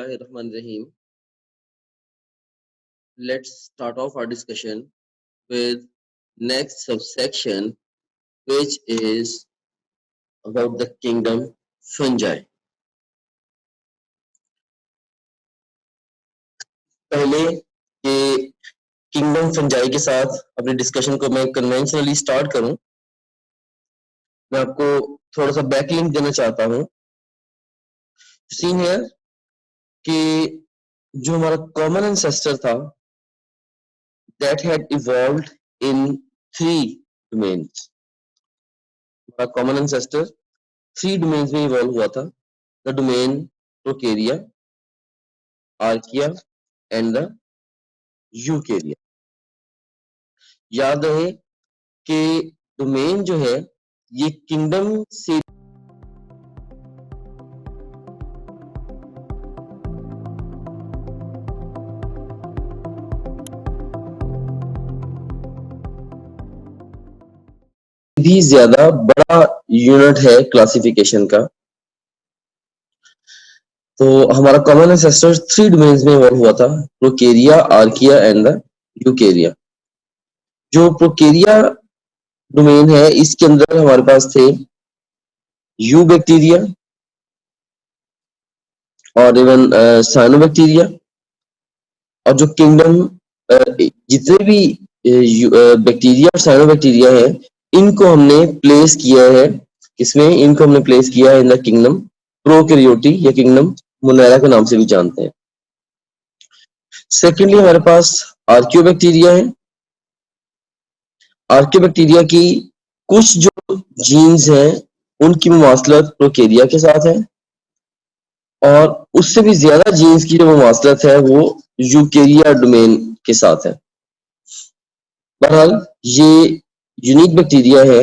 Bismillahirrahmanirrahim. Let's start off our discussion with next subsection, which is about the kingdom fungi. पहले कि kingdom fungi के साथ अपनी discussion को मैं कन्वेंशनली स्टार्ट करूं, मैं आपको थोड़ा सा बैकलिंक देना चाहता हूं। सीन है कि जो हमारा कॉमन एंसेस्टर था, that had evolved in 3 domains. हमारा कॉमन एंसेस्टर 3 domains में इवॉल्व हुआ था, the domain Prokarya, Archaea and the Eukarya. याद रहे कि डोमेन जो है ये किंगडम से भी ज्यादा बड़ा यूनिट है क्लासिफिकेशन का। तो हमारा कॉमन एंसेस्टर 3 डोमेन्स में इवॉल्व हुआ था, प्रोकेरिया, आर्किया एंड द यूकेरिया। जो प्रोकेरिया डोमेन है, इसके अंदर हमारे पास थे यू बैक्टीरिया और इवन साइनोबैक्टीरिया। और जो किंगडम जितने भी बैक्टीरिया और साइनोबैक्टीरिया है, इनको हमने प्लेस किया है किसमें? इनको हमने प्लेस किया है इन द किंगडम प्रोकैरियोटी या किंगडम मोनेरा के नाम से भी जानते हैं। सेकेंडली हमारे पास आर्कियोबैक्टीरिया है। आर्कियोबैक्टीरिया की कुछ जो जीन्स हैं उनकी मुमासलत प्रोकैरिया के साथ है, और उससे भी ज्यादा जीन्स की जो मुमासलत है वो यूकेरिया डोमेन के साथ है। बहरहाल ये यूनिक बैक्टीरिया है,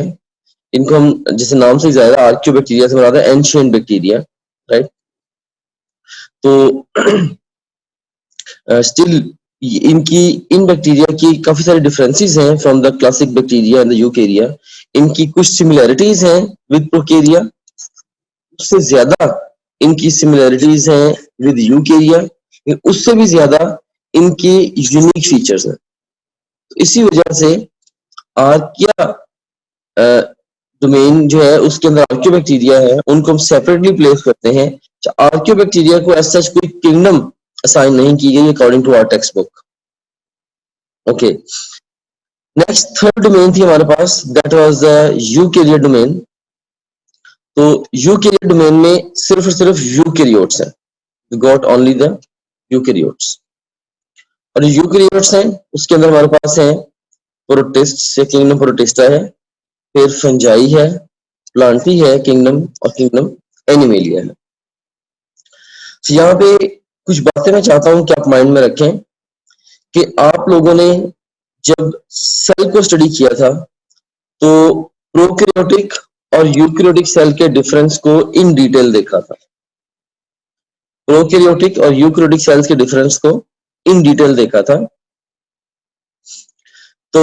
इनको हम जैसे नाम से ज्यादा आर्कियोबैक्टीरिया से बनाते हैं एंशिएंट बैक्टीरिया, राइट। तो स्टिल इन बैक्टीरिया की काफी सारे डिफरेंसेस हैं from the classic bacteria and the Eukarya. इनकी कुछ सिमिलैरिटीज हैं विद प्रोकैरिया, उससे ज्यादा इनकी सिमिलैरिटीज हैं विद यूकेरिया, उससे भी ज्यादा इनके यूनिक फीचर्स हैं। तो इसी वजह से आर्किया डोमेन जो है उसके अंदर आर्कियोबैक्टीरिया है, उनको हम सेपरेटली प्लेस करते हैं। आर्कियोबैक्टीरिया को एज सच कोई किंगडम असाइन नहीं की गई according to our textbook. Okay, next third domain थी हमारे पास, that was the eukarya domain. तो यूकेरिया डोमेन में सिर्फ और सिर्फ यूकेरियोट्स हैं, we got only the eukaryotes. और जो यूकेरियोट्स हैं उसके अंदर हमारे पास है प्रोटिस्ट या किंगडम प्रोटिस्टा है, फिर फंजाई है, प्लांटी है किंगडम, और किंगडम एनिमेलिया है। तो यहाँ पे कुछ बातें मैं चाहता हूं कि आप माइंड में रखें कि आप लोगों ने जब सेल को स्टडी किया था तो प्रोकैरियोटिक और यूकैरियोटिक सेल के डिफरेंस को इन डिटेल देखा था। प्रोकैरियोटिक और यूकैरियोटिक सेल्स के डिफरेंस को इन डिटेल देखा था। तो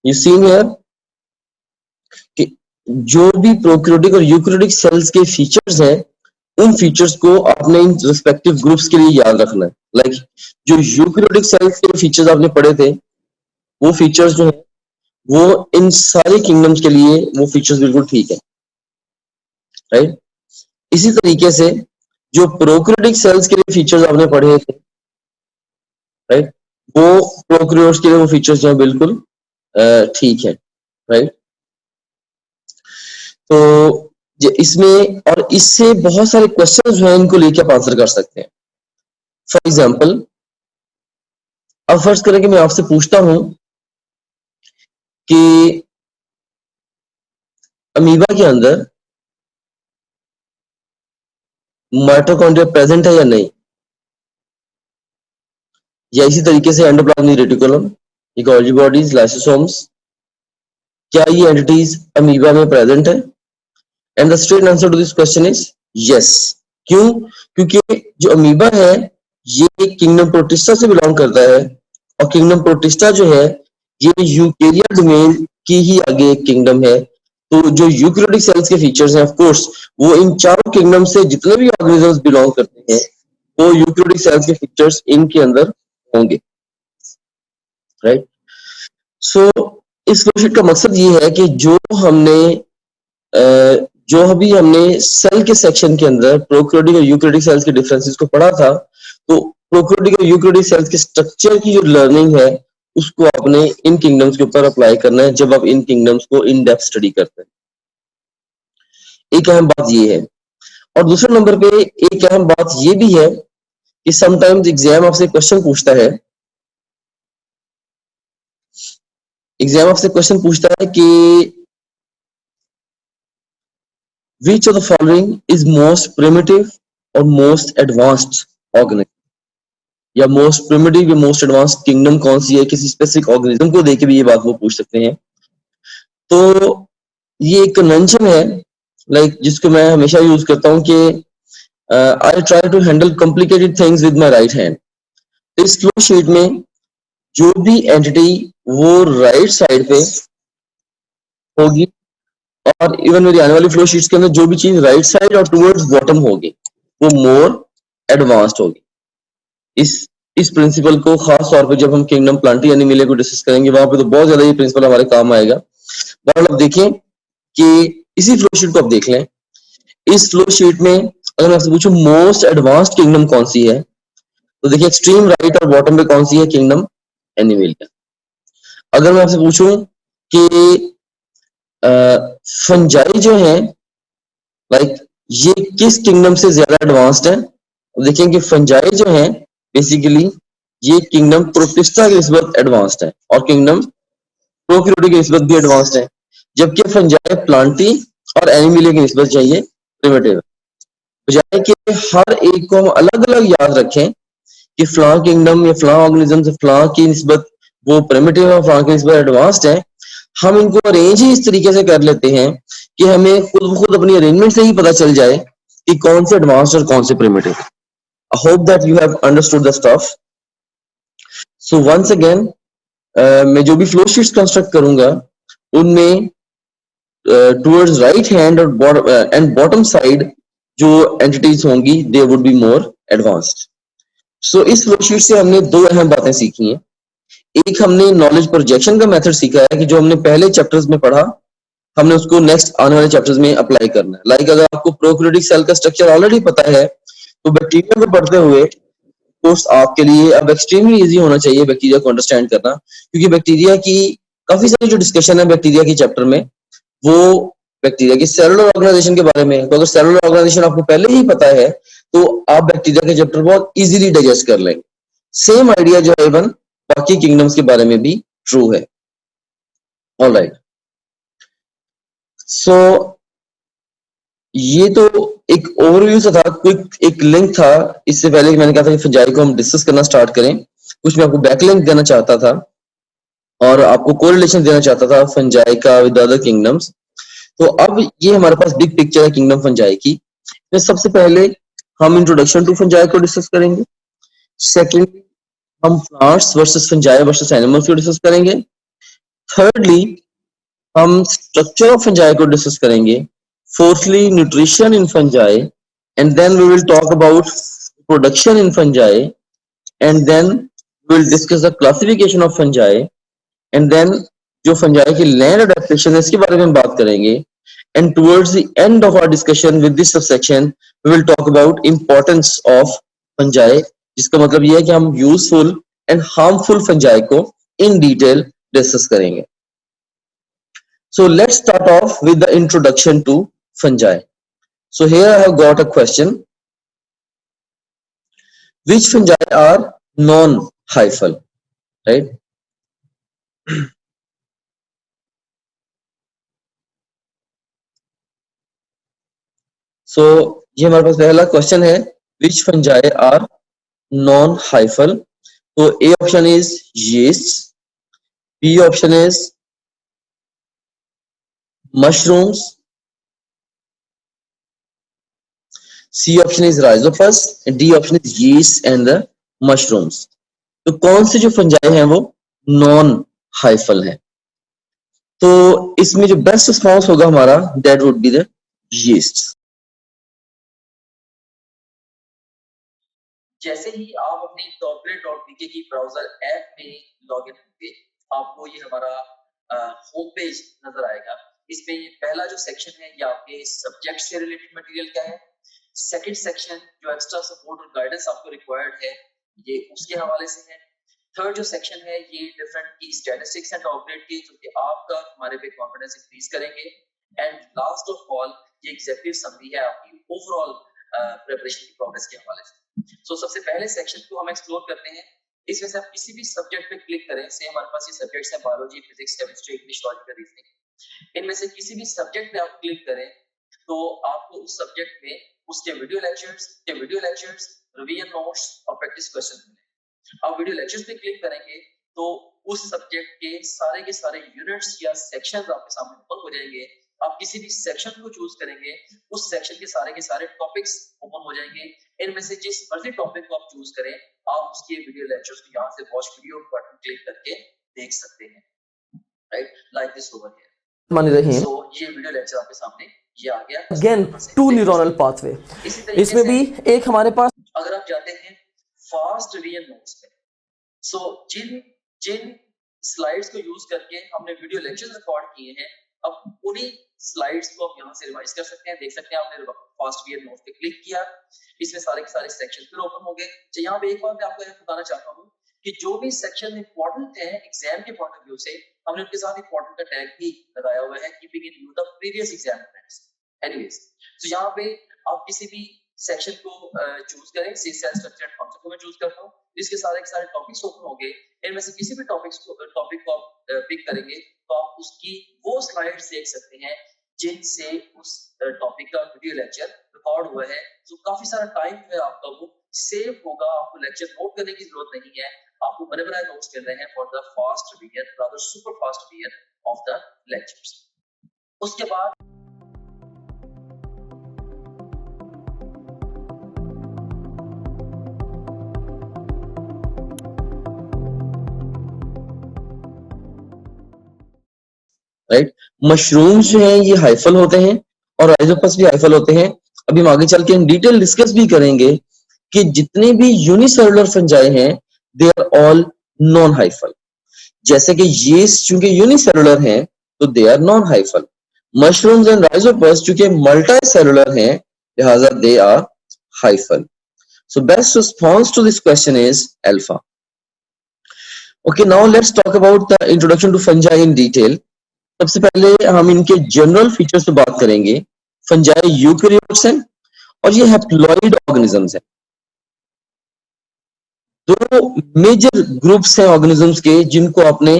यू सीन हियर कि जो भी प्रोकैरियोटिक और यूकैरियोटिक सेल्स के फीचर्स हैं, उन फीचर्स को आपने इन रिस्पेक्टिव ग्रुप्स के लिए याद रखना है। लाइक जो यूकैरियोटिक सेल्स के फीचर्स आपने पढ़े थे, वो फीचर्स जो है वो इन सारे किंगडम्स के लिए वो फीचर्स बिल्कुल ठीक है, राइट। इसी तरीके से जो प्रोकैरियोटिक सेल्स के लिए फीचर्स आपने पढ़े थे, राइट, वो प्रोकैरियोट्स के लिए वो फीचर्स जो है बिल्कुल ठीक है, राइट। तो इसमें और इससे बहुत सारे क्वेश्चंस जो हैं इनको लेके आप आंसर कर सकते हैं। फॉर एग्जांपल, अब फर्ज करें कि मैं आपसे पूछता हूं कि अमीबा के अंदर माइटोकॉन्ड्रिया प्रेजेंट है या नहीं, या इसी तरीके से endoplasmic reticulum, golgi bodies, lysosomes, क्या ये एंटिटीज अमीबा में प्रेजेंट है? And the straight answer to this question is yes. क्यों? क्योंकि जो अमीबा है ये किंगडम प्रोटिस्टा से बिलोंग करता है, और किंगडम प्रोटिस्टा जो है ये यूकेरिया डोमेन की ही आगे एक किंगडम है, तो जो यूकेरियोटिक सेल्स के फीचर्स हैं ऑफ कोर्स वो इन चारों किंगडम से जितने भी ऑर्गेनिजम्स बिलोंग करते हैं वो यूकेरियोटिक सेल्स के फीचर्स इनके अंदर होंगे, राइट। सो इस फ्लोशीट का मकसद ये है कि जो अभी हमने सेल के सेक्शन के अंदर प्रोकैरियोटिक और यूकेरियोटिक सेल्स के डिफरेंसेस को पढ़ा था, तो प्रोकैरियोटिक और यूकेरियोटिक सेल्स के स्ट्रक्चर की जो लर्निंग है उसको आपने इन किंगडम्स के ऊपर अप्लाई करना है जब आप इन किंगडम्स को इन डेप्थ स्टडी करते हैं। एक अहम बात ये है। और दूसरे नंबर पे एक अहम बात ये भी है कि समटाइम्स एग्जाम आपसे क्वेश्चन पूछता है, कि which of the following is most primitive or most advanced organism, या मोस्ट प्रिमिटिव या मोस्ट एडवांस्ड किंगडम कौन सी है, किसी स्पेसिफिक ऑर्गेनिज्म को देके भी ये बात वो पूछ सकते हैं। तो ये एक कन्वेंशन है लाइक जिसको मैं हमेशा यूज करता हूँ कि I try to handle complicated things with my right hand. इस फ्लो शीट में जो भी एंटिटी वो राइट साइड पे होगी और इवन मेरी आने वाली फ्लो शीट्स के अंदर जो भी चीज राइट साइड और टुवर्ड्स बॉटम होगी वो मोर एडवांस्ड होगी। इस प्रिंसिपल को खास तौर पे जब हम किंगडम प्लांटी एनिमलिया को डिस्कस करेंगे वहां पे तो बहुत ज्यादा ये प्रिंसिपल हमारे काम आएगा। बट अब देखें कि इसी फ्लो शीट को आप देख लें। इस फ्लो शीट में अगर मैं आपसे पूछूं मोस्ट एडवांस्ड किंगडम कौन सी है, तो देखिए एक्सट्रीम राइट और बॉटम पे कौन सी है, किंगडम एनिमलिया। अगर मैं आपसे पूछूं कि फंजाई जो है लाइक ये किस किंगडम से ज्यादा एडवांस्ड है, देखें कि फंजाई जो है बेसिकली ये किंगडम प्रोटिस्टा की निस्बत एडवांस्ड है और किंगडम प्रोकैरियोटिक की निस्बत भी एडवांस्ड है, जबकि फंजाई प्लांटी और एनिमलिया की निस्बत चाहिए प्रिमिटिव। बजाय कि हर एक को हम अलग अलग याद रखें कि फलां किंगडम या फलां ऑर्गेनिज्म से फलां की निस्बत वो प्रिमिटिव है और फलां की निस्बत एडवांस्ड है, हम इनको अरेंज ही इस तरीके से कर लेते हैं कि हमें खुद अपनी अरेंजमेंट से ही पता चल जाए कि कौन से एडवांस्ड और कौन से primitive. I hope that you have understood the stuff. So once again, मैं जो भी फ्लो शीट्स कंस्ट्रक्ट करूंगा उनमें टुवर्ड्स राइट हैंड और बॉटम साइड जो एंटिटीज होंगी they would be more advanced. So इस फ्लो शीट से हमने दो अहम बातें सीखी हैं। एक हमने नॉलेज प्रोजेक्शन का मेथड सीखा है कि जो हमने पहले चैप्टर्स में पढ़ा हमने उसको नेक्स्ट आने वाले चैप्टर्स में अप्लाई करना है। लाइक अगर आपको प्रोकैरियोटिक सेल का स्ट्रक्चर ऑलरेडी पता है तो बैक्टीरिया को पढ़ते हुए कोर्स आपके लिए अब एक्सट्रीमली इजी होना चाहिए बैक्टीरिया को अंडरस्टैंड करना, क्योंकि बैक्टीरिया की काफी सारी जो डिस्कशन है बैक्टीरिया की चैप्टर में वो बैक्टीरिया की सेलुलर ऑर्गेनाइजेशन के बारे में। तो अगर सेलुलर ऑर्गेनाइजेशन आपको पहले ही पता है तो आप बैक्टीरिया के चैप्टर बहुत इजीली डाइजेस्ट कर लेंगे। सेम आइडिया जो है इवन बाकी किंगडम्स के बारे में भी ट्रू है। ऑलराइट, सो ये तो एक ओवरव्यू सा था, क्विक एक लिंक था। इससे पहले मैंने कहा था कि फंजाई को हम डिस्कस करना स्टार्ट करें, कुछ मैं आपको बैकलिंक देना चाहता था और आपको कोरिलेशन देना चाहता था फंजाई का विद अदर किंगडम्स। तो अब ये हमारे पास बिग पिक्चर है किंगडम फंजाई की। तो सबसे पहले हम इंट्रोडक्शन टू फंजाई को डिस्कस करेंगे। सेकेंड हम plants versus fungi versus animals को डिस्कस करेंगे। थर्डली हम स्ट्रक्चर ऑफ फंजाई को डिस्कस करेंगे। Fourthly, nutrition in fungi, and then we will talk about production in fungi, and then we will discuss the classification of fungi, and then जो fungi की land adaptation है इसके बारे में बात करेंगे। And towards the end of our discussion with this subsection, we will talk about importance of fungi, जिसका मतलब ये है कि हम useful and harmful fungi को in detail discuss करेंगे। So let's start off with the introduction to fungi. So here I have got a question. Which fungi are non-hyphal, right? So ये हमारे पास पहला क्वेश्चन है, which fungi are non-hyphal? So A option is yeasts, B option is mushrooms, C option is rhizopus, and D option is yeast and the mushrooms. तो कौन से जो fungi हैं वो नॉन हाइफल हैं? तो इसमें जो बेस्ट रिस्पॉन्स होगा हमारा, that would be the yeast. जैसे ही आप अपनी topgrade.pk की ब्राउजर ऐप में लॉगिन होंगे, आपको ये हमारा होम पेज नजर आएगा। इसमें ये पहला जो सेक्शन है ये आपके सब्जेक्ट से रिलेटेड मटेरियल का है। सेकंड सेक्शन जो एक्स्ट्रा सपोर्ट और गाइडेंस आपको रिक्वायर्ड है ये उसके हवाले से है। थर्ड जो सेक्शन है ये डिफरेंट की स्टैटिस्टिक्स एंड टॉपग्रेड की, जो कि आपका हमारे पे कॉन्फिडेंस इंक्रीज करेंगे। एंड लास्ट ऑफ ऑल ये एग्जीक्यूटिव समरी है आपकी ओवरऑल प्रिपरेशन की प्रोग्रेस के हवाले से। सो सबसे पहले सेक्शन को हम एक्सप्लोर करते हैं। इसमें से आप किसी भी सब्जेक्ट पे क्लिक करें, से हमारे पास ये सब्जेक्ट्स हैं biology, physics, chemistry, English, logical reasoning. इनमें से किसी भी सब्जेक्ट पे आप क्लिक करें तो आपको उस सब्जेक्ट में उसके वीडियो लेक्चर्स, रिवीजन नोट्स और प्रैक्टिस क्वेश्चन मिलेंगे। आप वीडियो लेक्चर्स पे क्लिक करेंगे तो उस सब्जेक्ट के सारे यूनिट्स या सेक्शंस आपके सामने ओपन हो जाएंगे। आप किसी भी सेक्शन को चूज करेंगे, उस सेक्शन के सारे टॉपिक्स ओपन हो जाएंगे। इनमें से जिस मर्जी टॉपिक को आप चूज करें, आप उसके वीडियो लेक्चर्स को यहाँ से वॉच वीडियो बटन क्लिक करके देख सकते हैं, right, like this over here. So ये वीडियो लेक्चर आपके सामने ये आ गया। अगेन टू न्यूरल पाथवे, इसमें भी एक हमारे पास, अगर आप जाते हैं फास्ट रिवीजन नोट्स पे, सो जिन स्लाइड्स को यूज करके हमने वीडियो लेक्चर्स रिकॉर्ड किए हैं, अब उन्हीं स्लाइड्स को आप यहाँ से रिवाइज कर सकते हैं। देख सकते हैं आपने फास्ट रिवीजन नोट्स पे क्लिक किया, इसमें सारे के सारे सेक्शन फिर ओपन हो गए। तो यहाँ पे एक बात मैं आपको बताना चाहता हूँ कि जो भी सेक्शन इंपॉर्टेंट है एग्जाम के पॉइंट ऑफ व्यू से, हमने उनके साथ इंपॉर्टेंट का टैग भी लगाया हुआ है, keeping in view the previous exam friends. Anyways, तो यहाँ पे आप किसी भी सेक्शन को चूज करें। सी सेल स्ट्रक्चर एंड फंक्शन को मैं चूज करता हूँ। इसके सारे टॉपिक्स ओपन हो गए। इनमें से किसी भी टॉपिक को आप पिक करेंगे तो आप उसकी वो स्लाइड्स देख सकते हैं जिनसे उस टॉपिक का वीडियो लेक्चर रिकॉर्ड हुआ है। तो काफी सारा टाइम जो है आपका वो सेव होगा। आपको लेक्चर नोट करने की जरूरत नहीं है, आपको बड़े बड़े नोट्स मिल रहे हैं for the fast revision, rather super fast revision of the lectures. उसके बाद राइट, मशरूम्स जो हैं ये हाइफल होते हैं और राइजोपस भी हाइफल होते हैं। अभी हम आगे चल के हम डिटेल डिस्कस भी करेंगे कि जितने भी यूनिसेलुलर फंजाई हैं they are all non hyphal. जैसे कि यीस्ट चूंकि यूनिसेलुलर हैं तो they are non hyphal. Mushrooms and rhizopus चूंकि मल्टी सेलुलर हैं लिहाजा they are hyphal. So best response to this question is alpha. Okay, now let's talk about the introduction to fungi in detail. सबसे पहले हम इनके general features पे बात करेंगे। फंजाई यूकेरियोट्स हैं और ये हैप्लॉइड ऑर्गेनिजम्स हैं। दो मेजर ग्रुप्स हैं ऑर्गेनिजम्स के जिनको आपने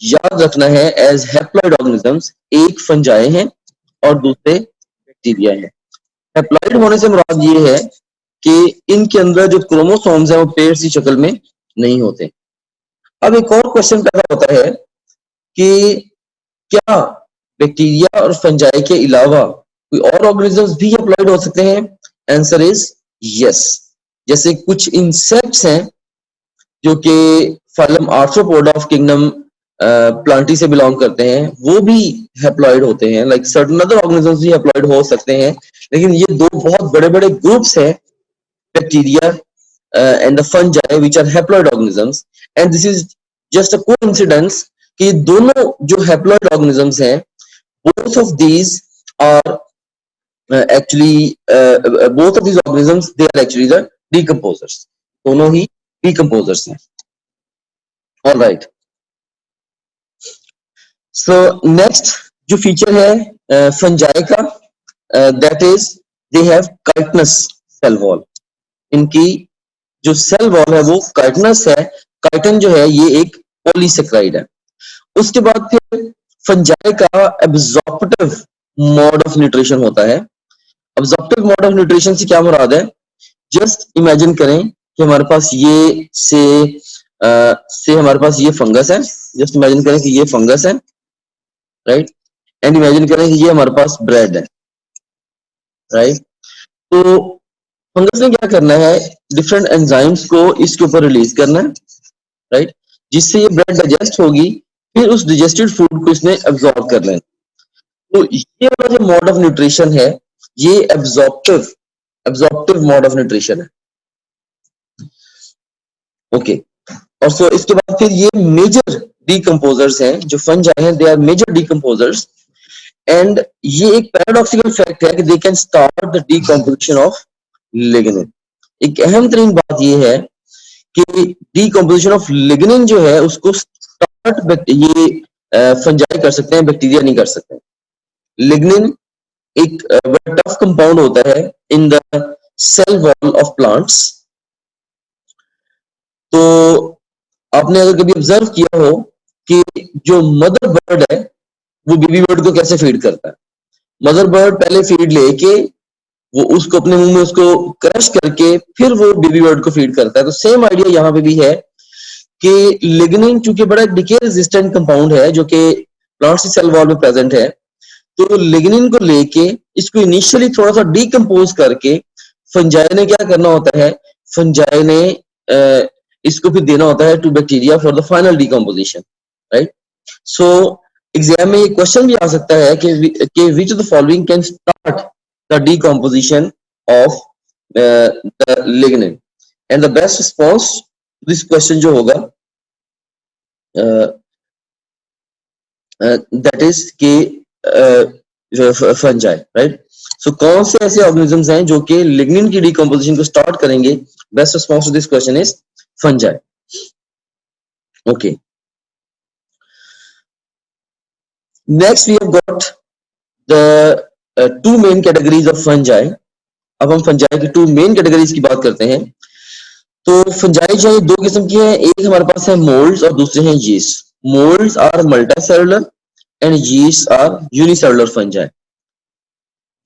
याद रखना है एज हैप्लॉइड ऑर्गेनिजम्स। एक फंजाई हैं और दूसरे बैक्टीरिया हैं। हैप्लॉइड होने से मुराद ये है कि इनके अंदर जो क्रोमोसोम्स हैं वो पेड़ की शक्ल में नहीं होते। अब एक और क्वेश्चन पैदा होता है कि क्या बैक्टीरिया और फंजाई के अलावा कोई और ऑर्गेनिजम्स भी हैप्लॉइड हो सकते हैं? Answer is yes. जैसे कुछ इंसेक्ट्स हैं जो कि phylum arthropoda of kingdom Plantae से बिलोंग करते हैं, वो भी हैप्लॉइड होते हैं। लाइक सर्टेन अदर ऑर्गेनिजम्स भी हैप्लॉइड हो सकते हैं, लेकिन ये दो बहुत बड़े बड़े ग्रुप्स हैं, bacteria and the fungi which are haploid organisms. And this is just a coincidence कि दोनों जो हैप्लॉइड ऑर्गेनिजम्स हैं, both of these are both of these organisms they are actually the decomposers। दोनों ही decomposers हैं। All right, so next जो feature है fungi का, that is they have chitinous cell wall। इनकी जो सेल वॉल है वो काइटनस है। काइटन जो है ये एक पॉलीसेक्राइड है। उसके बाद फिर फंजाई का एब्जॉर्प्टिव मोड ऑफ न्यूट्रिशन होता है। एब्जॉर्प्टिव मोड ऑफ न्यूट्रिशन से क्या मुराद है? जस्ट इमेजिन करें कि हमारे पास ये हमारे पास ये फंगस है। जस्ट इमेजिन करें कि ये फंगस है, राइट, एंड इमेजिन करें कि ये हमारे पास ब्रेड है, राइट। तो फंगस ने क्या करना है? डिफरेंट एंजाइम्स को इसके ऊपर रिलीज करना है, राइट, जिससे ये ब्रेड डाइजेस्ट होगी। फिर उस डिजेस्टेड फूड को इसने एब्जॉर्ब करना है। तो ये वाला जो मोड ऑफ न्यूट्रिशन है ये एब्जॉर्प्टिव मोड ऑफ न्यूट्रिशन है। ओके, और सो इसके बाद फिर ये मेजर डीकंपोजर्स हैं जो फंजाई हैं, they are major decomposers and ये एक पैराडॉक्सिकल फैक्ट है कि they can start the decomposition of lignin. एक अहम तरीन बात ये है कि डीकंपोजिशन ऑफ लिग्निन जो है उसको स्टार्ट ये फंजाई कर सकते हैं, बैक्टीरिया नहीं कर सकते। लिग्निन एक बड़ा टफ कंपाउंड होता है in the cell wall of plants. तो आपने अगर कभी ऑब्जर्व किया हो कि जो मदर बर्ड है वो बेबी बर्ड को कैसे फीड करता है। मदर बर्ड पहले फीड लेके वो उसको अपने मुंह में उसको क्रश करके फिर वो बेबी बर्ड को फीड करता है। तो सेम आइडिया यहाँ पे भी है कि लिग्निन चूंकि बड़ा डिके रेजिस्टेंट कंपाउंड है जो कि प्लांट की सेल वॉल में प्रेजेंट है, तो लिग्निन को लेके इसको इनिशियली थोड़ा सा डीकंपोज करके फंजाई ने क्या करना होता है, फंजाई ने इसको फिर देना होता है to bacteria for the final decomposition, right. So exam में ये क्वेश्चन भी आ सकता है कि which of the following can start the decomposition of the lignin, and the best response this question जो होगा दैट इज के फंजाई, राइट। सो कौन से ऐसे ऑर्गेनिजम्स हैं जो कि लिग्निन की डीकंपोजिशन को स्टार्ट करेंगे? Best response to this question is fungi. Okay. Next we have got the two main categories of fungi. अब हम fungi की two main categories की बात करते हैं। तो fungi जो है दो किस्म की है, एक हमारे पास है molds और दूसरे हैं yeast. Molds are multicellular and yeast are unicellular fungi.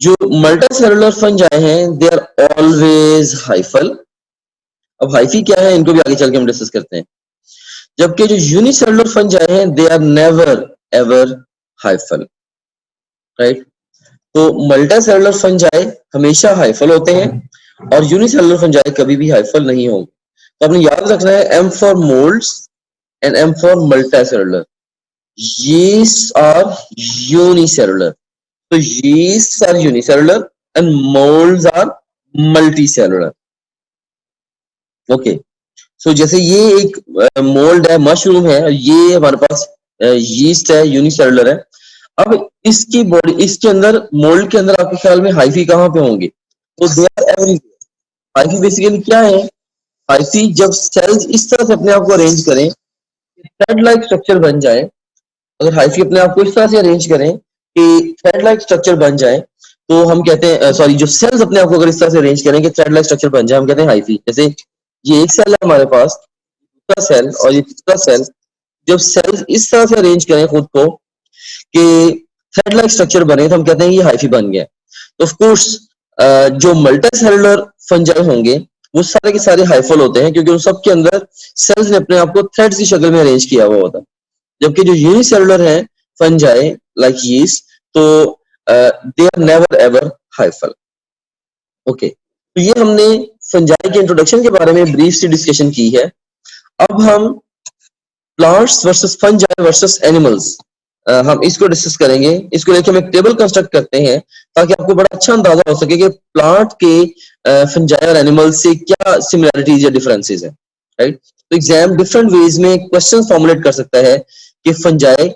जो multicellular fungi हैं they are always hyphal. अब हाइफी क्या है इनको भी आगे चल के हम डिस्कस करते हैं। जबकि जो यूनिसेलुलर फंजाई हैं they are never ever hyphal, right. तो मल्टीसेलुलर फंजाई हमेशा हाइफल होते हैं और यूनिसेलुलर फंजाई कभी भी हाइफल नहीं होंगे। तो आपने याद रखना है M for moulds and M for multicellular. Yeast are unicellular, तो yeast are unicellular and moulds are multicellular. Okay, so जैसे ये एक मोल्ड है, मशरूम है, ये हमारे पास यीस्ट है, यूनिसेलुलर है। अब इसकी बॉडी, इसके अंदर मोल्ड के अंदर आपके ख्याल में हाइफी कहाँ पे होंगे? तो they are everywhere. Hyphae basically क्या है? हाइफी जब सेल्स इस तरह से अपने आप को अरेंज करें, थ्रेड लाइक स्ट्रक्चर बन जाए, अगर हाइफी अपने आप को इस तरह से अरेंज करें कि थ्रेड लाइक स्ट्रक्चर बन जाए, तो हम कहते हैं सॉरी, जो सेल्स अपने आप को अगर इस तरह से अरेंज करें कि थ्रेड लाइक स्ट्रक्चर बन जाए, हम कहते हैं हाइफी। जैसे ये एक सेल है हमारे पास, दूसरा सेल और ये तीसरा सेल, जब सेल्स इस तरह से अरेंज करें खुद को कि थ्रेड लाइक स्ट्रक्चर बने, तो हम कहते हैं ये हाइफी बन गया। तो ऑफ कोर्स जो मल्टीसेलुलर फंजाई होंगे वो सारे के सारे हाइफल होते हैं क्योंकि उन सब के अंदर सेल्स ने अपने आप को थ्रेड्स की शक्ल में अरेंज किया हुआ होता है। जबकि जो यूनिसेलुलर है फंजाई लाइक यीस्ट, तो they are never ever hyphal. Okay, तो ये हमने फंजाई के इंट्रोडक्शन के बारे में ब्रीफ सी डिस्कशन की है। अब हम plants versus fungi versus animals, हम इसको डिस्कस करेंगे। इसको लेकर हम एक टेबल कंस्ट्रक्ट करते हैं ताकि आपको बड़ा अच्छा अंदाजा हो सके कि प्लांट के फंजाई और एनिमल्स से क्या सिमिलरिटीज या डिफरेंसेस हैं, राइट। तो एग्जाम डिफरेंट वेज में क्वेश्चन फॉर्मुलेट कर सकता है कि fungi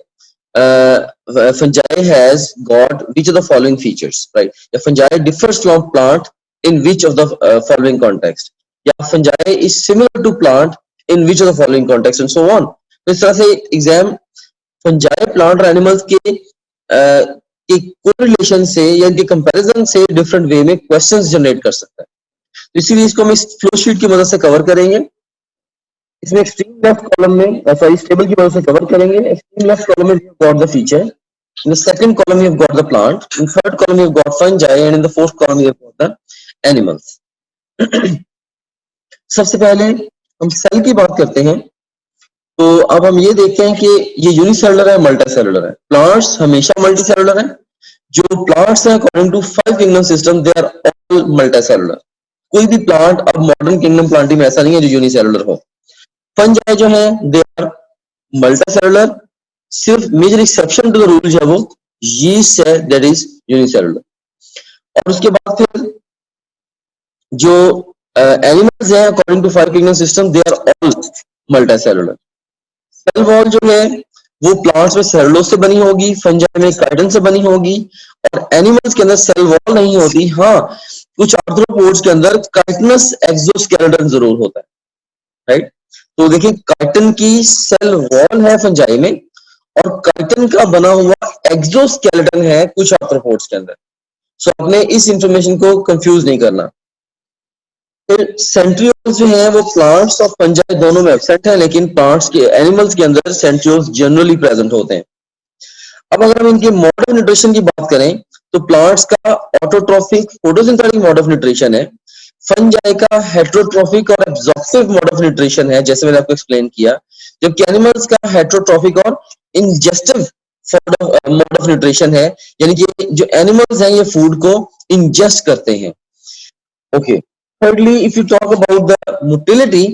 has got which of the following features, right, या fungi differs from plant in which of the following context, या fungi is similar to plant in which of the following context, and so on। तो इस तरह से exam fungi plant और animals के correlation से या इनके कंपैरिजन से डिफरेंट वे में क्वेश्चंस जनरेट कर सकता है। तो इसीलिए इसको हम इस फ्लो शीट की मदद से कवर करेंगे। इसमें एक्सट्रीम लेफ्ट कॉलम में सॉरी इस टेबल की मदद से कवर करेंगे। एक्सट्रीम लेफ्ट कॉलम में we got the feature, in the second column we have got the plant, in third column we have got fungi, and in the fourth column we have got the animals। सबसे पहले हम cell की बात करते हैं। तो अब हम ये देखते हैं कि ये यूनिसेलुलर है, मल्टीसेलुलर है। प्लांट्स हमेशा मल्टीसेलुलर है। जो प्लांट्स हैं according to 5 kingdom system they are all multicellular. कोई भी प्लांट अब मॉडर्न किंगडम प्लांटिंग में ऐसा नहीं है जो यूनिसेलुलर हो। फंजाई जो है दे आर मल्टीसेलुलर, सिर्फ major exception to the rule है वो यीस्ट है, दैट इज यूनिसेलुलर। और उसके बाद फिर जो एनिमल्स हैं according to 5 kingdom system, they are all multicellular. Cell wall जो है वो प्लांट्स में सेलुलोज से बनी होगी, फंजाई में काइटिन से बनी होगी, और एनिमल्स के अंदर सेल वॉल नहीं होती। हाँ, कुछ आर्थ्रोपोड्स के अंदर काइटिनस एक्सोस्केलेटन जरूर होता है, राइट। तो देखिए काइटिन की सेल वॉल है फंजाई में, और काइटिन का बना हुआ एक्सोस्केलेटन है कुछ आर्थ्रोपोड्स के अंदर। सो आपने इस इंफॉर्मेशन को कंफ्यूज नहीं करना। फिर सेंट्रियोल्स जो है वो प्लांट्स और फंजाई दोनों में एब्सेंट है, लेकिन प्लांट्स के एनिमल्स के अंदर सेंट्रियोल्स जनरली प्रेजेंट होते हैं। अब अगर हम इनके मोड ऑफ न्यूट्रिशन की बात करें तो प्लांट्स का autotrophic photosynthetic mode of nutrition है, फंजाई का हेटेरोट्रोफिक और एब्जॉर्प्टिव मोड ऑफ न्यूट्रिशन है, जैसे मैंने आपको एक्सप्लेन किया, जबकि एनिमल्स का हेटेरोट्रोफिक और इंजेस्टिव मोड ऑफ न्यूट्रिशन है, यानी कि जो एनिमल्स हैं ये फूड को इंजेस्ट करते हैं। Okay, thirdly if you talk about the motility,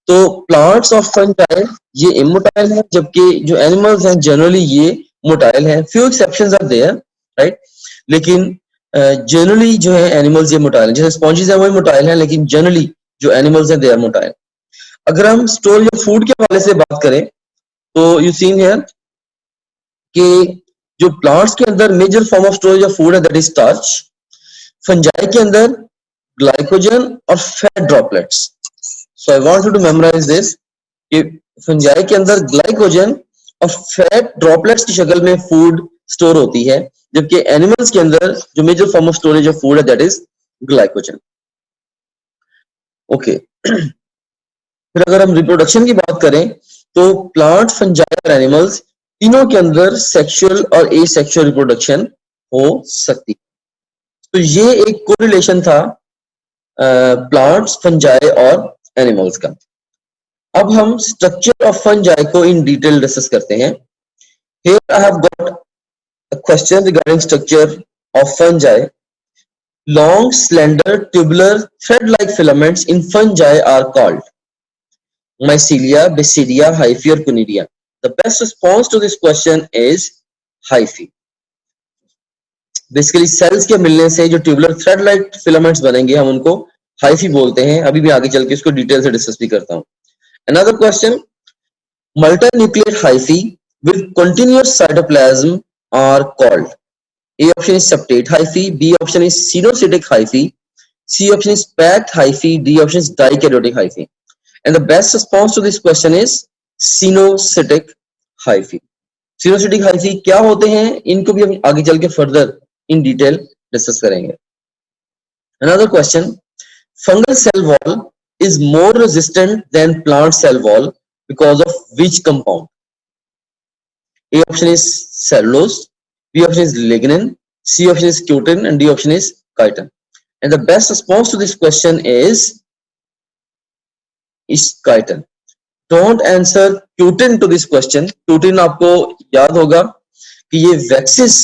तो प्लांट्स और फंजाई ये इमोटाइल है, जबकि जो एनिमल्स हैं जनरली ये मोटाइल हैं। Few exceptions are there, right, लेकिन जनरली जो है एनिमल्स ये मोटाइल हैं। जैसे स्पॉन्जेस हैं वो मोटाइल हैं, लेकिन जनरली जो एनिमल्स हैं दे आर मोटाइल। अगर हम स्टोरेज ऑफ फूड के हवाले से बात करें तो यू सीन हियर कि जो प्लांट्स के अंदर major form of storage of food है दैट इज स्टार्च, फंजाई के अंदर ग्लाइकोजन और fat droplets. So I want you to memorise this कि फंजाई के अंदर ग्लाइकोजन और फैट ड्रॉपलेट्स की शक्ल में फूड स्टोर होती है, जबकि एनिमल्स के अंदर जो major form of storage of food है दैट इज ग्लाइकोजन। ओके, फिर अगर हम रिप्रोडक्शन की बात करें तो प्लांट, फंजाई और एनिमल्स तीनों के अंदर सेक्सुअल और एसेक्सुअल रिप्रोडक्शन हो सकती है। तो ये एक कोरिलेशन था प्लांट्स, फंजाई और एनिमल्स का। अब हम स्ट्रक्चर ऑफ फंजाई को इन डिटेल डिस्कस करते हैं। Here I have got a question regarding structure of fungi. Long, slender, tubular, thread like filaments in fungi are called mycelia, basidia, hyphae or conidia. The best response to this question is hyphae. Basically cells के मिलने से जो tubular thread like filaments बनेंगे हम उनको hyphae बोलते हैं। अभी भी आगे चल के इसको डिटेल से डिस्कस भी करता हूं। Another question, multinucleate hyphae with continuous cytoplasm are called. A option is septate hyphae, B option is sinocytic hyphae, C option is packed hyphae, D option is dikaryotic hyphae. And the best response to this question is sinocytic hyphae. Sinocytic hyphae क्या होते हैं, इनको भी हम आगे चल के further in detail discuss करेंगे। Another question, fungal cell wall is more resistant than plant cell wall because of which compound? A option is cellulose, B option is lignin, C option is cutin, and D option is chitin. And the best response to this question is chitin. Don't answer cutin to this question. Cutin आपको याद होगा कि ये वैक्सिस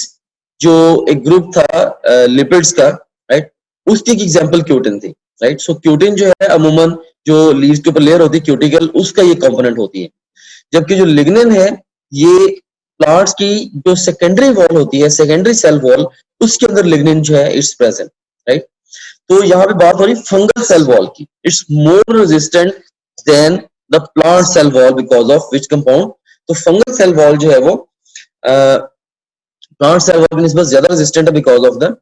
जो एक group था lipids का, right, उसकी एक एग्जांपल क्यूटिन थी, राइट। सो क्यूटिन जो है अमूमन जो लीव्स के ऊपर लेयर होती है क्यूटिकल, उसका ये कंपोनेंट होती है, जबकि जो लिग्निन है ये प्लांट्स की जो सेकेंडरी वॉल होती है, सेकेंडरी सेल वॉल, उसके अंदर लिग्निन जो है इट्स प्रेजेंट, राइट। तो यहाँ पे बात हो रही फंगल सेल वॉल की। It's more resistant than the plant cell wall because of which compound. तो फंगल सेल वॉल जो है वो प्लांट सेल वॉल की निस्बत ज्यादा रेजिस्टेंट है बिकॉज ऑफ द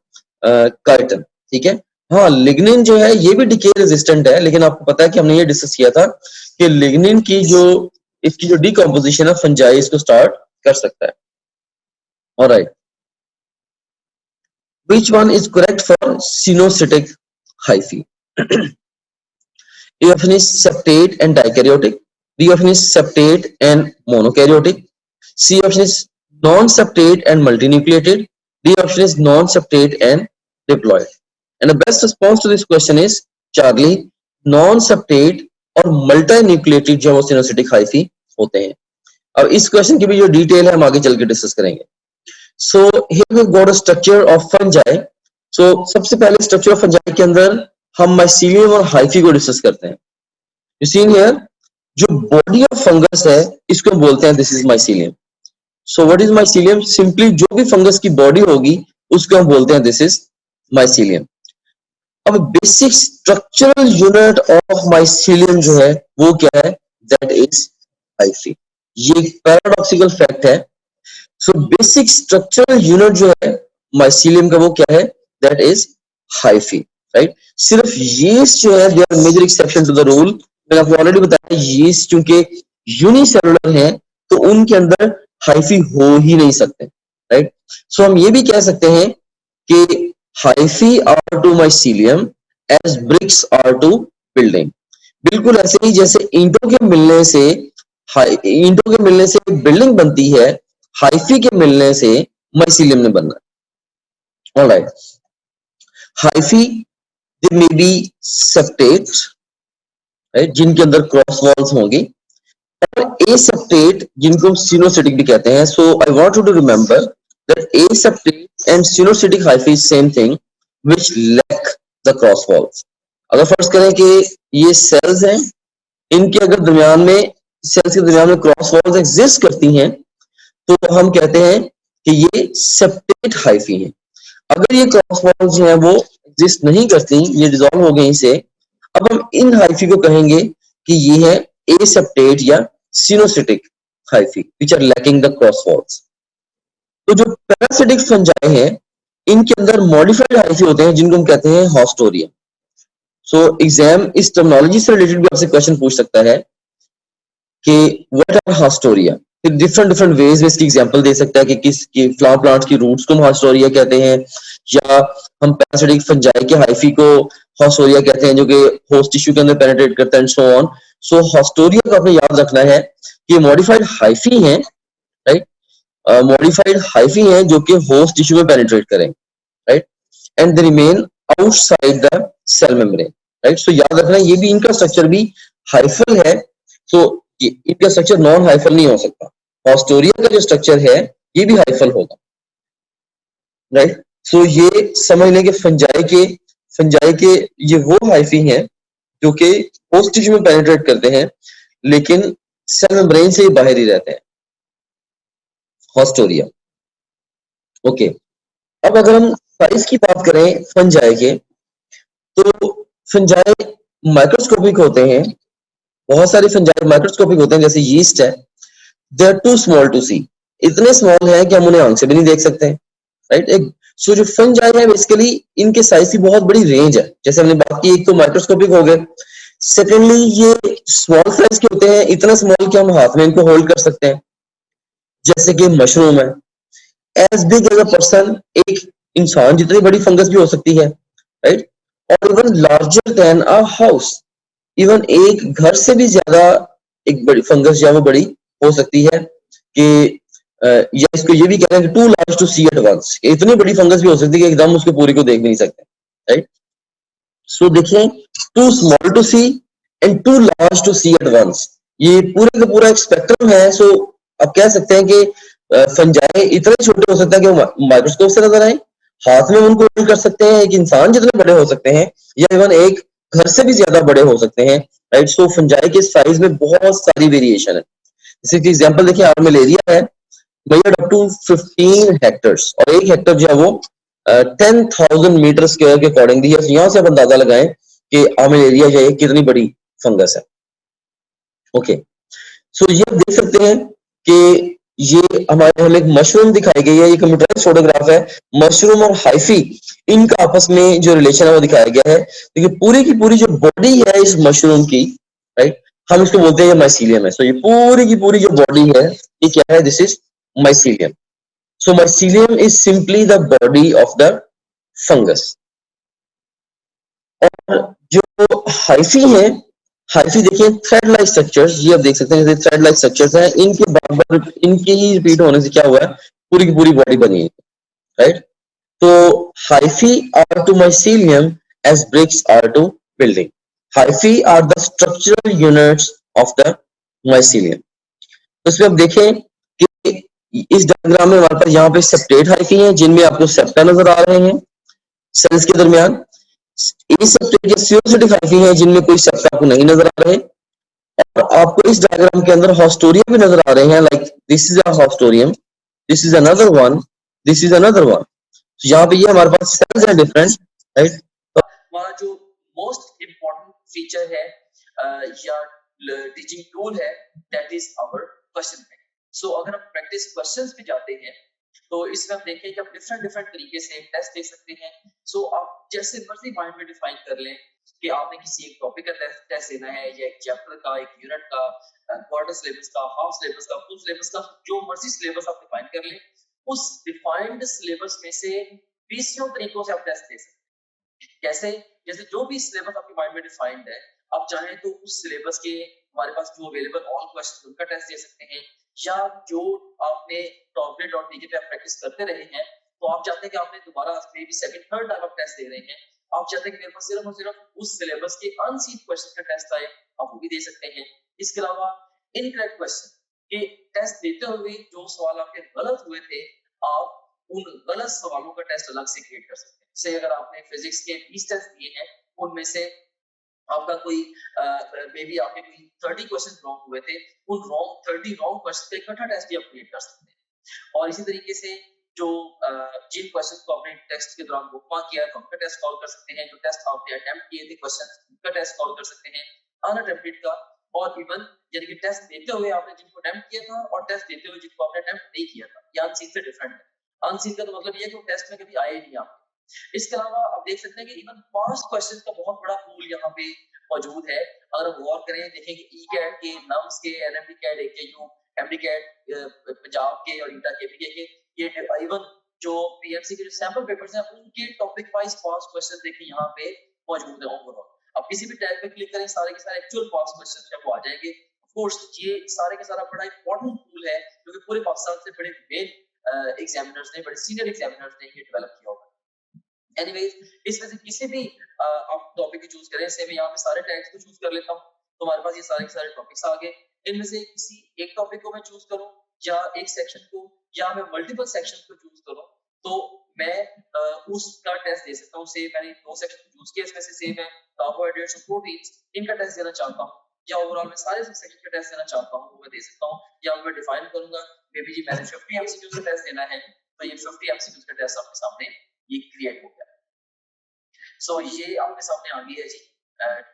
काइटिन, ठीक है। हाँ, लिग्निन जो है ये भी डिके रेजिस्टेंट है, लेकिन आपको पता है कि हमने ये डिस्कस किया था कि लिग्निन की जो इसकी जो डिकम्पोजिशन है फंजाई इसको स्टार्ट कर सकता है। Alright, which one is correct for sinocytic hyphae? A option is septate and dikaryotic, B option is septate and monokaryotic, C option is non-septate and multinucleated, D option is non-septate and diploid. And the best response to this question is Charlie, non-septate और multinucleated जो वो sinocytic hyphae होते हैं। अब इस question की भी जो डिटेल है हम आगे चल के डिस्कस करेंगे। So here we've got a structure of fungi. So सबसे पहले स्ट्रक्चर ऑफ फंजाई के अंदर हम माइसीलियम और हाइफी को डिस्कस करते हैं। You see here, जो बॉडी ऑफ फंगस है इसको हम बोलते हैं this is mycelium. So what is mycelium? Simply जो भी फंगस की बॉडी होगी उसको हम बोलते हैं दिस इज माइसीलियम। अब basic structural unit of mycelium जो है वो क्या है? That is hyphae. ये एक पैराडॉक्सिकल फैक्ट है। सो बेसिक स्ट्रक्चरल यूनिट जो है माइसीलियम का वो क्या है? That is hyphae, right? सिर्फ यीस्ट जो है they are major exception to the rule. मैंने आपको ऑलरेडी बताया यीस्ट क्योंकि यूनिसेलुलर है तो उनके अंदर हाइफी हो ही नहीं सकते, राइट? सो हम ये भी कह सकते हैं कि hyphae are to mycelium as bricks are to building. बिल्कुल ऐसे ही जैसे ईंटों के मिलने से बिल्डिंग बनती है, हाइफी के मिलने से माइसीलियम ने बनना है। Alright, hyphae they may be septate, right, जिनके अंदर क्रॉस वॉल्स होंगी, और एसेप्टेट जिनको हम सिनोसिटिक भी कहते हैं। So I want you to remember that aseptate and coenocytic hyphae is same thing which lack the cross walls. अगर फर्ज करें कि ये सेल्स हैं, इनके अगर दरमियान में सेल्स के दरमियान में क्रॉस वॉल्स एग्जिस्ट करती हैं तो हम कहते हैं कि ये सेप्टेट हाइफी हैं। अगर ये क्रॉस वॉल्स जो है वो एग्जिस्ट नहीं करती, ये डिसॉल्व हो गई से, अब हम इन हाइफी को कहेंगे कि ये है एसेप्टेट या coenocytic hyphae which are lacking the cross walls. तो जो पैरासिटिक फंजाई हैं इनके अंदर मॉडिफाइड हाइफी होते हैं जिनको हम कहते हैं हॉस्टोरिया। सो एग्जाम इस टर्मिनोलॉजी से रिलेटेड भी आपसे क्वेश्चन पूछ सकता है कि व्हाट आर हॉस्टोरिया। फिर डिफरेंट वेज में इसकी एग्जांपल दे सकता है कि किस की फ्लावर प्लांट्स की रूट्स को हम हॉस्टोरिया कहते हैं, या हम पैरासिटिक फंजाई के हाइफी को हॉस्टोरिया कहते हैं जो कि होस्ट टिश्यू के अंदर पेनिट्रेट करता है and so on. So haustoria को आपने याद रखना है कि मॉडिफाइड हाइफी हैं, राइट? मॉडिफाइड हाइफी हैं जो कि होस्ट टिश्यू में पेनिट्रेट करें, right? And they remain outside the cell membrane, right? So याद रखना ये भी इनका स्ट्रक्चर भी हाइफल है। सो इनका स्ट्रक्चर नॉन हाइफल नहीं हो सकता। हॉस्टोरिया का जो स्ट्रक्चर है ये भी हाइफल होगा, राइट? सो ये समझ लें कि फंजाई के ये वो हाइफी हैं जो कि होस्ट टिश्यू में पेनिट्रेट करते हैं लेकिन सेल मेम्ब्रेन से बाहर ही रहते हैं, हॉस्टोरिया। ओके, अब अगर हम साइज की बात करें फंजाई के, तो फंजाई माइक्रोस्कोपिक होते हैं। बहुत सारे फंजाई माइक्रोस्कोपिक होते हैं, जैसे यीस्ट है, they are too small to see. इतने स्मॉल है कि हम उन्हें आंख से भी नहीं देख सकते हैं, राइट? एक सो जो फंजाई है बेसिकली इनके साइज की बहुत बड़ी रेंज है। जैसे हमने बात की, एक तो माइक्रोस्कोपिक हो गए, सेकेंडली ये स्मॉल साइज के होते हैं, इतना स्मॉल कि हम हाथ में इनको होल्ड कर सकते हैं, जैसे कि मशरूम है। As big as a person, एक इंसान जितनी बड़ी फंगस भी हो सकती है, राइट? और even larger than a house, even एक घर से भी ज्यादा एक बड़ी फंगस जो है वो बड़ी हो सकती है कि या इसको ये भी कहते हैं कि too large to see at once, इतनी बड़ी फंगस भी हो सकती है कि एकदम उसके पूरी को देख भी नहीं सकते, राइट? सो देखिए, too small to see and too large to see at once, ये पूरे का पूरा एक स्पेक्ट्रम है। सो आप कह सकते हैं कि फंजाई इतने छोटे हो सकते हैं कि वो माइक्रोस्कोप से नजर आए, हाथ में उनको होल्ड कर सकते हैं, एक इंसान जितने बड़े हो सकते हैं, या इवन एक घर से भी ज्यादा बड़े हो सकते हैं, राइट? सो फंजाई के साइज में बहुत सारी वेरिएशन है। जैसे कि एग्जांपल देखिए, आर्मिलेरिया है, मेजर्ड अप टू 15 हेक्टर्स, और एक हेक्टर जो है वो 10,000 मीटर स्क्वायर के अकॉर्डिंगली है। यहाँ से आप अंदाजा लगाएं कि आर्मिलेरिया जो है कितनी बड़ी फंगस है। ओके, सो ये देख सकते हैं कि ये हमारे हमें एक मशरूम दिखाई गई है, ये कंप्यूटराइज्ड फोटोग्राफ है। मशरूम और हाइफी इनका आपस में जो रिलेशन है वो दिखाया गया है। देखिए पूरी की पूरी जो बॉडी है इस मशरूम की, राइट, हम इसको बोलते हैं माइसीलियम है। सो ये पूरी की पूरी जो बॉडी है ये क्या है? This is mycelium. So mycelium is simply the body of the fungus. और जो हाइफी है, हाइफी देखिए थ्रेड लाइक स्ट्रक्चर्स, ये आप देख सकते हैं जैसे थ्रेड लाइक स्ट्रक्चर्स हैं, इनके बराबर इनके ही रिपीट होने से क्या हुआ है, पूरी की पूरी बॉडी बनी है, राइट? तो hyphae are to mycelium as bricks are to building. Hyphae are the structural units of the mycelium. तो इसमें आप देखें कि इस डायग्राम में हमारे पास यहाँ पे सेप्टेट हाइफी हैं जिनमें आपको सेप्टा नजर आ रहे हैं सेल्स के दरमियान। एसेप्टेट या सिनोसिटिक हाइफी हैं जिनमें कोई सेप्टा आपको नहीं नजर आ रहे, और आपको इस डायग्राम के अंदर हॉस्टोरियम भी नजर आ रहे हैं, like this is a haustorium, this is another one, this is another one. So यहाँ पे ये हमारे पास cells हैं different, right? हमारा जो मोस्ट इम्पोर्टेंट फीचर है या टीचिंग टूल है, that is our question bank. So अगर हम प्रैक्टिस क्वेश्चंस पे जाते हैं तो इसमें हम देखें कि आप डिफरेंट तरीके से टेस्ट दे सकते हैं. सो आप जैसे मर्जी माइंड में डिफाइन कर लें कि आपने किसी एक टॉपिक का टेस्ट देना है, या एक चैप्टर का, एक यूनिट का, क्वार्टर सिलेबस का, हाफ सिलेबस का, फुल सिलेबस का, जो मर्जी सिलेबस आप डिफाइन कर लें, उस डिफाइंड सिलेबस में से 20 तरीकों से आप टेस्ट दे सकते हैं. कैसे? जैसे जो भी सिलेबस आपके माइंड में डिफाइंड है, आप चाहें तो उस सिलेबस के हमारे पास जो अवेलेबल ऑल क्वेश्चन उनका टेस्ट दे सकते हैं, या जो आपने टॉपलेट.टीके पे आप प्रैक्टिस करते रहे हैं, तो आप चाहते हैं कि आपने दोबारा may be second third time आप टेस्ट दे रहे हैं, आप चाहते हैं कि मेरे पास सिर्फ और सिर्फ उस सिलेबस के अनसीन क्वेश्चन का टेस्ट आए, आप वो भी दे सकते हैं. इसके अलावा इनकरेक्ट क्वेश्चन के टेस्ट देते हुए जो सवाल आपके गलत हुए थे, आप उन गलत सवालों का टेस्ट अलग से क्रिएट कर सकते हैं. से अगर आपने फिजिक्स के 20 टेस्ट दिए हैं, उनमें से आपका कोई मे बी आपके कोई 30 क्वेश्चन रॉन्ग हुए थे, उन 30 रॉन्ग क्वेश्चन का इकट्ठा टेस्ट भी आप क्रिएट कर सकते हैं. और इसी तरीके से जो जिन क्वेश्चन को आपने टेस्ट के दौरान बुकमार्क किया है, उनका टेस्ट कॉल कर सकते हैं. जो टेस्ट आपने अटेम्प्ट किए थे क्वेश्चन, उनका टेस्ट कॉल कर सकते हैं, अनअटेम्प्टेड का. और इवन यानी कि टेस्ट देते हुए आपने जिनको अटेम्प्ट किया था और टेस्ट देते हुए जिनको आपने अटेम्प्ट नहीं किया था, ये अनसीन से डिफरेंट है. अनसीन का तो मतलब ये है कि वो टेस्ट में कभी आए नहीं आप. इसके अलावा आप देख सकते हैं कि इवन पास्ट क्वेश्चन का बहुत बड़ा पूल यहाँ पे मौजूद है. अगर हम गौर करें, देखेंगे ई-कैट के, नम्स के, NMDCAT, AKU, MDCAT, Punjab के और ईटा के के ये इवन जो पीएमसी के जो सैंपल पेपर्स हैं, उनके टॉपिक वाइज पास्ट क्वेश्चन देखिए यहाँ पे मौजूद है ओवरऑल. आप किसी भी टैब पे क्लिक करें, सारे के सारे एक्चुअल पास्ट क्वेश्चन है वो आ जाएंगे. ऑफ कोर्स ये सारे के सारा बड़ा इंपॉर्टेंट टूल है, क्योंकि पूरे पाकिस्तान से बड़े मेन एग्जामिनर्स ने, बड़े सीनियर एग्जामिनर्स ने ये डेवलप किया होगा. एनीवेज, इसमें से किसी भी आप टॉपिक को चूज करें. से मैं यहाँ पे सारे टैग्स को चूज कर लेता हूँ, तो हमारे पास ये सारे के सारे टॉपिक्स आ गए. इनमें से किसी एक टॉपिक को मैं चूज करूँ, या एक सेक्शन को, या मैं मल्टीपल सेक्शन को चूज करूँ, तो मैं उसका टेस्ट दे सकता हूँ. से मैंने 2 सेक्शन चूज किए, इसमें से सेम है कार्बोहाइड्रेट्स और प्रोटीन्स, इनका टेस्ट देना चाहता हूँ, या ओवरऑल मैं सारे सेक्शन का टेस्ट देना चाहता हूँ, वो मैं दे सकता हूँ. या मैं डिफाइन करूंगा मे बी जी मैंने 50 एमसीक्यूज का टेस्ट देना है, तो ये 50 एमसीक्यूज का टेस्ट आपके सामने ये क्रिएट हो गया. सो ये आपके सामने आ गई है जी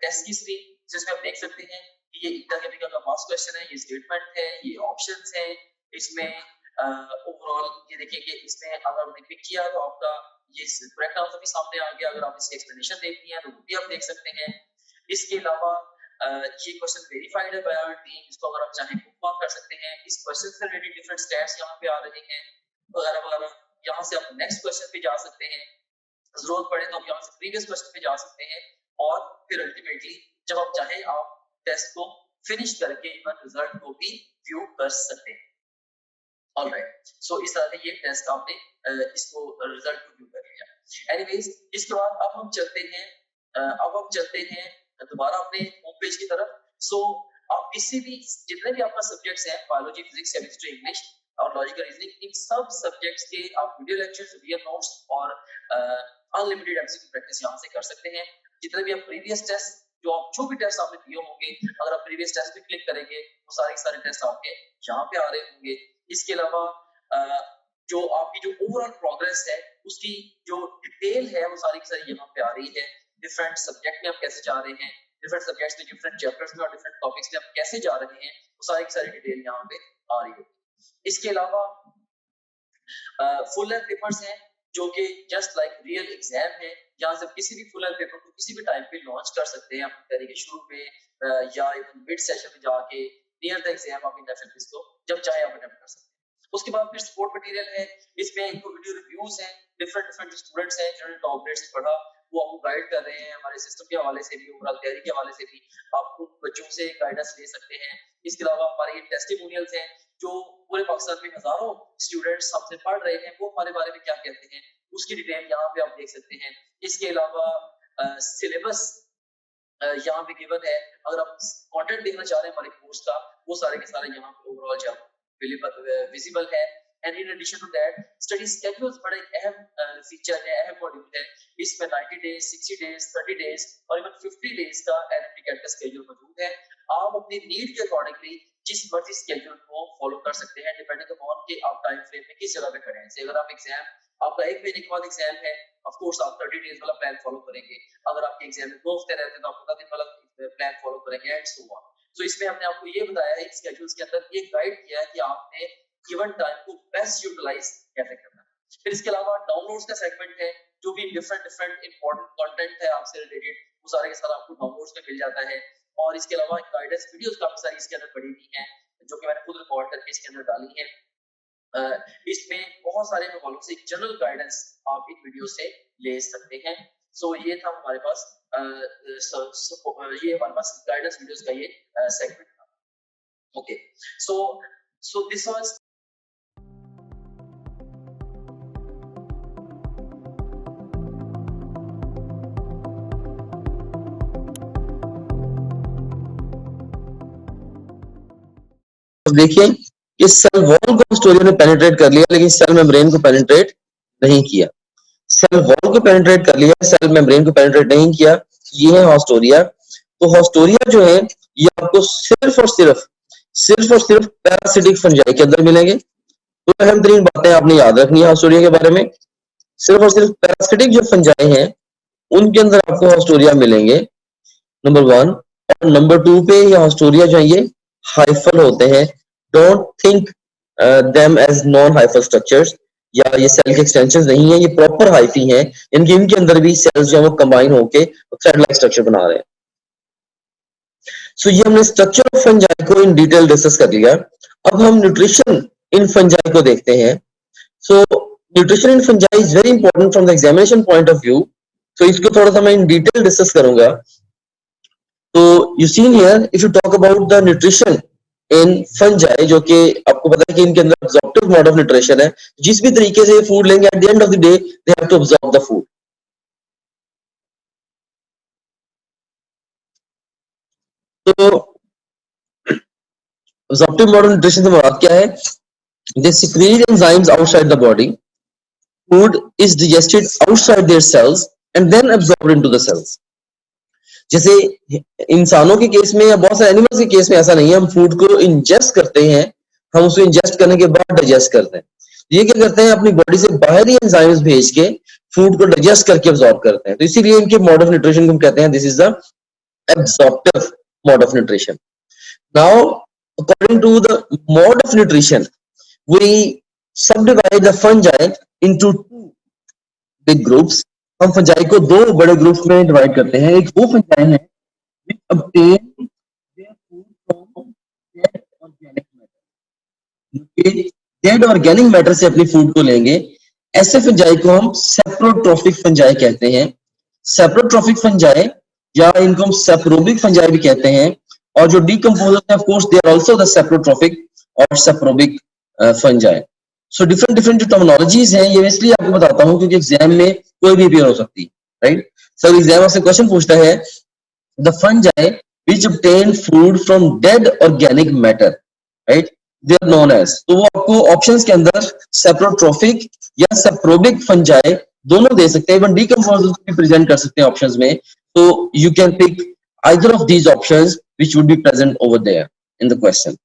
टेस्ट की स्क्रीन, जिसमें आप देख सकते हैं कि ये ईटा केमिकल का पास्ट क्वेश्चन है, ये स्टेटमेंट है, ये ऑप्शंस हैं. इसमें ओवरऑल ये देखिए कि इसमें अगर आपने क्लिक किया तो आपका ये करेक्ट आंसर भी सामने आ गया. अगर आप इसकी एक्सप्लेनेशन देखनी है तो वो भी आप देख सकते हैं. इसके अलावा ये क्वेश्चन वेरीफाइड है बाय आवर टीम, इसको अगर आप चाहें बुकमार्क कर सकते हैं. इस क्वेश्चन से रिलेटेड डिफरेंट स्टैट्स यहाँ पे आ रहे हैं वगैरह वगैरह. यहाँ से आप नेक्स्ट क्वेश्चन पे जा सकते हैं, जरूरत पड़े तो आप यहाँ से प्रीवियस क्वेश्चन पे जा सकते हैं, और फिर अल्टीमेटली जब आप चाहें आप टेस्ट को फिनिश करके इवन रिजल्ट को भी व्यू कर सकते हैं. ऑलराइट, सो इस तरह से ये टेस्ट आपने इसको रिजल्ट को व्यू कर लिया. एनीवेज, इसके बाद अब हम चलते हैं दोबारा अपने होम पेज की तरफ. सो आप किसी भी जितने भी आपका सब्जेक्ट्स हैं, बायोलॉजी, फिजिक्स, केमिस्ट्री, इंग्लिश और लॉजिकल रीजनिंग, इन सब सब्जेक्ट्स के आप वीडियो लेक्चर्स, वीडियो नोट्स और अनलिमिटेड एमसीक्यू प्रैक्टिस यहां से कर सकते हैं. जितने भी आप प्रीवियस टेस्ट जो भी टेस्ट आपने दिए होंगे, अगर आप प्रीवियस टेस्ट पे क्लिक करेंगे, वो सारे टेस्ट आपके यहाँ पे आ रहे होंगे. इसके अलावा जो आपकी जो ओवरऑल प्रोग्रेस है, उसकी जो डिटेल है, वो सारी की सारी यहाँ पे आ रही है. डिफरेंट सब्जेक्ट में आप कैसे जा रहे हैं, डिफरेंट सब्जेक्ट्स में, डिफरेंट चैप्टर्स में और डिफरेंट टॉपिक्स में आप कैसे जा रहे हैं, वो सारी की सारी डिटेल यहाँ पे आ रही है. इसके अलावा फुल लेंथ पेपर्स हैं, जो कि जस्ट लाइक रियल एग्जाम है. यहाँ से किसी भी फुल लेंथ पेपर को किसी भी टाइम पे लॉन्च कर सकते हैं, अपनी तरीके शुरू में या इवन मिड सेशन में जाके नियर द एग्जाम आप इन एफएफएस को जब चाहे आप अटेम्प्ट कर सकते हैं. उसके बाद फिर सपोर्ट मटेरियल है, इसमें इनको वीडियो रिव्यूज हैं, डिफरेंट जो स्टूडेंट्स हैं जिन्होंने टॉप ग्रेड से पढ़ा, वो आपको गाइड कर रहे हैं. हमारे सिस्टम के हवाले से भी, ओवरऑल तैयारी के हवाले से भी आप उन बच्चों से गाइडेंस ले सकते हैं. इसके अलावा हमारे टेस्टिमोनियल्स हैं, जो पूरे पाकिस्तान में हजारों स्टूडेंट्स हमसे पढ़ रहे हैं, वो हमारे बारे में क्या कहते हैं, उसकी डिटेल यहाँ पे आप देख सकते हैं. इसके अलावा सिलेबस यहाँ पे गिवन है. अगर आप कंटेंट देखना चाह रहे हैं हमारे कोर्स का, वो सारे के सारे यहाँ पे ओवरऑल जो विजिबल है. And in addition to that, study schedules बड़ा एक अहम फीचर है, अहम मॉड्यूल है. इसमें 90 डेज, 60 डेज, 30 डेज और इवन 50 डेज का एनएमडी कैट का स्केड्यूल मौजूद है. आप अपनी नीड के अकॉर्डिंगली जिस मर्जी स्केड्यूल को फॉलो कर सकते हैं डिपेंडिंग अपॉन कि आप टाइम फ्रेम में किस जगह पे खड़े हैं। अगर आप एग्जाम आपका 1 महीने के बाद एग्जाम है, ऑफ कोर्स आप 30 डेज वाला प्लान फॉलो करेंगे। अगर आपके एग्जाम में 2 हफ्ते रहते हैं तो आप 15 दिन वाला प्लान फॉलो करेंगे एंड सो ऑन। तो इसमें हमने आपको ये बताया है स्केड्यूल्स के अंदर ये गाइड किया है कि आपने गिवन टाइम को बेस्ट यूटिलाइज कैसे करना है। फिर इसके अलावा डाउनलोड्स का सेगमेंट है, जो भी डिफरेंट इंपॉर्टेंट कंटेंट है आपसे रिलेटेड वो सारे के सारे आपको डाउनलोड्स में मिल जाता है। और इसके अलावा गाइडेंस वीडियोस काफी सारी इसके अंदर पड़ी हुई हैं जो कि मैंने खुद रिकॉर्ड करके इसके अंदर डाली है। इसमें बहुत सारे हवालों से जनरल गाइडेंस आप इन वीडियो से ले सकते हैं। सो ये था हमारे पास ये हमारे पास गाइडेंस वीडियोस का ये सेगमेंट था। ओके, सो दिस वाज देखिए कि सेल वॉल को स्टोरिया ने पेनिट्रेट कर लिया लेकिन सेल मेम्ब्रेन को पेनिट्रेट नहीं किया। सेल वॉल को पेनिट्रेट कर लिया, सेल मेम्ब्रेन को पेनिट्रेट नहीं किया। ये है हॉस्टोरिया। तो हॉस्टोरिया जो है ये आपको सिर्फ और सिर्फ पैरासिटिक फंजाई के अंदर मिलेंगे। तो अहम तरीन बातें आपने याद रखनी है हॉस्टोरिया के बारे में। सिर्फ और सिर्फ पैरासिटिक जो फंजाई हैं उनके अंदर आपको हॉस्टोरिया मिलेंगे, नंबर 1। और नंबर 2 पे ये हॉस्टोरिया जो है ये हाइफल होते हैं। Don't think them as non hyphal structures, या ये सेल के एक्सटेंशंस नहीं है, ये प्रॉपर हाइफी हैं। इनके अंदर भी सेल्स जो है वो कंबाइन होके थ्रेड लाइक स्ट्रक्चर बना रहे हैं। सो ये हमने स्ट्रक्चर ऑफ फंजाई को इन डिटेल डिस्कस कर लिया। अब हम न्यूट्रिशन इन फंजाई को देखते हैं। So nutrition in fungi is very important from the examination point of view. So इसको थोड़ा सा मैं इन डिटेल डिस्कस करूंगा। तो you seen here if you talk about the nutrition in fungi, जो कि आपको पता है कि इनके अंदर अब्जॉर्प्टिव मोड ऑफ न्यूट्रिशन है। जिस भी तरीके से फूड लेंगे at the end of the day they have to absorb the food. तो अब्जॉर्प्टिव मोड ऑफ न्यूट्रिशन से मुराद क्या है? They secrete enzymes outside the body, food is digested outside their cells and then absorbed into the cells. जैसे इंसानों के case में या बहुत सारे एनिमल्स के केस में ऐसा नहीं है, हम फूड को इंजेस्ट करते हैं, हम उसको इंजेस्ट करने के बाद डाइजेस्ट करते हैं। ये क्या करते हैं, अपनी बॉडी से बाहर ही एंजाइम्स भेज के फूड को डाइजेस्ट करके अब्सॉर्ब करते हैं। तो इसीलिए इनके मोड ऑफ न्यूट्रिशन को हम कहते हैं this is the absorptive mode of nutrition. Now according to the mode of nutrition we subdivide the fungi into 2 big groups. हम फंजाई को 2 बड़े ग्रुप्स में डिवाइड करते हैं। एक वो फंजाई है which obtain their food from dead organic matter, dead organic matter से अपनी फूड को लेंगे। ऐसे फंजाई को हम सेप्रोट्रोफिक फंजाई कहते हैं। सेप्रोट्रोफिक फंजाई या इनको हम सेप्रोबिक फंजाई भी कहते हैं। और जो डीकंपोजर हैं of course they are also the saprotrophic और सेप्रोबिक फंजाई। सो डिफरेंट जो टर्मिनोलॉजीज हैं ये इसलिए आपको बताता हूं क्योंकि एग्जाम में कोई भी अपीयर हो सकती है, राइट। सर एग्जाम आपसे क्वेश्चन पूछता है the fungi which obtain food from dead organic matter, right, they are known as. तो वो आपको ऑप्शंस के अंदर सेप्रोट्रोफिक या सेप्रोबिक फंजाई दोनों दे सकते हैं, इवन डीकंपोजर भी प्रेजेंट कर सकते हैं ऑप्शंस में। तो you can pick either of these options which would be present over there in the question,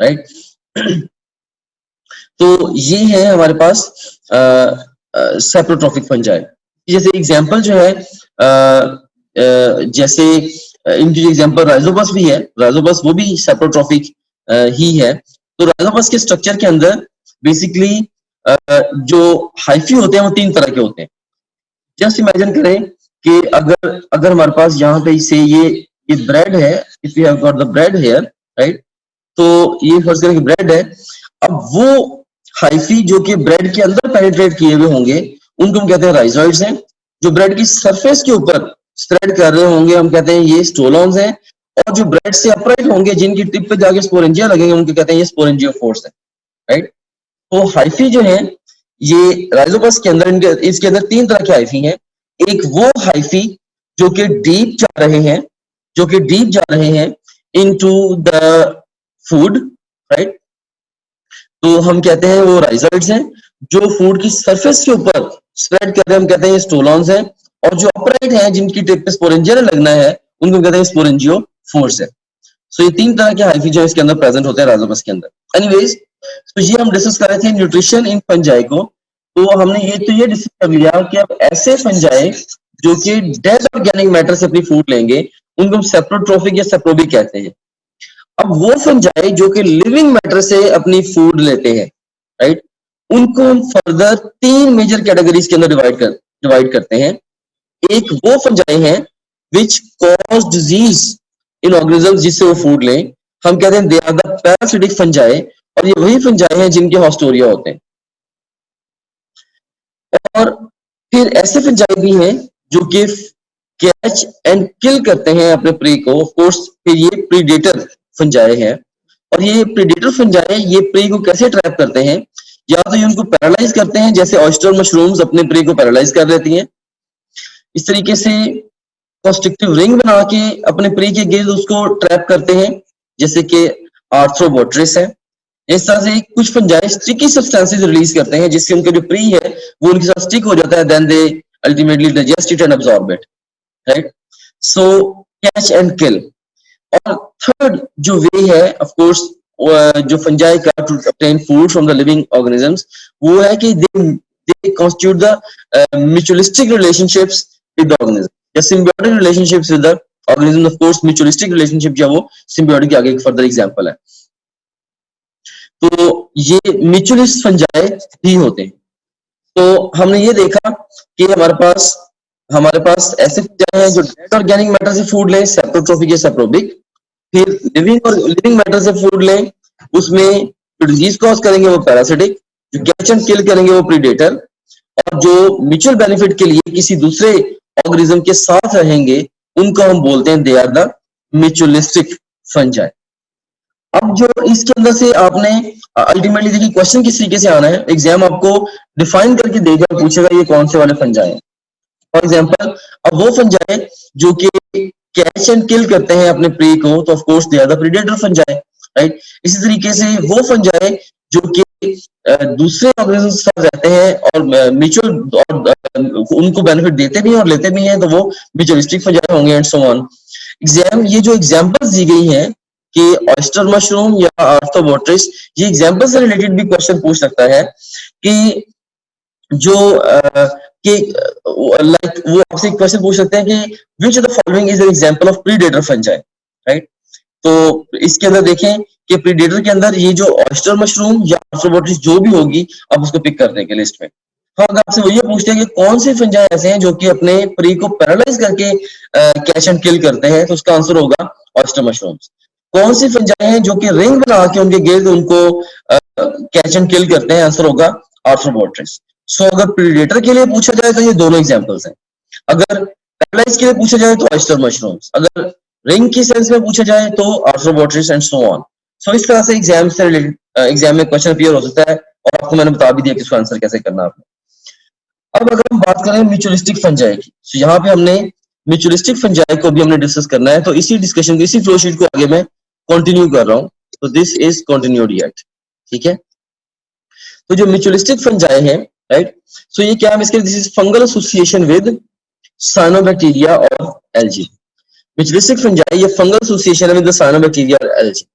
right? तो ये है हमारे पास सेप्रोट्रोफिक फंजाई। जैसे एग्जांपल जो है जैसे इनकी एग्जांपल राइजोबस भी है। राइजोबस वो भी सेप्रोट्रोफिक ही है। तो राइजोबस के स्ट्रक्चर के अंदर बेसिकली जो हाइफी होते हैं वो 3 तरह के होते हैं। जस्ट इमेजिन करें कि अगर हमारे पास यहाँ पे से ये ब्रेड है, if you have got the bread here, right, तो ये फर्ज करें कि ब्रेड है। अब वो हाइफी जो कि ब्रेड के अंदर पेनिट्रेट किए हुए होंगे उनको हम कहते हैं राइजोइड्स हैं। जो ब्रेड की सरफेस के ऊपर स्प्रेड कर रहे होंगे हम कहते हैं ये स्टोलॉन्स हैं। और जो ब्रेड से अपराइट होंगे जिनकी टिप पे जाके स्पोरेंजिया लगेंगे उनको कहते हैं ये स्पोरेंजियोफोर्स है, राइट। तो हाइफी जो है ये राइजोबस के अंदर इसके अंदर 3 तरह के हाइफी हैं। एक वो हाइफी जो कि डीप जा रहे हैं इनटू द फूड, राइट, तो हम कहते हैं वो राइजोइड्स हैं। जो फूड की सरफेस के ऊपर स्प्रेड कर रहे हैं हम कहते हैं ये स्टोलॉन्स हैं। और जो अपराइट हैं जिनकी टिप पे स्पोरेंजिया लगना है उनको कहते हैं स्पोरेंजियोफोर्स है। सो ये 3 तरह के हाइफी जो इसके अंदर प्रेजेंट होते हैं राइजोमस के अंदर। एनीवेज, तो ये हम डिस्कस कर रहे थे न्यूट्रिशन इन फंजाई को। तो हमने ये डिस्कस कर लिया कि अब ऐसे फंजाई जो कि डेड ऑर्गेनिक मैटर से अपनी फूड लेंगे, उनको हम सेप्रोट्रोफिक या सेप्रोबिक कहते हैं। अब वो फंजाई जो कि लिविंग मैटर से अपनी फूड लेते हैं, राइट, उनको हम फर्दर 3 मेजर कैटेगरीज के अंदर डिवाइड करते हैं। एक वो फंजाई हैं which cause disease in organisms जिससे वो फूड लें, हम कहते हैं they are the parasitic fungi, और ये वही फंजाई हैं जिनके हॉस्टोरिया होते हैं। और फिर ऐसे फंजाई भी हैं जो कि कैच एंड किल करते हैं अपने प्री को। ऑफ कोर्स फिर ये प्रीडेटर फंजाई हैं, और ये प्रीडेटर फंजाई ये प्री को कैसे ट्रैप करते हैं, या तो ये उनको पैरालाइज करते हैं, जैसे ऑयस्टर मशरूम्स अपने प्री को पैरालाइज कर देती हैं। इस तरीके से कॉन्स्ट्रिक्टिव रिंग बना के अपने प्री के गिर्द उसको ट्रैप करते हैं, जैसे कि आर्थ्रोबोट्रिस है। इस तरह से कुछ फंजाई स्टिकी सब्सटेंसेस रिलीज करते हैं जिससे उनका जो प्री है वो उनके साथ स्टिक हो जाता है, then they ultimately digest it and absorb it, right. So catch and kill. और थर्ड जो वे है ऑफ कोर्स जो फंजाई का to obtain food from the living organisms, वो है कि they constitute the mutualistic relationships with the organism, या symbiotic relationships with the organism। of course mutualistic relationship जो वो symbiotic के आगे एक further example है। तो ये म्यूचुअलिस्ट फंजाई भी होते हैं। तो हमने ये देखा कि हमारे पास ऐसे फंजाई हैं जो डेड ऑर्गेनिक मैटर से फूड लें, सेप्रोट्रोफिक या सेप्रोबिक। फिर लिविंग मैटर से फूड लें, उसमें जो डिजीज कॉज करेंगे वो पैरासिटिक, जो कैच एंड किल करेंगे वो प्रीडेटर, और जो म्यूचुअल बेनिफिट के लिए किसी दूसरे ऑर्गेनिज्म के साथ रहेंगे उनको हम बोलते हैं they are the mutualistic fungi. अब जो इसके अंदर से आपने अल्टीमेटली देखिए क्वेश्चन किस तरीके से आना है, एग्जाम आपको डिफाइन करके देगा, पूछेगा ये कौन से वाले फंजाई हैं। फॉर एग्जांपल, अब वो फंजाई जो कि कैच एंड किल करते हैं अपने प्री को, तो of course they are the predator fungi, right. इसी तरीके से वो फंजाई जो कि दूसरे ऑर्गेनिज्म के साथ रहते हैं और म्यूचुअल और उनको बेनिफिट देते भी हैं और लेते भी हैं, तो वो म्यूचुअलिस्टिक फंजाई होंगे एंड सो ऑन। ये जो एग्जांपल्स दी गई हैं कि ऑयस्टर मशरूम या आर्थ्रोबोट्रिस, ये एग्जांपल से रिलेटेड भी क्वेश्चन पूछ सकता है कि जो कि लाइक वो आपसे क्वेश्चन पूछ सकते हैं कि which of the following is an example of predator fungi, right. तो इसके अंदर देखें कि प्रीडेटर के अंदर ये जो ऑयस्टर मशरूम या आर्थ्रोबोट्रिस जो भी होगी, आप उसको पिक कर देंगे लिस्ट में। हाँ, अगर आपसे वो ये पूछते हैं कि कौन से फंजाई ऐसे हैं जो कि अपने प्री को पैरालाइज करके कैच एंड किल करते हैं, तो उसका आंसर होगा ऑयस्टर मशरूम्स। कौन सी फंजाई हैं जो कि रिंग बना के उनके गिर्द उनको कैच एंड किल करते हैं, आंसर होगा आर्थ्रोबोट्रिस। सो अगर प्रीडेटर के लिए पूछा जाए तो ये दोनों एग्जांपल्स हैं। अगर पैरालाइज के लिए पूछा जाए तो ऑयस्टर मशरूम्स, अगर रिंग की सेंस में पूछा जाए तो आर्थ्रोबोट्रिस एंड सो ऑन। सो इस तरह से एग्जाम से रिलेटेड एग्जाम में क्वेश्चन अपीयर हो सकता है, और आपको मैंने बता भी दिया कि इसका आंसर कैसे करना है आपने। अब अगर हम बात करें म्यूचुअलिस्टिक फंजाई की, तो यहाँ पे हमने म्यूचुअलिस्टिक फंजाई को भी हमने डिस्कस करना है, तो इसी डिस्कशन को, इसी फ्लो शीट को आगे मैं कंटिन्यू कर रहा हूँ। तो दिस इज कंटिन्यूड येट, ठीक है। तो जो म्यूचुअलिस्टिक फंजाई है, राइट, सो ये क्या है, इसके this is fungal association with cyanobacteria और एल्गी। म्यूचुअलिस्टिक फंजाई ये फंगल एसोसिएशन है विद साइनोबैक्टीरिया और एल्गी,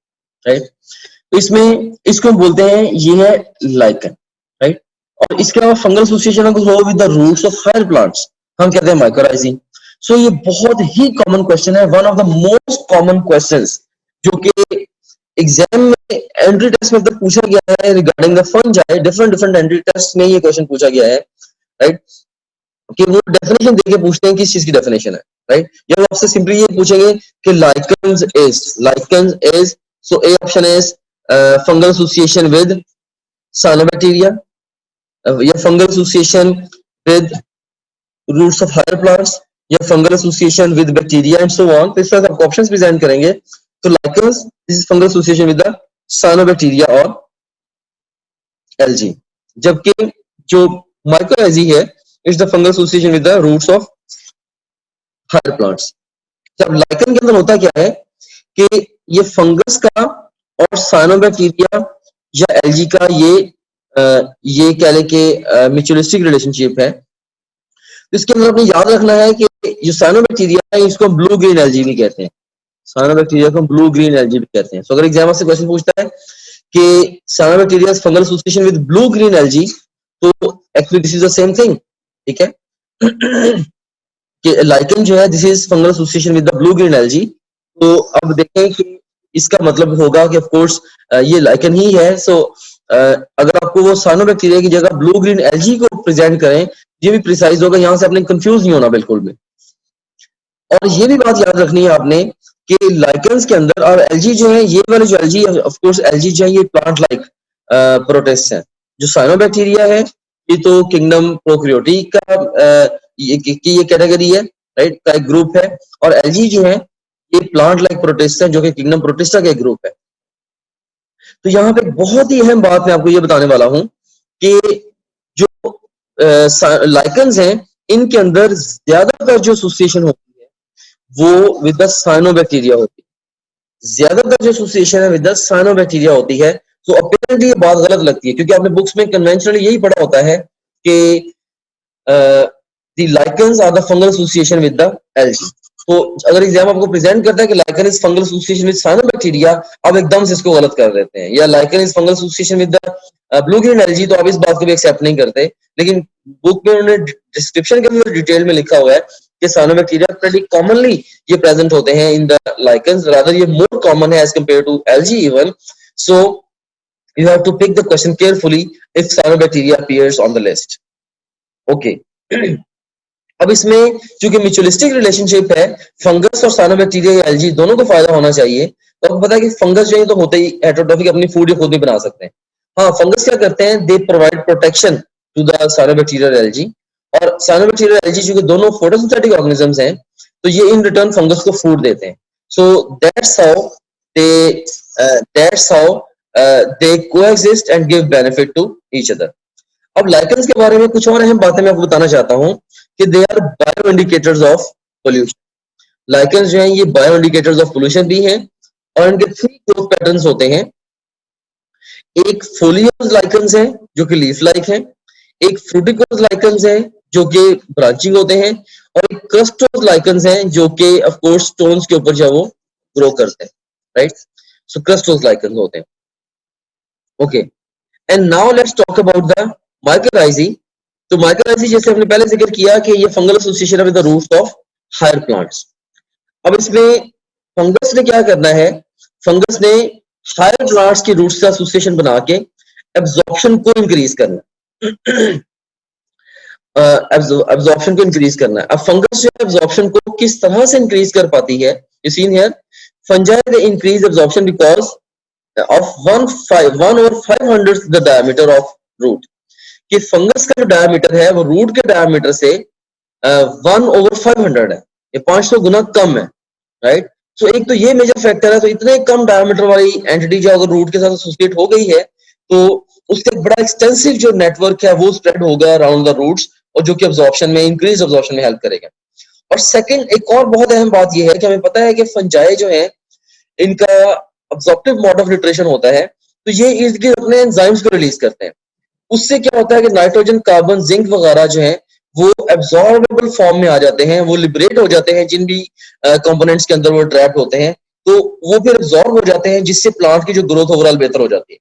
राइट। तो इसमें इसको हम बोलते हैं ये है लाइकन, राइट। और इसके अलावा फंगल एसोसिएशन हो with the roots of higher plants, हम कहते हैं माइकोराइजी। सो ये बहुत ही कॉमन क्वेश्चन है, one of the most common questions जो कि एग्जाम में एंट्री टेस्ट में तक पूछा गया है regarding the fungi. Different entry test में ये क्वेश्चन पूछा गया है, राइट, कि वो डेफिनेशन देके पूछते हैं किस चीज की डेफिनेशन है, राइट। या वो आपसे सिंपली ये पूछेंगे कि lichens is so A option is fungal association with cyanobacteria, या fungal association with roots of higher plants, या fungal association with bacteria and so on. तो इस तरह से ऑप्शंस प्रेजेंट करेंगे। तो lichens, this is fungal association with the cyanobacteria और algae, जबकि जो माइकोराइजी है is the fungal association with the roots of higher plants. जब लाइकन के अंदर होता क्या है कि ये फंगस का और साइनोबैक्टीरिया या एल्गी का ये कह लें कि म्यूचुअलिस्टिक रिलेशनशिप है। तो इसके अंदर अपने याद रखना है कि जो साइनोबैक्टीरिया है इसको ब्लू ग्रीन एल्गी भी कहते हैं, साइनोबैक्टीरिया को ब्लू ग्रीन एल्गी भी कहते हैं। सो अगर एग्जाम से क्वेश्चन पूछता है कि cyanobacteria fungal association with blue green algae, तो actually this is the same thing, ठीक है। कि लाइकन जो है this is fungal association with the blue green algae. तो अब देखें कि इसका मतलब होगा कि ऑफ कोर्स ये लाइकन ही है। सो अगर आपको वो साइनोबैक्टीरिया की जगह ब्लू ग्रीन एल्गी को प्रेजेंट करें, ये भी प्रिसाइज होगा, यहां से आपने कंफ्यूज नहीं होना बिल्कुल भी। और ये भी बात याद रखनी है आपने कि लाइकन्स के अंदर और एल्गी जो है, ये वाले जो एल्गी ऑफ कोर्स एल्गी जो है ये प्लांट लाइक प्रोटिस्ट है। जो साइनोबैक्टीरिया है ये तो किंगडम प्रोकैरियोटी का ये कैटेगरी है, राइट, का एक ग्रुप है। और एल्गी जो है ये प्लांट लाइक प्रोटिस्ट है, जो कि किंगडम प्रोटिस्टा का एक ग्रुप है। तो यहाँ पे बहुत ही अहम बात मैं आपको ये बताने वाला हूं कि जो लाइकन्स हैं इनके अंदर ज्यादातर जो एसोसिएशन होती है वो विद द साइनोबैक्टीरिया होती है। ज्यादातर जो एसोसिएशन है विद द साइनोबैक्टीरिया होती है। तो अपरेंटली ये बात गलत लगती है, क्योंकि आपने बुक्स में कन्वेंशनली यही पढ़ा होता है कि the lichens are the fungal association with the algae. तो अगर एग्जाम आपको प्रेजेंट करता है कि lichen is fungal association with cyanobacteria, आप एकदम से इसको गलत कर देते हैं। या lichen is fungal association with the blue green algae, तो आप इस बात को भी एक्सेप्ट नहीं करते। लेकिन बुक में उन्होंने डिस्क्रिप्शन के अंदर डिटेल में लिखा हुआ है कि साइनोबैक्टीरिया प्रेटी कॉमनली ये प्रेजेंट होते हैं इन द लाइकन्स, रादर ये मोर कॉमन है as compared to algae even. So you have to pick the question carefully if cyanobacteria appears on the list. Okay. अब इसमें चूंकि म्यूचुअलिस्टिक रिलेशनशिप है, fungus और साइनोबैक्टीरिया या एल्गी दोनों को फायदा होना चाहिए। तो आपको पता है कि फंगस जो है तो होते ही हेटेरोट्रॉफिक, अपनी फूड ये खुद भी बना सकते हैं। हाँ, फंगस क्या करते हैं, they provide protection to the cyanobacteria algae. और साइनोबैक्टीरिया एल्गी चूंकि दोनों फोटोसिंथेटिक ऑर्गेनिजम्स हैं, तो ये इन रिटर्न फंगस को फूड देते हैं। So that's how they coexist and give benefit to each other. अब लाइकन्स के बारे में कुछ और अहम बातें मैं आपको बताना चाहता हूं कि they are bio indicators of pollution. Lichens जो हैं ये bio indicators of pollution भी हैं, और इनके 3 ग्रोथ पैटर्न्स होते हैं। एक फोलियोज लाइकन्स हैं जो कि लीफ लाइक हैं, एक फ्रूटिकोज लाइकन्स हैं जो कि ब्रांचिंग होते हैं, और एक क्रस्टोज लाइकन्स हैं जो कि ऑफ कोर्स स्टोन्स के ऊपर जो वो ग्रो करते हैं, राइट। सो क्रस्टोज लाइकन्स होते हैं। Okay, and now let's talk about the mycorrhizae. तो माइकोराइजी जैसे हमने पहले जिक्र किया कि ये fungal association with the roots of higher plants. अब इसमें फंगस ने क्या करना है, फंगस ने हायर प्लांट्स की रूट्स का एसोसिएशन बना के एब्जॉर्प्शन को इंक्रीज करना एब्जॉर्प्शन को इंक्रीज करना है। अब फंगस जो है एब्जॉर्प्शन को किस तरह से इंक्रीज कर पाती है, you seen here, fungi they increase absorption because of 1/500 the diameter of root। कि फंगस का जो डायमीटर है वो रूट के डायमीटर से 1/500 है, ये 500 गुना कम है, राइट। सो एक तो ये मेजर फैक्टर है। तो इतने कम डायमीटर वाली एंटिटी जो अगर रूट के साथ एसोसिएट हो गई है, तो उससे एक बड़ा एक्सटेंसिव जो नेटवर्क है वो स्प्रेड होगा अराउंड द रूट्स, और जो कि एब्जॉर्प्शन में, इंक्रीज एब्जॉर्प्शन में हेल्प करेगा। और सेकंड, एक और बहुत अहम बात यह है कि हमें पता है कि फंजाई जो है इनका अब्जॉर्प्टिव मोड ऑफ न्यूट्रिशन होता है, तो ये इर्द गिर्द अपने एंजाइम्स को रिलीज करते हैं। उससे क्या होता है कि नाइट्रोजन, कार्बन, जिंक वगैरह जो है वो एब्जॉर्बेबल फॉर्म में आ जाते हैं, वो लिबरेट हो जाते हैं जिन भी कंपोनेंट्स के अंदर वो ट्रैप होते हैं, तो वो फिर एब्जॉर्ब हो जाते हैं, जिससे प्लांट की जो ग्रोथ ओवरऑल बेहतर हो जाती है।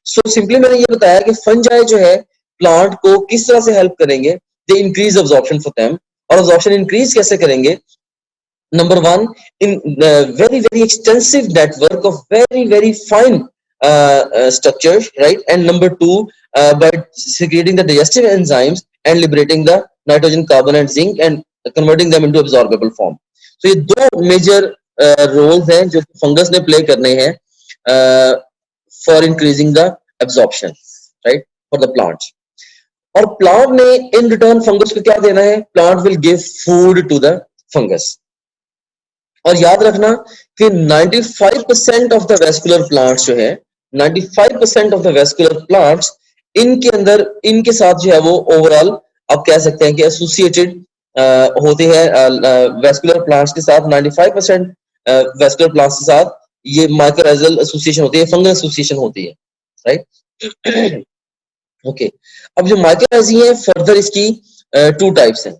सो सिंपली मैंने ये बताया कि फंजाई जो है प्लांट को किस तरह से हेल्प करेंगे, they increase absorption for them. और एब्जॉर्प्शन इंक्रीज कैसे करेंगे, number 1 in very extensive network of very fine structures, right, and number 2 by secreting the digestive enzymes and liberating the nitrogen, carbon and zinc and converting them into absorbable form. so ये दो major roles हैं जो fungus ने play करने हैं for increasing the absorption, right, for the plants. और plant ने in return fungus को क्या देना है, plant will give food to the fungus. और याद रखना कि 95% ऑफ द वेस्कुलर प्लांट्स जो है, 95% ऑफ द वेस्कुलर प्लांट्स इनके अंदर, इनके साथ जो है वो ओवरऑल आप कह सकते हैं कि एसोसिएटेड होते हैं वेस्कुलर प्लांट्स के साथ। 95% वेस्कुलर प्लांट्स के साथ ये माइकोराइजल एसोसिएशन होती है, फंगल एसोसिएशन होती है, राइट। ओके, अब जो माइकोराइजी है फर्दर इसकी 2 टाइप्स हैं।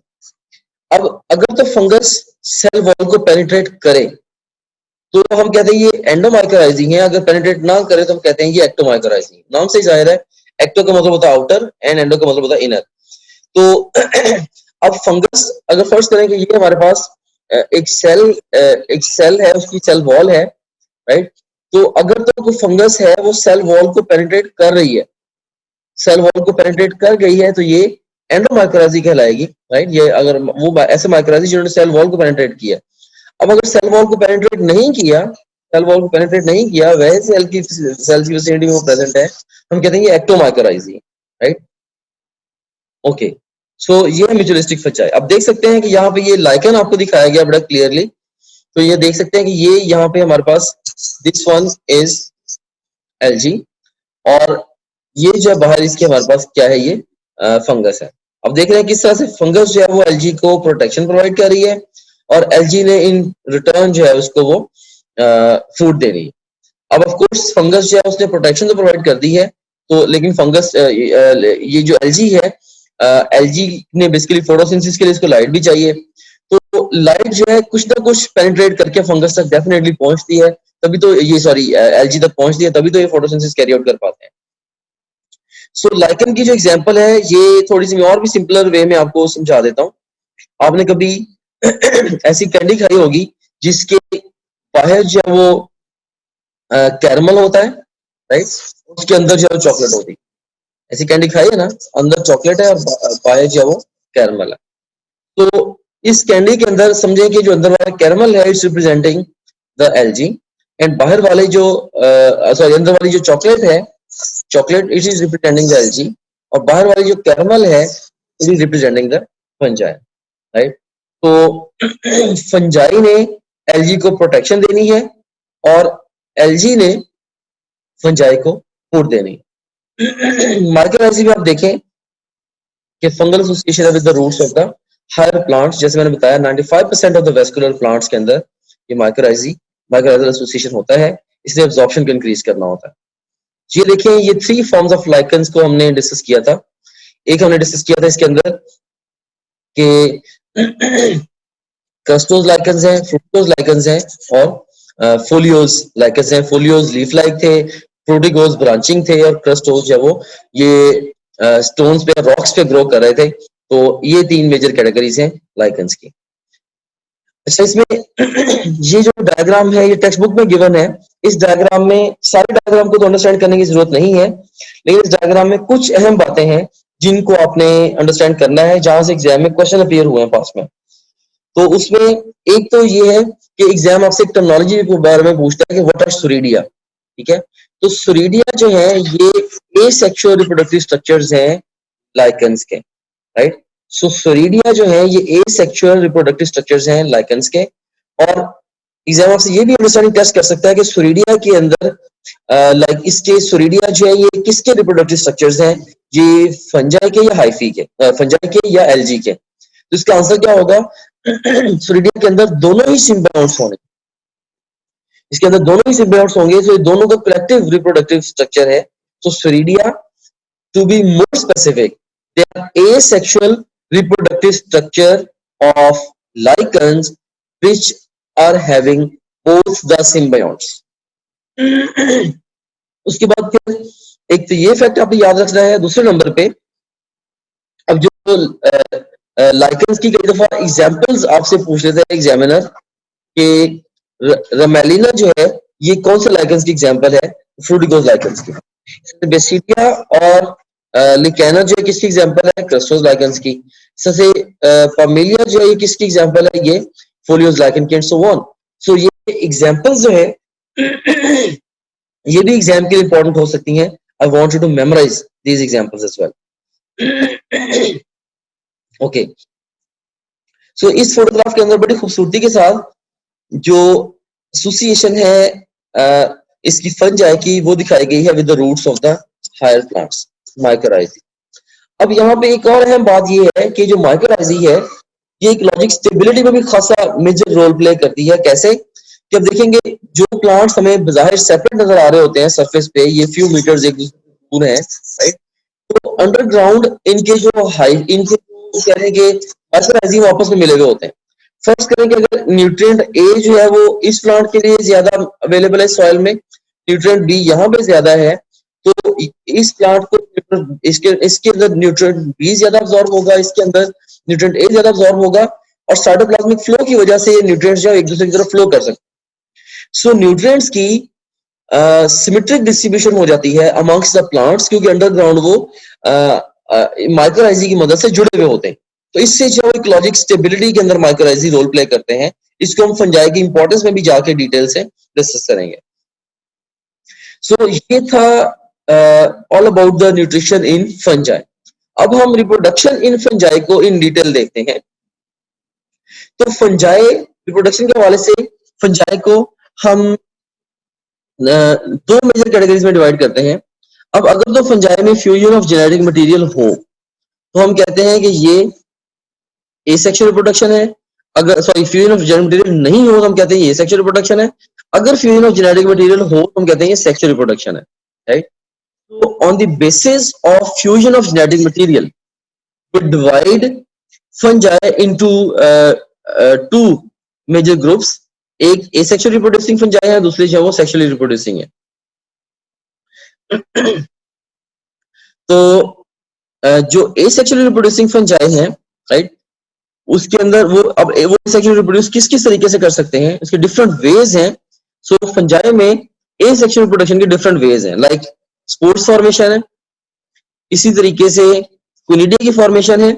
अब अगर तो फंगस सेल वॉल को पेनिट्रेट करे, तो हम कहते हैं ये एंडोमाइकोराइजिंग है, अगर पेनिट्रेट ना करे तो हम कहते हैं ये एक्टोमाइकोराइजिंग। नाम से ही जाहिर है, एक्टो का मतलब होता है आउटर एंड एंडो का मतलब होता है इनर। तो अब फंगस अगर फर्स्ट करें कि ये हमारे पास एक सेल है, उसकी सेल वॉल है, राइट। तो अगर तो कोई फंगस है वो सेल वॉल को पेनिट्रेट कर रही है, सेल वॉल को पेनिट्रेट कर गई है, तो ये एंडोमाइकोराइजी कहलाएगी, राइट। ये अगर वो ऐसे माइकोराइजी जिन्होंने सेल वॉल को पेनिट्रेट किया। अब अगर सेल वॉल को पेनिट्रेट नहीं किया, सेल वॉल को पेनिट्रेट नहीं किया, वह सेल की विसिनिटी में वो प्रेजेंट है, हम कहते हैं ये एक्टोमाइकोराइजी, राइट। ओके, सो ये है म्यूचुअलिस्टिक फंजाई। अब देख सकते हैं कि यहाँ पे ये लाइकन आपको दिखाया गया बड़ा क्लियरली। तो ये देख सकते हैं कि ये यहाँ पे हमारे पास दिस वन इज एलजी, और ये जो बाहर इसके हमारे पास क्या है, ये फंगस है। अब देख रहे हैं किस तरह से फंगस जो है वो एलजी को प्रोटेक्शन प्रोवाइड कर रही है, और एलजी ने इन रिटर्न जो है उसको वो फूड दे रही है। अब ऑफ कोर्स फंगस जो है उसने प्रोटेक्शन तो प्रोवाइड कर दी है, तो लेकिन फंगस ये जो एलजी है, एलजी ने बेसिकली फोटोसिंथेसिस के लिए इसको लाइट भी चाहिए। तो लाइट जो है कुछ ना कुछ पेनिट्रेट करके फंगस तक डेफिनेटली पहुंचती है, तभी तो ये एलजी तक पहुंचती है, तभी तो ये फोटोसिंथेसिस कैरी आउट कर पाते हैं। सो लाइकन की जो एग्जांपल है, ये थोड़ी सी और भी सिंपलर वे में आपको समझा देता हूँ। आपने कभी ऐसी कैंडी खाई होगी जिसके बाहर जो है वो कैरमल होता है, राइट, उसके अंदर जो है चॉकलेट होती है। ऐसी कैंडी खाई है ना, अंदर चॉकलेट है और बाहर जो है वो कैरमल है। तो इस कैंडी के अंदर समझे कि जो अंदर वाला कैरमल है it's representing the LG, and बाहर वाले जो सॉरी अंदर वाली जो चॉकलेट है, chocolate it is representing the LG, और बाहर वाली जो कैरमल है it is representing the fungi, right. तो फंजाई ने एलजी को प्रोटेक्शन देनी है, और एलजी ने फंजाई को फूड देनी है। माइक्रोराइजी में आप देखें कि फंगल एसोसिएशन है with the roots of the higher plants. जैसे मैंने बताया 95% ऑफ द वेस्कुलर प्लांट्स के अंदर ये माइक्रोराइजल एसोसिएशन होता है, इसलिए एब्जॉर्प्शन को इंक्रीज करना होता है। ये देखें, ये 3 फॉर्म्स ऑफ लाइकन्स को हमने डिस्कस किया था। एक हमने डिस्कस किया था इसके अंदर कि क्रस्टोज लाइकन्स हैं, फ्रूटोज लाइकन्स हैं, और फोलियोज लाइकन्स हैं। फोलियोज लीफ लाइक थे, फ्रूटिकोज ब्रांचिंग थे, और क्रस्टोज जो वो ये स्टोन्स पे रॉक्स पे ग्रो कर रहे थे। तो ये 3 मेजर कैटेगरीज हैं लाइकन्स की। अच्छा, इसमें ये जो डायग्राम है ये टेक्स्ट बुक में गिवन है। इस डायग्राम में सारे डायग्राम को तो अंडरस्टैंड करने की जरूरत नहीं है, लेकिन इस डायग्राम में कुछ अहम बातें हैं जिनको आपने अंडरस्टैंड करना है, जहां से एग्जाम में क्वेश्चन अपीयर हुए हैं पास में। तो उसमें एक तो ये है कि एग्जाम आपसे टर्मिनोलॉजी के बारे में पूछता है कि व्हाट आर सुरीडिया, ठीक है। तो सुरीडिया जो है ये एसेक्सुअल रिप्रोडक्टिव स्ट्रक्चर्स हैं लाइकन्स के, राइट। सो सुरीडिया जो है ये एसेक्सुअल रिप्रोडक्टिव स्ट्रक्चर्स हैं लाइकन्स के। और एग्जाम आपसे ये भी अंडरस्टैंडिंग टेस्ट कर सकता है कि सुरीडिया के अंदर लाइक इसके सुरीडिया जो है ये किसके रिप्रोडक्टिव स्ट्रक्चर्स हैं, ये फंजाई के या हाइफी के, फंजाई के या एलजी के। तो इसका आंसर क्या होगा, सुरीडिया के अंदर दोनों ही सिम्बायोट्स होंगे, इसके अंदर दोनों ही सिम्बायोट्स होंगे, तो ये दोनों का कलेक्टिव रिप्रोडक्टिव स्ट्रक्चर है। तो सुरीडिया, to be more specific, they are asexual reproductive structure of lichens which are having both the symbionts. उसके बाद फिर एक तो ये फैक्ट आपको याद रखना है। दूसरे नंबर पे अब जो लाइकन्स की कई दफा एग्जांपल्स आपसे पूछ लेते हैं एग्जामिनर कि रमेलिना जो है ये कौन सा लाइकन्स की एग्जांपल है, फ्रूटिकोज लाइकन्स की। बेसिडिया और लिकेना जो है किसकी एग्जांपल है, क्रस्टोज लाइकन्स की। सबसे पामेलिया जो है ये किसकी एग्जांपल है, ये फोलियोज लाइकन की, एंड सो ऑन। सो ये एग्जांपल्स जो है ये भी एग्जाम के लिए इंपॉर्टेंट हो सकती हैं। I want you to memorise these examples as well. Okay, so इस फोटोग्राफ के अंदर बड़ी खूबसूरती के साथ जो एसोसिएशन है इसकी फंजाई की वो दिखाई गई है with the roots of the higher plants, mycorrhizae. अब यहाँ पे एक और अहम बात ये है कि जो माइकोराइजी है ये इकोलॉजिक स्टेबिलिटी में भी खासा मेजर रोल प्ले करती है। कैसे कि अब देखेंगे जो प्लांट्स हमें बाहर सेपरेट नजर आ रहे होते हैं सरफेस पे, ये फ्यू मीटर्स एक दूर है, राइट। तो अंडरग्राउंड इनके जो हाइट, इनके कह रहे हैं कि माइकोराइजी आपस में मिले हुए होते हैं। फर्स्ट करें कि अगर न्यूट्रिएंट ए जो है वो इस प्लांट के लिए ज्यादा अवेलेबल है सॉइल में, न्यूट्रिएंट बी यहाँ पे ज्यादा है, तो इस प्लांट को इसके अंदर न्यूट्रिएंट बी ज्यादा अब्सॉर्ब होगा, इसके अंदर न्यूट्रिएंट ए ज्यादा अब्सॉर्ब होगा, और साइटोप्लाज्मिक फ्लो की वजह से ये न्यूट्रिएंट्स जो एक दूसरे की तरफ फ्लो कर सकते हैं। सो न्यूट्रिएंट्स की सिमेट्रिक डिस्ट्रीब्यूशन हो जाती है अमंग्स द प्लांट्स, क्योंकि अंडरग्राउंड वो माइक्रोराइजी की मदद से जुड़े हुए होते हैं। तो इससे जो इकोलॉजिक स्टेबिलिटी के अंदर माइक्रोराइजी रोल प्ले करते हैं, इसको हम फंजाई की इंपॉर्टेंस में भी जाके डिटेल से डिस्कस करेंगे। सो ये था all about the nutrition in fungi. अब हम रिप्रोडक्शन इन फंजाई को इन डिटेल देखते हैं। तो फंजाई रिप्रोडक्शन के हवाले से फंजाई को हम दो मेजर कैटेगरीज में डिवाइड करते हैं। अब अगर तो फंजाई में फ्यूजन ऑफ जेनेटिक मटेरियल हो तो हम कहते हैं कि ये एसेक्सुअल रिप्रोडक्शन है। अगर फ्यूजन ऑफ जेनेटिक मटेरियल नहीं हो तो हम कहते हैं ये सेक्सुअल रिप्रोडक्शन है। अगर फ्यूजन ऑफ जेनेटिक मटेरियल हो तो हम कहते हैं ये सेक्सुअल रिप्रोडक्शन है, राइट। तो on the basis of fusion of genetic material we divide fungi into two major groups. एक एसेक्सुअल रिप्रोड्यूसिंग फंजाई है, दूसरी जो है वो सेक्सुअली रिप्रोड्यूसिंग है। तो जो एसेक्सुअली रिप्रोड्यूसिंग फंजाई है, राइट, उसके अंदर वो अब वो सेक्सुअली रिप्रोड्यूस किस किस तरीके से कर सकते हैं, इसके डिफरेंट वेज हैं। सो फंजाई में एसेक्सुअल रिप्रोडक्शन के डिफरेंट वेज हैं, लाइक स्पोर्स फॉर्मेशन है, इसी तरीके से कोनिडिया की फॉर्मेशन है,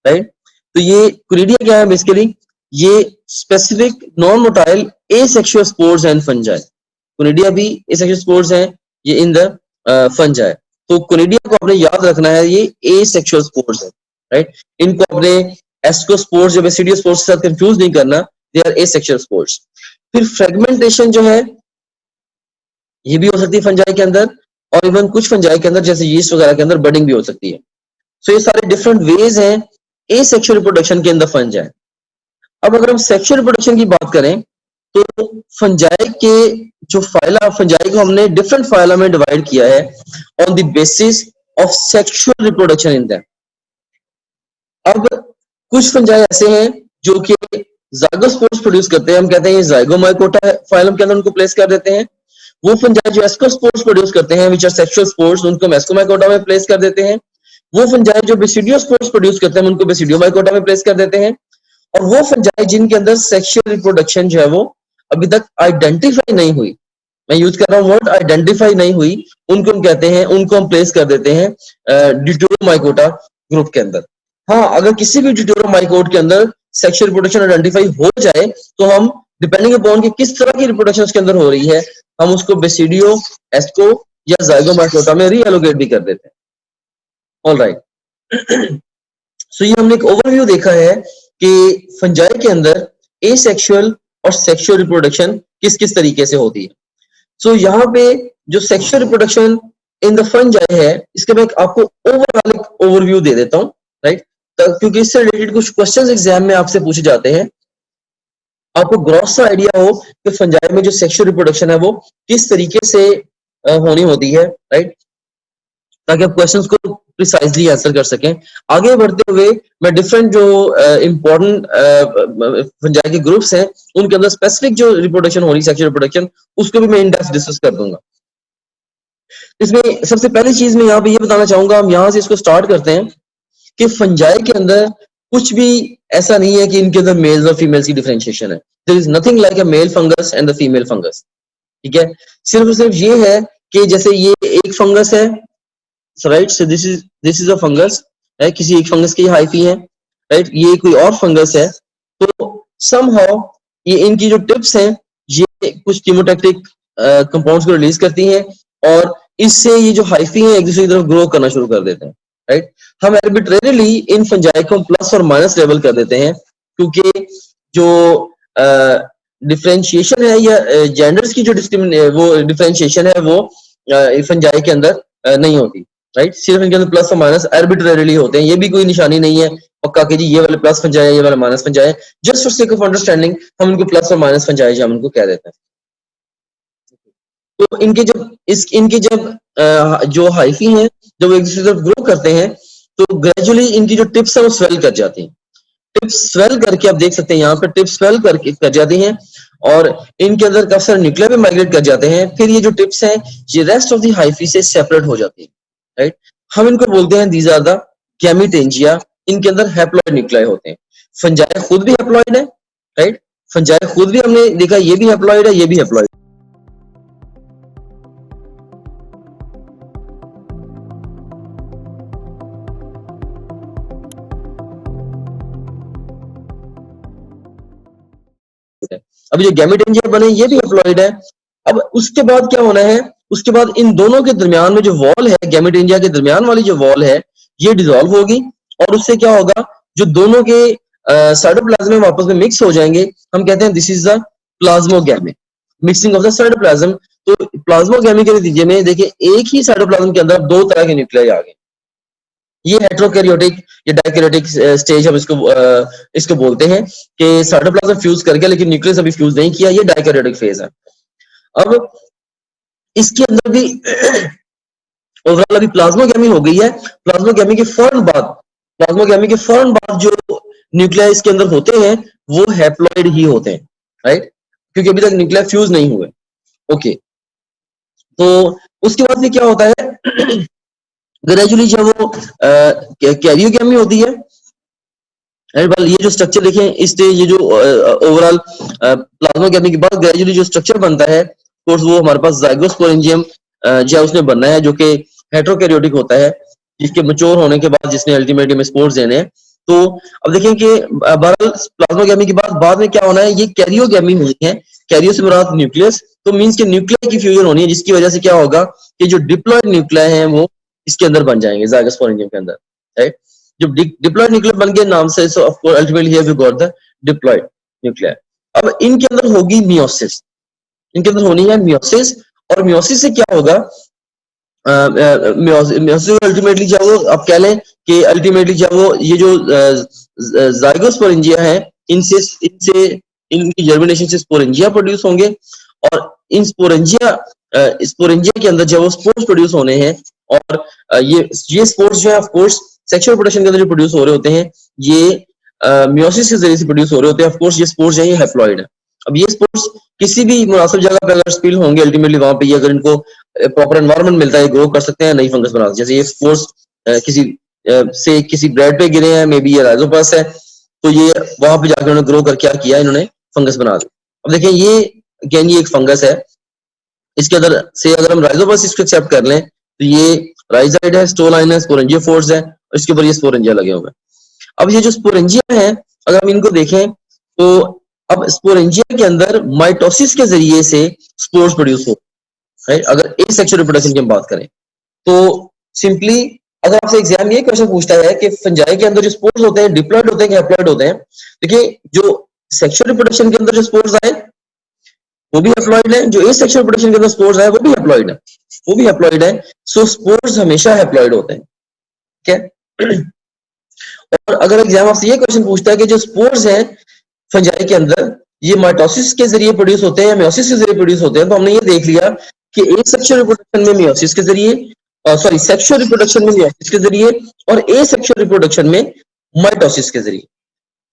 राइट। तो ये कोनिडिया क्या है, बेसिकली ये specific non motile asexual spores and fungi. Conidia भी एसेक्सुअल स्पोर्स हैं ये इन द फंजाई। तो कोनिडिया को आपने याद रखना है, ये एसेक्सुअल स्पोर्स है, राइट। इनको अपने एस्कोस्पोर्स या बेसिडियोस्पोर्स के साथ कंफ्यूज नहीं करना, दे आर एसेक्सुअल स्पोर्स। फिर फ्रेगमेंटेशन जो है ये भी हो सकती है फंजाई के अंदर, और इवन कुछ फंजाई के अंदर जैसे यीस्ट वगैरह के अंदर बडिंग भी हो सकती है। सो ये सारे डिफरेंट वेज हैं एसेक्सुअल रिप्रोडक्शन के अंदर फंजाई। अब अगर हम सेक्सुअल रिप्रोडक्शन की बात करें तो फंजाई के जो फाइला, फंजाई को हमने डिफरेंट फाइला में डिवाइड किया है on the basis of sexual reproduction in them. अब कुछ फंजाई ऐसे हैं जो कि जाइगोस्पोर्स प्रोड्यूस करते हैं, हम कहते हैं ये जाइगोमाइकोटा फाइलम के अंदर उनको प्लेस कर देते हैं। वो फंजाई जो एस्कोस्पोर्स प्रोड्यूस करते हैं विच आर सेक्सुअल स्पोर्स, उनको हम एस्कोमाइकोटा में प्लेस कर देते हैं। वो फंजाई जो बेसिडियोस्पोर्स प्रोड्यूस करते हैं उनको बेसिडियोमाइकोटा में प्लेस कर देते हैं। और वो फंजाई जिनके अंदर सेक्सुअल रिप्रोडक्शन जो है वो अभी तक आइडेंटिफाई नहीं हुई, मैं यूज कर रहा हूं वर्ड आइडेंटिफाई नहीं हुई, उनको हम कहते हैं, उनको हम प्लेस कर देते हैं ड्यूटेरोमाइकोटा ग्रुप के अंदर। हाँ, अगर किसी भी ड्यूटेरोमाइकोट के अंदर सेक्सुअल रिप्रोडक्शन आइडेंटिफाई हो जाए तो हम डिपेंडिंग अपॉन कि किस तरह की रिप्रोडक्शन उसके अंदर हो रही है, हम उसको बेसिडियो, एस्को या जाइगोमाइकोटा में रीएलोकेट भी कर देते हैं। ऑलराइट, सो ये हमने एक ओवरव्यू देखा है कि फंजाई के अंदर एसेक्सुअल और सेक्सुअल रिप्रोडक्शन किस किस तरीके से होती है। सो यहाँ पे जो sexual reproduction in the fungi है, इसके मैं आपको ओवरऑल एक ओवरव्यू दे देता हूँ, राइट, क्योंकि इससे रिलेटेड कुछ क्वेश्चंस एग्जाम में आपसे पूछे जाते हैं। आपको ग्रॉस सा आइडिया हो कि फंजाई में जो सेक्सुअल रिप्रोडक्शन है वो किस तरीके से होनी होती है, राइट, ताकि आप क्वेश्चंस को प्रिसाइजली आंसर कर सकें। आगे बढ़ते हुए मैं डिफरेंट जो इंपॉर्टेंट फंजाई के ग्रुप्स हैं उनके अंदर स्पेसिफिक जो रिप्रोडक्शन हो रही है सेक्सुअल रिप्रोडक्शन, उसको भी मैं इन डेप्थ डिस्कस कर दूंगा। इसमें सबसे पहली चीज मैं यहाँ पे ये बताना चाहूंगा, हम यहाँ से इसको स्टार्ट करते हैं कि फंजाई के अंदर कुछ भी ऐसा नहीं है कि इनके अंदर मेल्स और फीमेल्स की डिफरेंशिएशन है। There is nothing like a male fungus and the female fungus, ठीक है। सिर्फ और सिर्फ ये है कि जैसे ये एक फंगस है, right, so this is a fungus, है किसी एक फंगस की हाइफी है, राइट, ये कोई और फंगस है, तो समहाउ ये इनकी जो टिप्स हैं ये कुछ कीमोटैक्टिक कंपाउंड्स को रिलीज करती हैं और इससे ये जो हाइफी है एक दूसरे की तरफ ग्रो करना शुरू कर देते हैं, राइट। हम आर्बिट्रेरीली इन फंजाई को प्लस और माइनस लेवल कर देते हैं क्योंकि जो डिफरेंशिएशन है या जेंडर्स की जो वो डिफरेंशिएशन है वो फंजाई के अंदर नहीं होती, राइट। सिर्फ इनके अंदर प्लस और माइनस आर्बिट्रेरीली होते हैं, ये भी कोई निशानी नहीं है पक्का कि जी ये वाले प्लस फंजाई है ये वाला माइनस फंजाई है। Just for sake of understanding हम इनको प्लस और माइनस फंजाई जो हम इनको कह देते हैं। तो इनके जब जो हाइफी हैं जब एक दूसरे तरफ ग्रो करते हैं तो ग्रेजुअली इनकी जो टिप्स है वो स्वेल कर जाती हैं। टिप्स स्वेल करके आप देख सकते हैं यहाँ पे टिप्स स्वेल करके कर जाती हैं और इनके अंदर काफी सारे न्यूक्लिया भी माइग्रेट कर जाते हैं। फिर ये जो टिप्स हैं ये रेस्ट ऑफ द हाइफी से सेपरेट हो जाती है, राइट। हम इनको बोलते हैं दीज आर द गैमेटेंजिया। इनके अंदर हैप्लॉइड न्यूक्लिया होते हैं। फंजाई खुद भी हैप्लॉइड है, राइट। फंजाई खुद भी हमने देखा ये भी हैप्लॉइड है, ये भी हैप्लॉइड। अब जो गैमेटेंजिया बने ये भी हैप्लॉइड है। अब उसके बाद क्या होना है, उसके बाद इन दोनों के दरमियान में जो वॉल है, गैमेटेंजिया के दरमियान वाली जो वॉल है ये डिसॉल्व होगी और उससे क्या होगा, जो दोनों के साइटोप्लाज्म आपस में मिक्स हो जाएंगे। हम कहते हैं this is the plasmogamy, mixing of the cytoplasm. तो प्लाज्मोगैमी के नतीजे में देखिए एक ही साइटोप्लाज्म के अंदर दो तरह के न्यूक्लियाई आ गए। ये हेट्रोकैरियोटिक या डाइकैरियोटिक स्टेज हम इसको बोलते हैं कि साइटोप्लाज्म फ्यूज कर गया लेकिन न्यूक्लियस अभी फ्यूज नहीं किया, ये डाइकैरियोटिक फेज है। अब इसके अंदर भी ओवरऑल अभी प्लाज्मोगैमी हो गई है। प्लाज्मोगैमी के फौरन बाद जो न्यूक्लियाई इसके अंदर होते हैं वो हैप्लॉइड ही होते हैं, राइट, क्योंकि अभी तक न्यूक्लियाई फ्यूज नहीं हुए। ओके, तो उसके बाद फिर क्या होता है ग्रेजुअली जब वो कैरियोगैमी होती है, ये जो स्ट्रक्चर देखें इस ये जो ओवरऑल प्लाज्मोगैमी के बाद ग्रेजुअली जो स्ट्रक्चर बनता है कोर्स वो हमारे पास ज़ाइगोस्पोरेंजियम जो उसने बनना है जो कि हेट्रोकैरियोटिक होता है, जिसके मैच्योर होने के बाद जिसने अल्टीमेटली में स्पोर्स देने हैं। तो अब देखें कि बहरहाल प्लाज्मोगैमी के बाद में क्या होना है, ये कैरियोगैमी होनी है। कैरियो से मुराद न्यूक्लियस, तो मींस के न्यूक्लिया की फ्यूजन होनी है जिसकी वजह से क्या होगा कि जो डिप्लॉयड न्यूक्लिया हैं वो इसके अंदर बन जाएंगे ज़ाइगोस्पोरेंजियम के अंदर, राइट। जब डिप्लॉयड न्यूक्लिया बन गए नाम से, so of course ultimately here we got the diploid nuclei. अब इनके अंदर होगी मियोसिस, इनके अंदर होनी है मियोसिस, और मियोसिस से क्या होगा, मियोसिस अल्टीमेटली जब वो आप कह लें कि अल्टीमेटली जब वो ये जो ज़ाइगोस्पोरेंजिया है इनसे इनकी जर्मिनेशन से स्पोरेंजिया प्रोड्यूस होंगे और इन स्पोरेंजिया के अंदर जब वो स्पोर्स प्रोड्यूस होने हैं और ये स्पोर्स जो है ऑफ कोर्स सेक्सुअल प्रोडक्शन के अंदर जो प्रोड्यूस हो रहे होते हैं ये मियोसिस के जरिए से प्रोड्यूस हो रहे होते हैं। ऑफ कोर्स ये स्पोर्स है, ये हैप्लॉइड है। अब ये स्पोर्स किसी भी मुनासिब जगह पे अगर स्पिल होंगे अल्टीमेटली वहां पे अगर इनको प्रॉपर एनवायरनमेंट मिलता है ग्रो कर सकते हैं, नई फंगस बना सकते हैं। जैसे ये स्पोर्स किसी ब्रेड पे गिरे हैं, मे बी ये राइजोपस है, तो ये वहां पे जाकर उन्होंने ग्रो कर क्या किया, इन्होंने फंगस बना दी। अब देखें ये अगेन ये एक फंगस है, इसके अंदर से अगर हम राइजोपस इसको एक्सेप्ट कर लें तो ये राइजाइड है, स्टोलाइन है, स्पोरेंजिया फोर्स है और इसके ऊपर ये स्पोरेंजिया लगे हुए हैं। अब ये जो स्पोरेंजिया है अगर हम इनको देखें तो अब स्पोरेंजिया के अंदर माइटोसिस के जरिए से स्पोर्स प्रोड्यूस हो, राइट। अगर एसेक्सुअल रिप्रोडक्शन की हम बात करें तो सिंपली अगर आपसे एग्जाम ये क्वेश्चन पूछता है कि फंजाई के अंदर जो स्पोर्स होते हैं डिप्लॉयड होते हैं कि हैप्लॉइड होते हैं, देखिए जो सेक्सुअल रिप्रोडक्शन के अंदर जो स्पोर्स आए वो भी हैप्लॉइड है, जो एसेक्सुअल रिप्रोडक्शन के अंदर स्पोर्स आए वो भी हैप्लॉइड है, वो भी हैप्लॉइड है। सो स्पोर्स हमेशा हैप्लॉइड होते हैं, ठीक है। और अगर एग्जाम आपसे ये क्वेश्चन पूछता है कि जो स्पोर्स हैं फंजाई के अंदर ये माइटोसिस के जरिए प्रोड्यूस होते हैं या मियोसिस के जरिए प्रोड्यूस होते हैं, तो हमने ये देख लिया कि एसेक्सुअल रिप्रोडक्शन में मियोसिस के जरिए, सॉरी सेक्सुअल रिप्रोडक्शन में मियोसिस के जरिए और एसेक्सुअल रिप्रोडक्शन में माइटोसिस के जरिए।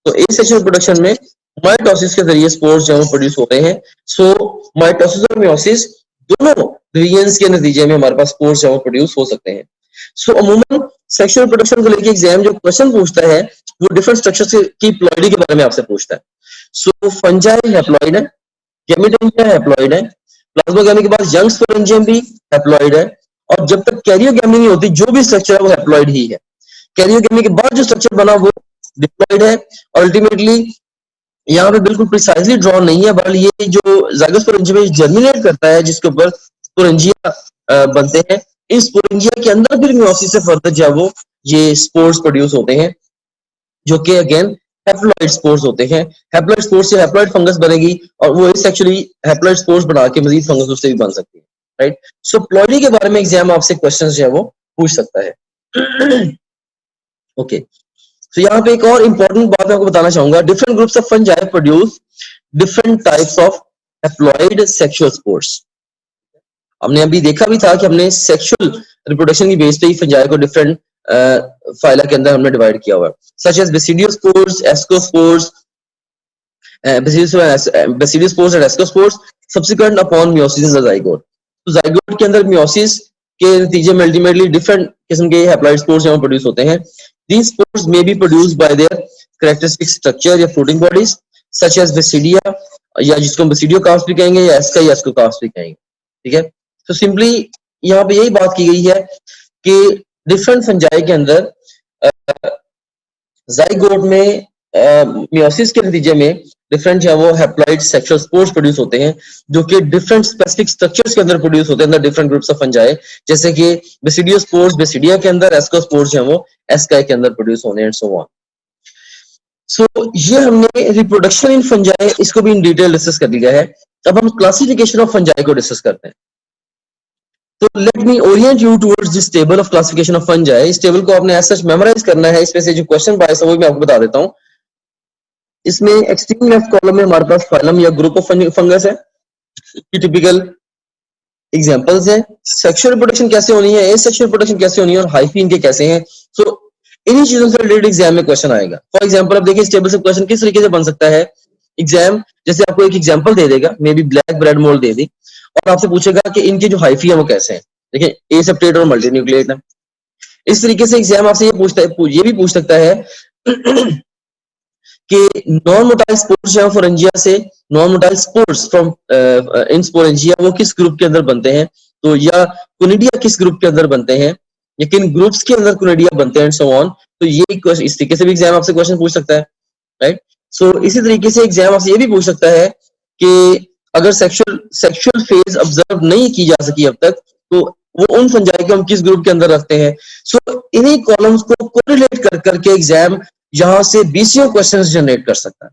तो एसेक्सुअल रिप्रोडक्शन में माइटोसिस के जरिए स्पोर्स जो प्रोड्यूस होते हैं। सो माइटोसिस और मियोसिस दोनों रिएक्शंस के नतीजे में हमारे पास स्पोर्स जो प्रोड्यूस हो सकते हैं। सो अमूमन सेक्सुअल रिप्रोडक्शन को लेकर एग्जाम जो क्वेश्चन पूछता है वो डिफरेंट स्ट्रक्चर्स की प्लॉइडी के बारे में आपसे पूछता है। सो फंजाई हैप्लॉइड है, गैमेटेंजिया हैप्लॉइड है, प्लाज्मोगैमी के बाद यंग स्पोरेंजियम भी हैप्लॉइड है, और जब तक कैरियोगैमी नहीं होती जो भी स्ट्रक्चर है वो हैप्लॉइड ही है। कैरियोगैमी के बाद जो स्ट्रक्चर बना वो डिप्लॉइड है। अल्टीमेटली यहाँ पे बिल्कुल प्रिसाइजली ड्रॉ नहीं है, बल्कि ये जो ज़ाइगोस्पोरेंजियम जर्मिनेट करता है जिसके ऊपर स्पोरेंजिया बनते हैं, इस स्पोरेंजिया के अंदर फिर मियोसिस से फर्दर जो वो ये स्पोर्स प्रोड्यूस होते हैं जो कि अगेन हैप्लॉइड स्पोर्स होते हैं। हैप्लॉइड स्पोर्स से हैप्लॉइड फंगस बनेगी और वो एक्चुअली हैप्लॉइड स्पोर्स बना के मजीद फंगस उससे भी बन सकती है, राइट। सो प्लॉइडी के बारे में एग्जाम आपसे क्वेश्चंस जो है वो पूछ सकता है। ओके, तो यहाँ पे एक और इंपॉर्टेंट बात मैं आपको बताना चाहूंगा, different groups of fungi produce different types of haploid sexual spores. हमने अभी देखा भी था कि हमने सेक्सुअल रिप्रोडक्शन की बेस पे ही फंजाई को डिफरेंट फाइला के अंदर हमने डिवाइड किया हुआ है, such as basidiospores, ascospores, basidiospores and ascospores subsequent upon meiosis in the zygote. तो जाइगोट के अंदर मियोसिस के नतीजे में अल्टीमेटली डिफरेंट किस्म के हैप्लॉइड स्पोर्स यहाँ प्रोड्यूस होते हैं। These spores may be produced by their characteristic structure या fruiting bodies such as basidia, या जिसको हम basidiocarps भी कहेंगे या ascocarps भी कहेंगे, ठीक है। तो सिंपली यहाँ पे यही बात की गई है कि डिफरेंट फंजाई के अंदर जाइगोट में मियोसिस के नतीजे में डिफरेंट जो है वो हैप्लॉइड सेक्सुअल स्पोर्स प्रोड्यूस होते हैं, जो कि डिफरेंट स्पेसिफिक स्ट्रक्चर्स के अंदर प्रोड्यूस होते हैं अंदर डिफरेंट ग्रुप्स ऑफ फंजाई, जैसे कि बेसिडियोस्पोर्स बेसिडिया के अंदर, एस्कोस्पोर्स जो है वो एस्काई के अंदर प्रोड्यूस होने एंड सो ऑन। सो ये हमने रिप्रोडक्शन इन फंजाई इसको भी इन डिटेल डिस्कस कर लिया है। अब हम क्लासिफिकेशन ऑफ फंजाई को डिस्कस करते हैं। तो let me Orient you towards this table of classification of fungi. इस टेबल को आपने एज सच मेमोराइज करना है। इसमें से जो क्वेश्चन बायस है वो मैं आपको बता देता हूं। इसमें एक्सट्रीम लेफ्ट कॉलम में हमारे पास फाइलम या ग्रुप ऑफ फंगस है की टिपिकल एग्जांपल्स हैं। सेक्सुअल रिप्रोडक्शन कैसे होनी है, एसेक्सुअल रिप्रोडक्शन कैसे होनी है और हाइफी इनके कैसे हैं। सो इन्हीं चीजों से रिलेटेड एग्जाम में क्वेश्चन आएगा। फॉर एग्जांपल अब देखिए इस टेबल से क्वेश्चन किस तरीके से बन सकता है। एग्जाम जैसे आपको एक एग्जांपल दे देगा, maybe black bread mould दे दी, और आपसे पूछेगा कि इनके जो हाइफी है वो कैसे हैं। देखिए ए सेप्टेट और मल्टी न्यूक्लिएट है। इस तरीके से एग्जाम आपसे ये भी पूछ सकता है कि नॉन मोटाइल स्पोर्स जो है फोरेंजिया से, non motile spores from in sporangia वो किस ग्रुप के अंदर बनते हैं, तो या कुनिडिया किस ग्रुप के अंदर बनते हैं, या किन ग्रुप्स के अंदर कुनिडिया बनते हैं एंड सो ऑन। तो ये इस तरीके से भी एग्जाम आपसे क्वेश्चन पूछ सकता है, राइट। सो इसी तरीके से एग्जाम आपसे ये भी पूछ सकता है कि अगर सेक्सुअल फेज ऑब्जर्व नहीं की जा सकी अब तक, तो वो उन फंजाई को हम किस ग्रुप के अंदर रखते हैं। सो इन्हीं कॉलम्स को कोरिलेट कर करके एग्जाम यहां से बीसीओ क्वेश्चंस जनरेट कर सकता है।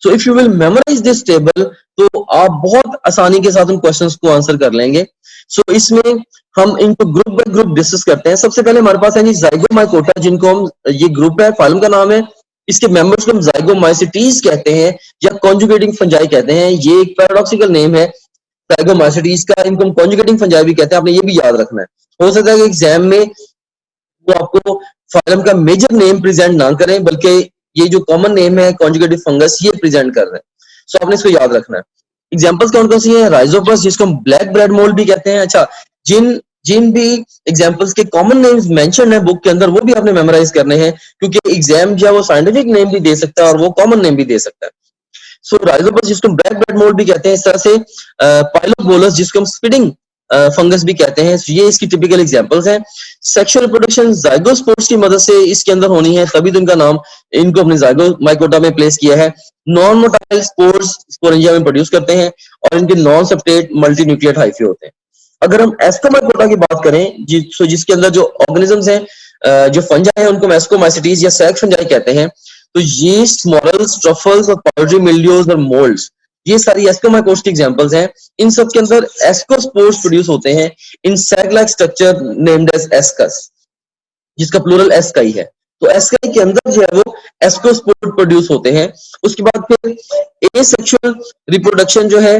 So if you will memorize this table तो आप बहुत आसानी के साथ उन क्वेश्चंस को आंसर कर लेंगे। सो इसमें हम इनको ग्रुप बाय ग्रुप डिस्कस करते हैं। सबसे पहले हमारे पास है जी जाइगोमाइकोटा, जिनको हम, ये ग्रुप है, फाइलम का नाम है, इसके मेंबर्स को हम जाइगोमाइसिटीज कहते हैं या कॉन्जुगेटिंग फंजाई कहते हैं। ये एक पैराडॉक्सिकल नेम है जाइगोमाइसिटीज का, इनको हम कॉन्जुगेटिंग फंजाई भी कहते हैं। आपने ये भी याद रखना है। हो सकता है कि एग्जाम में वो आपको फाइलम का मेजर नेम प्रेजेंट ना करें, बल्कि ये जो कॉमन नेम है कॉन्जुगेटिव फंगस ये प्रेजेंट कर रहे हैं। सो आपने इसको याद रखना है। एग्जांपल्स कौन कौन सी हैं? राइजोपस, जिसको हम ब्लैक ब्रेड मोल्ड भी कहते हैं। अच्छा, जिन भी एग्जांपल्स के कॉमन नेम्स मेंशन है बुक के अंदर वो भी आपने मेमोराइज करने हैं, क्योंकि एग्जाम जो है वो साइंटिफिक नेम भी दे सकता है और वो कॉमन नेम भी दे सकता है। सो राइजोपस जिसको हम ब्लैक ब्रेड मोल्ड भी कहते हैं, इस तरह से पाइलोबोलस जिसको हम स्पिडिंग फंगस भी कहते हैं। ये इसकी टिपिकल एग्जांपल्स हैं। सेक्सुअल रिप्रोडक्शन जाइगोस्पोर्स की मदद से इसके अंदर होनी है, तभी तो इनका नाम, इनको अपने जाइगोमाइकोटा में प्लेस किया है। नॉन मोटाइल स्पोर्स स्पोरेंजिया में प्रोड्यूस करते हैं और इनके non septate multi nucleate hyphae होते हैं। अगर हम एस्कोमाइकोटा की बात करें जिसके अंदर जो ऑर्गेनिजम्स हैं, जो फंजाई हैं, उनको एस्कोमाइसिटीज या सैक फंजाई कहते हैं। तो यीस्ट, मॉरल्स, ट्रफल्स और पाउडरी मिल्ड्यूज और मोल्ड्स, ये सारी एस्कोमाइकोट्स की एग्जांपल्स हैं। इन सब के अंदर एस्कोस्पोर्स प्रोड्यूस होते हैं in sac like structure named as ascus, जिसका प्लूरल एस्काई है। तो एस्काई के अंदर जो है वो एस्कोस्पोर प्रोड्यूस होते हैं। उसके बाद फिर एसेक्सुअल रिप्रोडक्शन जो है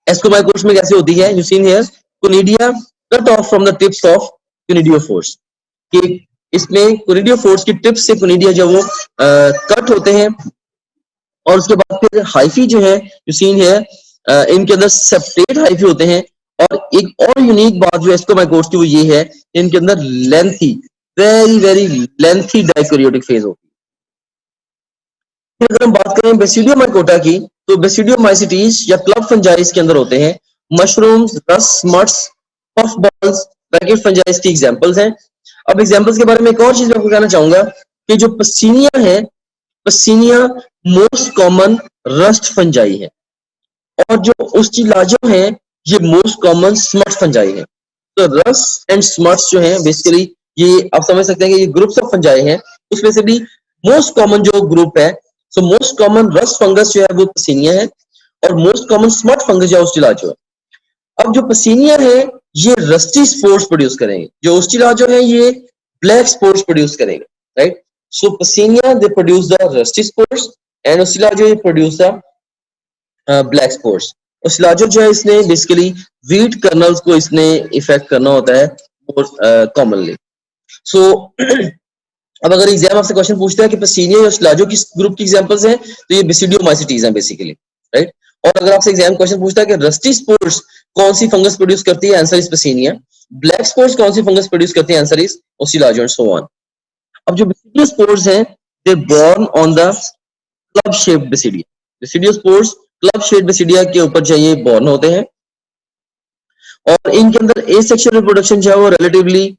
एस्कोमाइकोट्स में कैसे होती है, you seen here, conidia cut off from the tips of कोनिडियोफोर्स, कि इसमें कोनिडियोफोर्स की टिप से कोनिडिया जो वो कट होते हैं। और उसके बाद फिर हाइफी जो है, यू सीन हियर, इनके अंदर सेप्टेट हाइफी होते हैं। और एक और यूनिक बात जो एस्कोमाइकोट्स की वो ये है, इनके अंदर lengthy, very very lengthy dikaryotic phase होती है। फिर अगर हम बात करें बेसिडियोमाइकोटा की, तो बेसिडियोमाइसिटीज या क्लब फंजाइस के अंदर होते हैं mushrooms, rust, smuts, puff balls, bracket fungi की एग्जांपल्स हैं। अब एग्जांपल्स के बारे में एक और चीज मैं आपको कहना चाहूंगा कि जो पसीनिया है, पसीनिया मोस्ट कॉमन रस्ट फंजाई है, और जो ओस्टिलाजो है ये मोस्ट कॉमन स्मट फंजाई है। तो रस्ट एंड स्मट्स जो है बेसिकली ये आप समझ सकते हैं कि ये ग्रुप्स ऑफ फंजाई हैं। उसमें से भी मोस्ट कॉमन जो ग्रुप है, so most common rust fungus जो है वो पसीनिया है, और मोस्ट कॉमन स्मट फंगस जो ओस्टिलाजो है। अब जो पसीनिया है ये रस्टी स्पोर्स प्रोड्यूस करेंगे, जो ओस्टिलाजो है ये ब्लैक स्पोर्स प्रोड्यूस करेंगे, right. So Puccinia they produce the rusty spores and Ustilago produce the black spores. Ustilago जो है इसने बेसिकली व्हीट कर्नल्स को इसने इफेक्ट करना होता है कॉमनली। सो अब अगर एग्जाम आपसे क्वेश्चन पूछता है कि पसीनिया या स्लाजो किस ग्रुप की एग्जांपल्स हैं, तो ये बेसिडियोमाइसिटीज हैं बेसिकली, राइट। और अगर आपसे एग्जाम क्वेश्चन पूछता है कि रस्टी स्पोर्स कौन सी फंगस प्रोड्यूस करती है, answer is Puccinia. Black spores कौन सी फंगस प्रोड्यूस करती है, answer is Ustilago and so on. अब जो बेसिडियो स्पोर्स हैं, they borne on the club shaped basidia. Basidiospores club shaped basidia के ऊपर जो ये बोर्न होते हैं, और इनके अंदर एसेक्सुअल रिप्रोडक्शन जो है वो रिलेटिवली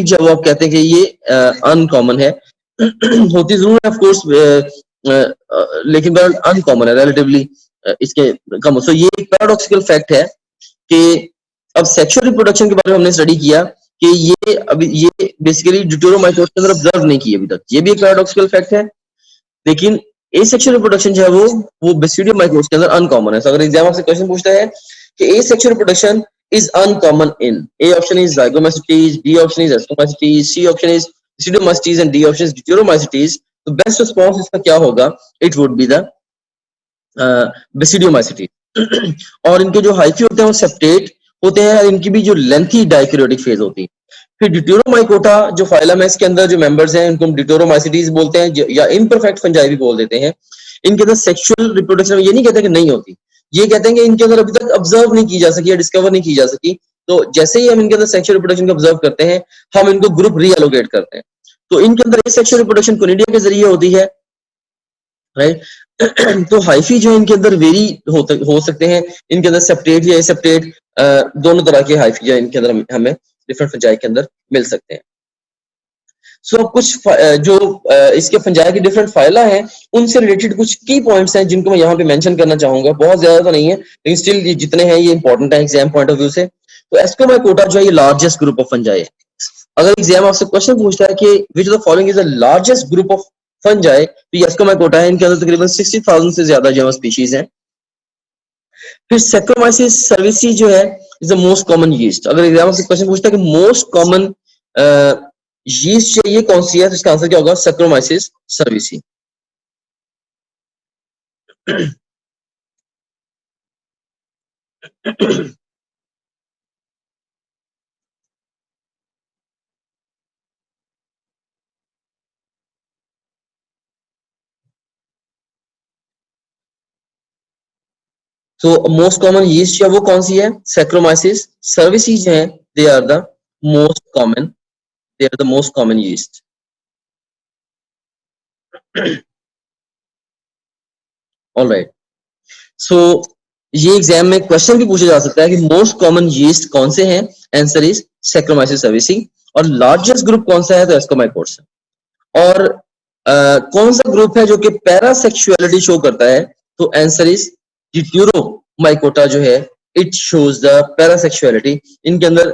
जब आप कहते हैं कि ये अनकॉमन है, होती जरूर है ऑफ कोर्स, लेकिन बहुत अनकॉमन है रिलेटिवली, इसके कम। सो ये एक पैराडॉक्सिकल फैक्ट है कि अब सेक्सुअल रिप्रोडक्शन के बारे में हमने स्टडी किया कि ये अभी ये बेसिकली ड्यूटेरोमाइकोस के अंदर ऑब्जर्व नहीं किए अभी तक, ये भी एक पैराडॉक्सिकल फैक्ट है। लेकिन एसेक्सुअल रिप्रोडक्शन जो है वो बेसिडियोमाइकोस के अंदर अनकॉमन है। तो अगर एग्जाम आपसे क्वेश्चन पूछता है कि asexual reproduction is uncommon in, A option is zygomycetes, B option is ascomycetes, C option is pseudomycetes and D option is deuteromycetes, तो बेस्ट रिस्पॉन्स इसका क्या होगा, it would be the basidiomycetes. और इनके जो हाइफी होते हैं वो सेप्टेट होते हैं, और इनकी भी जो लेंथी डाइक्यूरेटिक फेज होती है। फिर ड्यूटेरोमाइकोटा जो फाइलम है, इसके अंदर जो मेंबर्स हैं उनको हम ड्यूटेरोमाइसिटीज बोलते हैं, या इम्परफेक्ट फंजाई भी बोल देते हैं। इनके अंदर सेक्सुअल रिप्रोडक्शन ये नहीं कहते कि नहीं होती, ये कहते हैं कि इनके अंदर अभी तक ऑब्जर्व नहीं की जा सकी या डिस्कवर नहीं की जा सकी। तो जैसे ही हम इनके अंदर सेक्सुअल रिप्रोडक्शन को ऑब्जर्व करते हैं, हम इनको ग्रुप रीएलोकेट करते हैं। तो इनके अंदर सेक्सुअल रिप्रोडक्शन कोनिडिया के जरिए होती है, राइट। तो हाइफी जो है इनके अंदर वेरी हो सकते हैं, इनके अंदर सेप्टेट या एसेप्टेट दोनों तरह के हाइफी जो इनके अंदर हमें डिफरेंट फंजाई के अंदर मिल सकते हैं। सो कुछ जो इसके फंजाई की डिफरेंट फाइला हैं, उनसे रिलेटेड कुछ की पॉइंट्स हैं जिनको मैं यहाँ पे मेंशन करना चाहूंगा। बहुत ज्यादा तो नहीं है, लेकिन स्टिल जितने हैं ये इंपॉर्टेंट है एग्जाम पॉइंट ऑफ व्यू से। तो एस्कोमाइकोटा जो है ये लार्जेस्ट ग्रुप ऑफ फंजाई है। अगर एग्जाम आपसे क्वेश्चन पूछता है कि which of the following is the largest group of fungi, तो ये एस्कोमाइकोटा है। इनके अंदर तकरीबन 60,000 से ज्यादा जो स्पीशीज हैं। फिर सैक्रोमाइसिस सर्विसी जो है is the most common yeast. अगर एग्जाम आपसे क्वेश्चन पूछता है कि मोस्ट कॉमन यीस्ट चाहिए कौन सी है, तो इसका आंसर क्या होगा, सैक्रोमाइसिस सर्विसी। तो मोस्ट कॉमन यीस्ट या वो कौन सी है, सैक्रोमाइसिस सर्विसीज हैं, they are the most common, they are the most common yeast. Alright, so ये एग्जाम में क्वेश्चन भी पूछा जा सकता है कि मोस्ट कॉमन यीस्ट कौन से हैं, आंसर इज सैक्रोमाइसिस सर्विसी। और लार्जेस्ट ग्रुप कौन सा है, तो एस्कोमाइकोट्स। और कौन सा ग्रुप है जो कि पैरासेक्सुअलिटी शो करता है, तो आंसर इज ड्यूटेरोमाइकोटा जो है इट शोज द पैरासेक्सुअलिटी। इनके अंदर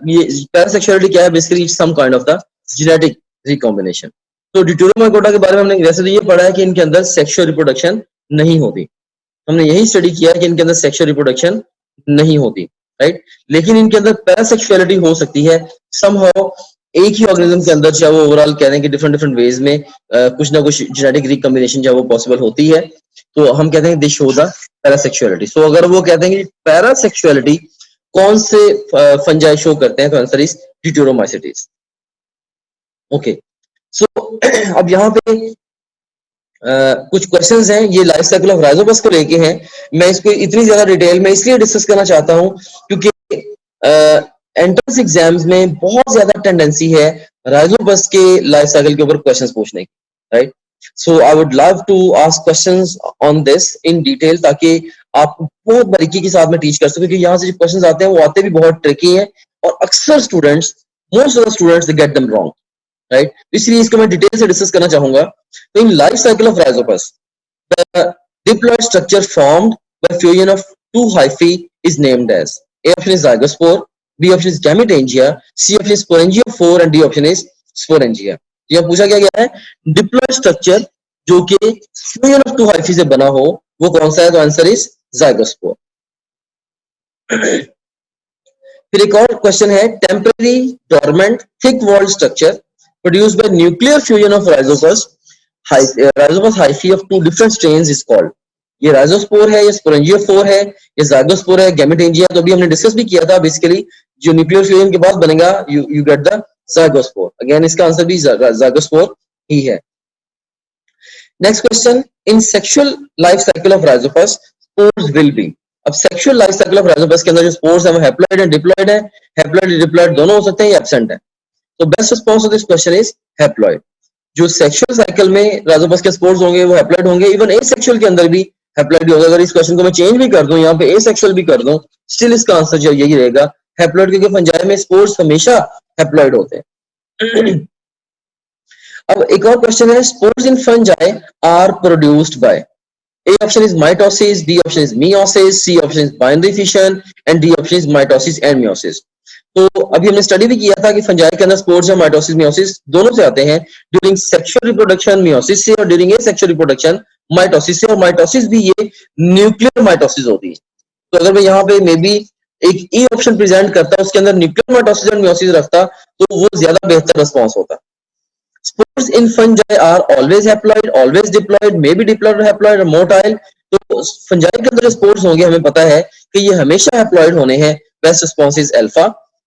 ये पैरासेक्सुअलिटी क्या है, basically some kind of the genetic recombination. तो ड्यूटेरोमाइकोटा के बारे में हमने वैसे तो ये पढ़ा है कि इनके अंदर सेक्सुअल रिप्रोडक्शन नहीं होती, हमने यही स्टडी किया है कि इनके अंदर सेक्सुअल रिप्रोडक्शन नहीं होती, राइट। लेकिन इनके अंदर पैरासेक्सुअलिटी हो सकती है समहाउ, एक ही ऑर्गेनिज्म के अंदर चाहे वो ओवरऑल कह रहे हैं कि डिफरेंट डिफरेंट वेज में कुछ ना कुछ जेनेटिक रिकॉम्बिनेशन जो वो पॉसिबल होती है, तो हम कहते हैं दे शो द पैरासेक्सुअलिटी। सो अगर वो कहते हैं कि पैरासेक्सुअलिटी कौन से फंजाई शो करते हैं, तो आंसर इज ड्यूटेरोमाइसिटीज। ओके, सो अब यहाँ पे कुछ क्वेश्चंस हैं, ये लाइफ साइकिल ऑफ राइजोपस को लेके हैं। मैं इसको इतनी ज्यादा डिटेल में इसलिए डिस्कस करना चाहता हूं क्योंकि एंट्रेंस एग्जाम्स में बहुत ज्यादा टेंडेंसी है राइजोपस के लाइफ साइकिल के ऊपर क्वेश्चंस पूछने की, right. So I would love to ask questions on this in detail, ताकि आप बहुत बारीकी के साथ में टीच कर सके, क्योंकि यहाँ से जो क्वेश्चंस आते हैं वो आते भी बहुत ट्रिकी हैं, और अक्सर students, most of the students they get them wrong, right. इसलिए इसको मैं डिटेल से डिस्कस करना चाहूंगा। तो in life cycle of Rhizopus, the diploid structure formed by fusion of two hyphae is named as, A option is zygospore, B option is gametangia, C option is sporangiophore and D option is sporangia। यह पूछा क्या गया है, diploid structure जो कि fusion of two hyphae से बना हो वो कौन सा है, तो आंसर इज zygospore। फिर एक और क्वेश्चन है, temporary dormant thick walled structure produced by nuclear fusion of rhizopus hyphae of two different strains is called। ये राइजोस्पोर है, ये स्पोरेंजियोफोर है, ये जाइगोस्पोर है, गैमेटेंजिया। तो अभी हमने डिस्कस भी किया था, बेसिकली जो न्यूक्लियर फ्यूजन के बाद बनेगा, you get the zygospore. Again इसका आंसर भी ज़ाइगोस्पोर ही है। Next question, in sexual life cycle of Rhizopus spores will be. अब sexual life cycle of Rhizopus के अंदर जो स्पोर्स है वो हैप्लॉइड एंड डिप्लॉइड है। हैप्लॉइड डिप्लॉइड दोनों हो सकते हैं या एब्सेंट है। तो best response of this question is haploid. जो सेक्सुअल साइकिल में राइजोपस के स्पोर्स होंगे वो हैप्लॉइड होंगे। इवन एसेक्सुअल के अंदर भी हैप्लॉइड होगा। अगर इस क्वेश्चन को मैं चेंज भी कर दूं, यहाँ पे एसेक्सुअल भी कर दूं, स्टिल इसका आंसर जो यही रहेगा हैप्लॉइड, क्योंकि फंजाई में स्पोर्स हमेशा हैप्लॉइड होते हैं। अब एक और क्वेश्चन है, spores in fungi are produced by. A option is mitosis, B option is meiosis, C option is binary fission and D option is mitosis and meiosis. तो अभी हमने स्टडी भी किया था कि फंजाई के अंदर स्पोर्स या माइटोसिस मियोसिस दोनों से आते हैं। ड्यूरिंग सेक्सुअल रिप्रोडक्शन मियोसिस से और ड्यूरिंग एसेक्सुअल रिप्रोडक्शन माइटोसिस से। और माइटोसिस भी ये न्यूक्लियर माइटोसिस होती है। तो अगर मैं यहाँ पे मे बी एक ई ऑप्शन प्रेजेंट करता, उसके अंदर न्यूक्लियर माइटोसिस एंड मियोसिस रखता, तो वो ज्यादा बेहतर रिस्पॉन्स होता। Spores in fungi are always haploid, always diploid, maybe diploid or haploid or motile. तो फंजाई के अंदर जो स्पोर्स होंगे हमें पता है कि ये हमेशा हैप्लॉइड होने हैं। Best response is alpha.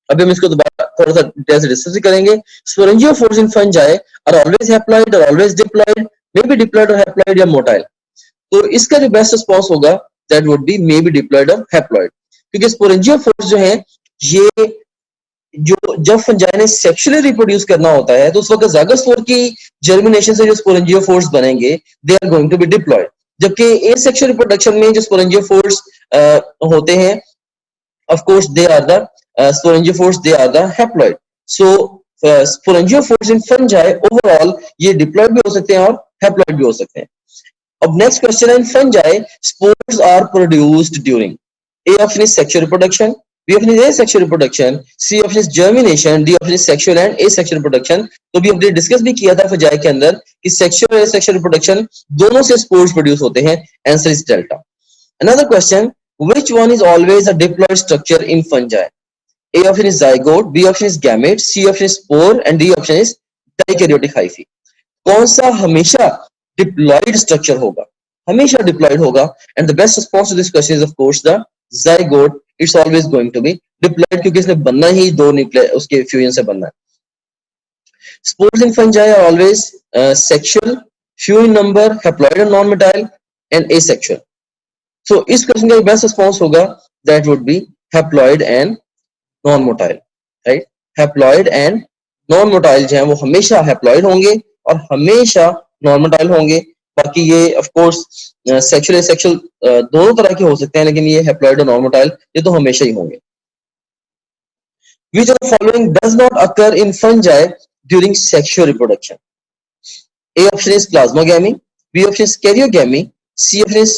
अभी हम इसको दोबारा थोड़ा सा डिटेल से डिस्कस करेंगे। Sporangiophores in fungi are always haploid और always diploid, may be diploid और हैप्लॉइड या मोटाइल। तो इसका जो बेस्ट रिस्पॉन्स होगा that would be may be diploid और हैप्लॉइड, क्योंकि स्पोरेंजियोफोर्स जो है ये जो जब फंजाई ने सेक्सुअली रिप्रोड्यूस करना होता है तो उस वक्त ज़ाइगोस्पोर की जर्मिनेशन से जो स्पोरेंजियोफोर्स बनेंगे they are going to be diploid. जबकि एसेक्सुअल रिप्रोडक्शन में जो स्पोरेंजियोफोर्स होते हैं of course they are the sporangiophores, they are the haploid. So sporangiophores in fungi overall ये डिप्लॉयड भी हो सकते हैं और हैप्लॉइड भी हो सकते हैं। अब नेक्स्ट क्वेश्चन है, in fungi spores are produced during. A option is sexual reproduction, B option is asexual reproduction, C option is germination, D option is sexual and asexual reproduction। तो भी हमने डिस्कस भी किया था फंजाई के अंदर कि सेक्सुअल और एसेक्सुअल रिप्रोडक्शन दोनों से स्पोर्स प्रोड्यूस होते हैं। Answer is delta. Another question, which one is always a diploid structure in fungi? A option is zygote, B option is gamete, C option is spore and D option is dikaryotic hyphae। कौन सा हमेशा diploid structure होगा? हमेशा diploid होगा। And the best response to this question is of course the zygote। It's always going to be diploid, क्योंकि इसने बनना ही दो न्यूक्लियर उसके फ्यूजन से बनना है। Spores in fungi are always sexual, few in number, haploid and non-motile and asexual। so इस question का बेस्ट रिस्पॉन्स होगा that would be haploid and non-motile, right? haploid and non-motile जो है वो हमेशा haploid होंगे और हमेशा non-motile होंगे। बाकी ये ऑफ कोर्स सेक्सुअल एसेक्सुअल दोनों तरह के हो सकते हैं, लेकिन ये हैप्लॉइड और नॉन-मोटाइल ये तो हमेशा ही होंगे। Which of the following does not occur in fungi during sexual reproduction? A option is plasmogamy, B option is karyogamy, C option is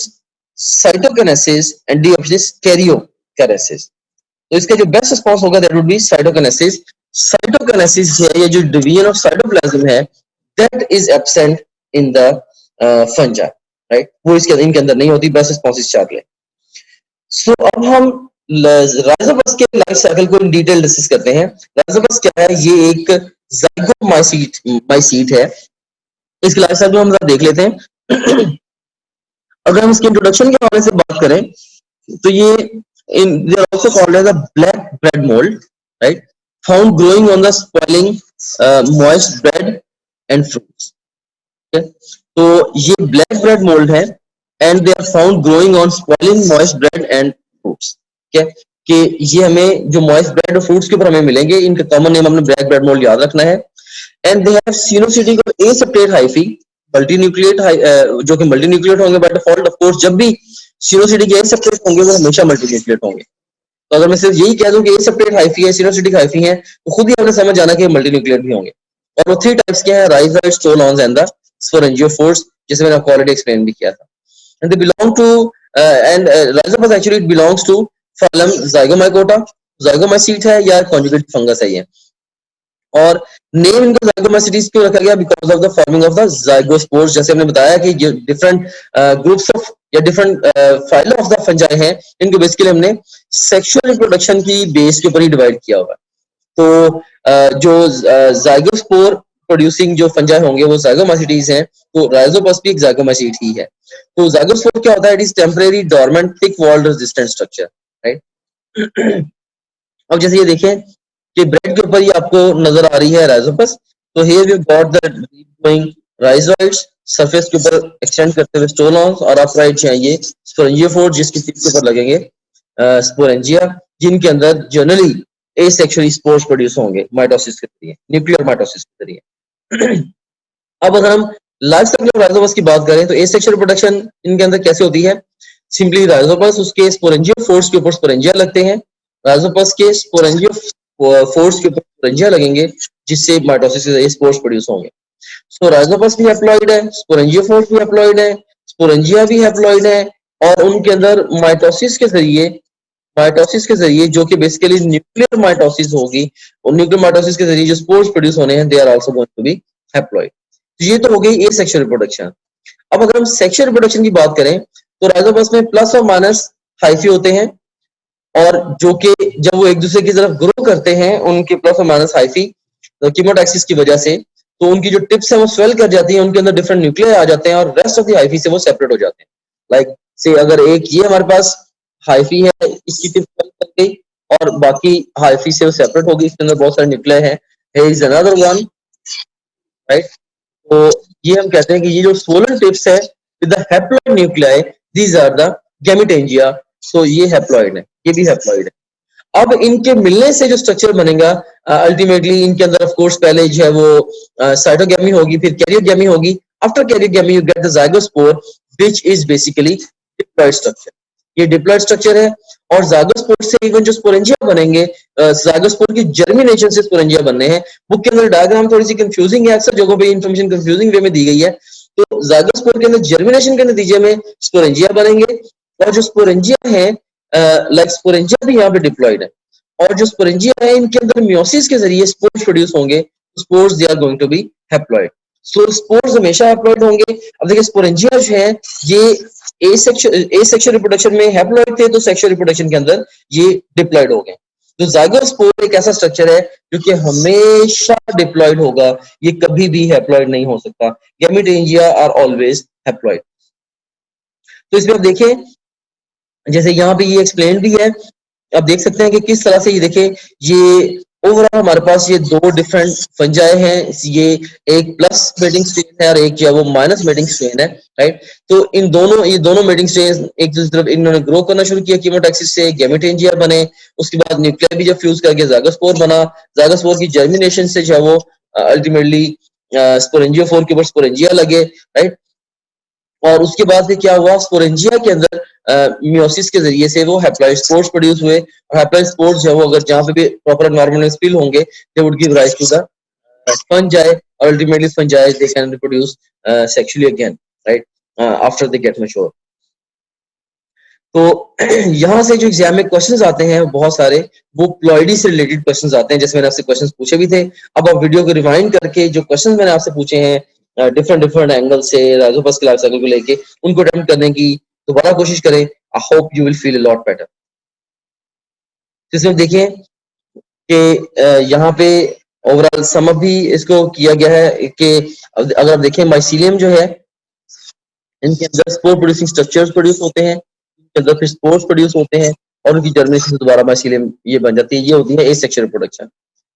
cytokinesis and D option is karyokinesis। तो इसका जो best response होगा that would be cytokinesis. Cytokinesis है ये जो division of cytoplasm है that is absent in the fungi, right? वो इसके इनके अंदर नहीं होती। Best response is Charlie. So अब हम राइजोपस के लाइफ साइकिल को इन डिटेल डिस्कस करते हैं। राइजोपस क्या है? ये एक ज़ाइगोमाइसीट है। इसके लाइफ साइकिल हम जरा देख लेते हैं। अगर हम इसके इंट्रोडक्शन के हवाले से बात करें तो ये they are also called as a black bread mold, right? Found growing on the spoiling moist bread and fruits। okay? तो ये black bread mold है and they are found growing on spoiling moist bread and fruits। okay? कि ये हमें जो moist bread और fruits के ऊपर हमें मिलेंगे, इनका कॉमन नेम हमने black bread mold याद रखना है। and they have sinusoidal और aseptate hyphae, मल्टीन्यूक्लिएट जो कि मल्टीन्यूक्लिएट होंगे बाय डिफॉल्ट। ऑफ कोर्स जब भी सिनोसिटिक एसेप्टेट होंगे वो हमेशा मल्टीन्यूक्लिएट होंगे। तो अगर मैं सिर्फ यही कह दूं कि एसेप्टेट हाइफी है, सिनोसिटिक हाइफी है, तो खुद ही आपने समझ जाना कि मल्टीन्यूक्लिएट भी होंगे। और वो थ्री टाइप्स के हैं, rhizoid, stolons and the sporangiophores, जिसे मैंने आपको ऑलरेडी एक्सप्लेन भी किया था। And they belong to and Rhizopus actually it belongs to phylum Zygomycota. Zygomycete है या कॉन्जुगेट फंगस है ये। और नेम इनका ज़ाइगोमाइसीट्स क्यों रखा गया? Because of the forming of the zygospores. जैसे हमने बताया कि जो डिफरेंट ग्रुप्स ऑफ या different phylum of the fungi हैं, इनको बेसिकली हमने सेक्सुअल रिप्रोडक्शन की बेस के ऊपर ही डिवाइड किया हुआ है। तो जो ज़ाइगोस्पोर प्रोड्यूसिंग जो फंजाई होंगे वो ज़ाइगोमाइसीट्स हैं। तो राइजोपस भी एक ज़ाइगोमाइसीट ही है। तो ज़ाइगोस्पोर क्या होता है? It is temporary dormant thick walled resistant structure, right? अब जैसे ये देखें कि ब्रेड के ऊपर ये आपको नजर आ रही है राइजोपस। तो here we got the deep going rhizoids surface के ऊपर एक्सटेंड करते हुए स्टोलॉन्स, और अपराइट चाहिए स्पोरेंजियोफोर जिसकी टिप के ऊपर लगेंगे स्पोरेंजिया, जिनके अंदर जनरली एसेक्सुअली स्पोर्स प्रोड्यूस होंगे माइटोसिस के जरिए, न्यूक्लियर माइटोसिस के जरिए। अब अगर हम लाइफ साइकिल ऑफ राइजोपस की बात करें तो एसेक्सुअल रिप्रोडक्शन इनके अंदर कैसे होती है? सिंपली राइजोपस उसके स्पोरेंजियोफोर्स के ऊपर स्पोरेंजिया लगते हैं, राइजोपस के स्पोरेंजियोफोर्स के ऊपर स्पोरेंजिया लगेंगे, जिससे माइटोसिस के जरिए स्पोर्स प्रोड्यूस होंगे। सो राइजोपस भी हैप्लॉइड है, स्पोरेंजियोफोर्स भी हैप्लॉइड है, स्पोरेंजिया भी हैप्लॉइड है, और उनके अंदर माइटोसिस के जरिए जो कि बेसिकली न्यूक्लियर माइटोसिस होगी, और न्यूक्लियर माइटोसिस के जरिए जो स्पोर्स प्रोड्यूस होने हैं, they are also going to be haploid. तो ये तो हो गई एसेक्सुअल रिप्रोडक्शन। अब अगर हम सेक्सुअल रिप्रोडक्शन की बात करें तो राइजोपस में प्लस और माइनस हाइफी होते हैं, और जो कि जब वो एक दूसरे की तरफ ग्रो करते हैं, उनके प्लस और माइनस हाइफी कीमोटैक्सिस की वजह से, तो उनकी जो टिप्स है वो स्वेल कर जाती है, उनके अंदर डिफरेंट न्यूक्लियाई आ जाते हैं, और रेस्ट ऑफ द हाइफी से वो सेपरेट हो जाते हैं। लाइक से अगर एक ये हमारे पास हाइफी है, इसकी टिप स्वेल कर गई और बाकी हाइफी से वो सेपरेट होगी, इसके अंदर बहुत सारे न्यूक्लियाई हैं, here is another one, right. तो ये हम कहते हैं कि ये जो swollen टिप्स है with the haploid nuclei, these are the gametangia. So ये हैप्लॉइड है, ये भी हैप्लॉइड है। अब इनके मिलने से जो स्ट्रक्चर बनेगा, अल्टीमेटली इनके अंदर ऑफ कोर्स पहले जो है वो साइटोगैमी होगी, फिर कैरियोगैमी होगी। After karyogamy you get the zygospore which is basically diploid structure. ये डिप्लॉइड स्ट्रक्चर है, और ज़ाइगोस्पोर से इवन जो स्पोरेंजिया बनेंगे, ज़ाइगोस्पोर की जर्मिनेशन से स्पोरेंजिया बनने हैं। बुक के अंदर डायग्राम थोड़ी सी कंफ्यूजिंग है, अक्सर जगहों पे इंफॉर्मेशन कंफ्यूजिंग वे में दी गई है। तो ज़ाइगोस्पोर के अंदर जर्मिनेशन के नतीजे में स्पोरेंजिया बनेंगे, और जो स्पोरेंजिया है लाइक स्पोरेंजिया भी यहाँ पे डिप्लॉइड है, और जो स्पोरेंजिया है इनके अंदर मियोसिस के जरिए स्पोर्स प्रोड्यूस होंगे, spores they are going to be haploid. So spores हमेशा हैप्लॉइड होंगे। अब देखिए स्पोरेंजिया जो है ये एसेक्सुअल रिप्रोडक्शन में हैप्लॉइड थे, तो सेक्सुअल रिप्रोडक्शन के अंदर ये डिप्लॉइड हो गए। तो ज़ाइगोस्पोर एक ऐसा स्ट्रक्चर है जो कि हमेशा डिप्लॉइड होगा, ये कभी भी हैप्लॉइड नहीं हो सकता। Gametangia are always haploid. तो इसमें आप देखें, जैसे यहाँ पे ये एक्सप्लेन भी है, आप देख सकते हैं कि किस तरह से ये देखें, ये ओवरऑल हमारे पास ये दो डिफरेंट फंजाई हैं, ये एक प्लस मेटिंग स्ट्रेन है और एक जो है वो माइनस मेटिंग स्ट्रेन है, राइट। तो ये दोनों मेटिंग स्ट्रेन एक दूसरी तरफ इन्होंने ग्रो करना शुरू किया कीमोटैक्सिस से, गैमेटेंजिया बने, उसके बाद न्यूक्लियाई भी जब फ्यूज करके ज़ाइगोस्पोर बना, ज़ाइगोस्पोर की जर्मिनेशन से जो है वो अल्टीमेटली स्पोरेंजियोफोर के ऊपर स्पोरेंजिया लगे, राइट। और उसके बाद फिर क्या हुआ, स्पोरेंजिया के अंदर मियोसिस के जरिए से वो हैप्लॉइड स्पोर्स प्रोड्यूस हुए, और हैप्लॉइड स्पोर्स जो है वो अगर जहाँ पे भी प्रॉपर नॉर्मल स्पिल होंगे, they would give rise to the fungi, और ultimately fungi they can reproduce sexually again, right, after they get mature. तो यहाँ से जो एग्जाम में क्वेश्चंस आते हैं बहुत सारे, वो प्लॉइडी से रिलेटेड क्वेश्चंस आते हैं, जैसे मैंने आपसे क्वेश्चंस पूछे भी थे। अब आप वीडियो को रिवाइंड करके जो क्वेश्चंस मैंने आपसे पूछे हैं डिफरेंट एंगल से राइजोपस के लाइफ साइकिल को लेके, उनको अटेम्प्ट करने की दोबारा कोशिश करें। I hope you will feel a lot better. इसमें देखिए कि यहाँ पे ओवरऑल सम अप भी इसको किया गया है कि अगर आप देखें माइसीलियम जो है, इनके अंदर स्पोर प्रोड्यूसिंग स्ट्रक्चर्स प्रोड्यूस होते हैं, इनके अंदर फिर स्पोर्स प्रोड्यूस होते हैं, और उनकी जर्मिनेशन से दोबारा माइसीलियम ये बन जाती है। ये होती है एसेक्सुअल रिप्रोडक्शन,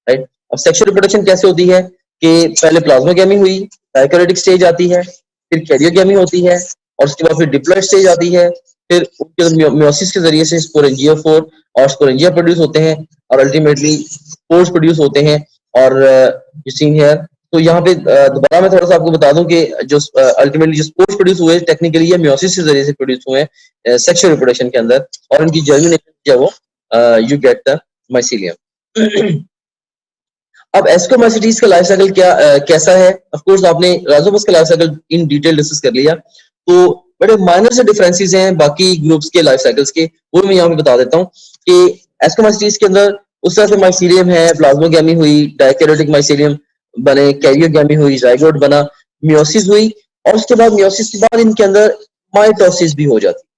राइट। अब सेक्सुअल रिप्रोडक्शन कैसे होती है कि पहले प्लाज्मोगैमी हुई, डाइकैरियोटिक स्टेज आती है, फिर कैरियोगैमी होती है, और उसके बाद फिर डिप्लॉइड स्टेज आती है, फिर उनके अंदर मियोसिस के जरिए से स्पोरेंजियोफोर और स्पोरेंजिया प्रोड्यूस होते हैं, और अल्टीमेटली स्पोर्स प्रोड्यूस होते हैं। और यू सीन हियर, तो यहाँ पे दोबारा मैं थोड़ा सा आपको बता दूं कि जो अल्टीमेटली जो स्पोर्स प्रोड्यूस हुए टेक्निकली ये मियोसिस के जरिए से प्रोड्यूस हुए हैं सेक्सुअल रिप्रोडक्शन के अंदर, और उनकी जर्मिनेशन जो है वो यू गेट द माइसीलियम। अब एस्कोमाइसिटीज का लाइफ साइकिल कैसा है? ऑफ कोर्स आपने राइजोपस का life cycle in detail discuss कर लिया, तो बड़े माइनर से डिफरेंसेस हैं बाकी ग्रुप्स के लाइफ साइकिल्स के, वो मैं यहाँ पे बता देता हूँ कि एस्कोमाइसिटीज के अंदर उस तरह से माइसीलियम है, प्लाज्मोगैमी हुई, डाइकैरियोटिक माइसीलियम बने, कैरियोगैमी हुई, ज़ाइगोट बना, मियोसिस हुई, और उसके बाद मियोसिस के बाद इनके अंदर माइटोसिस भी हो जाती है,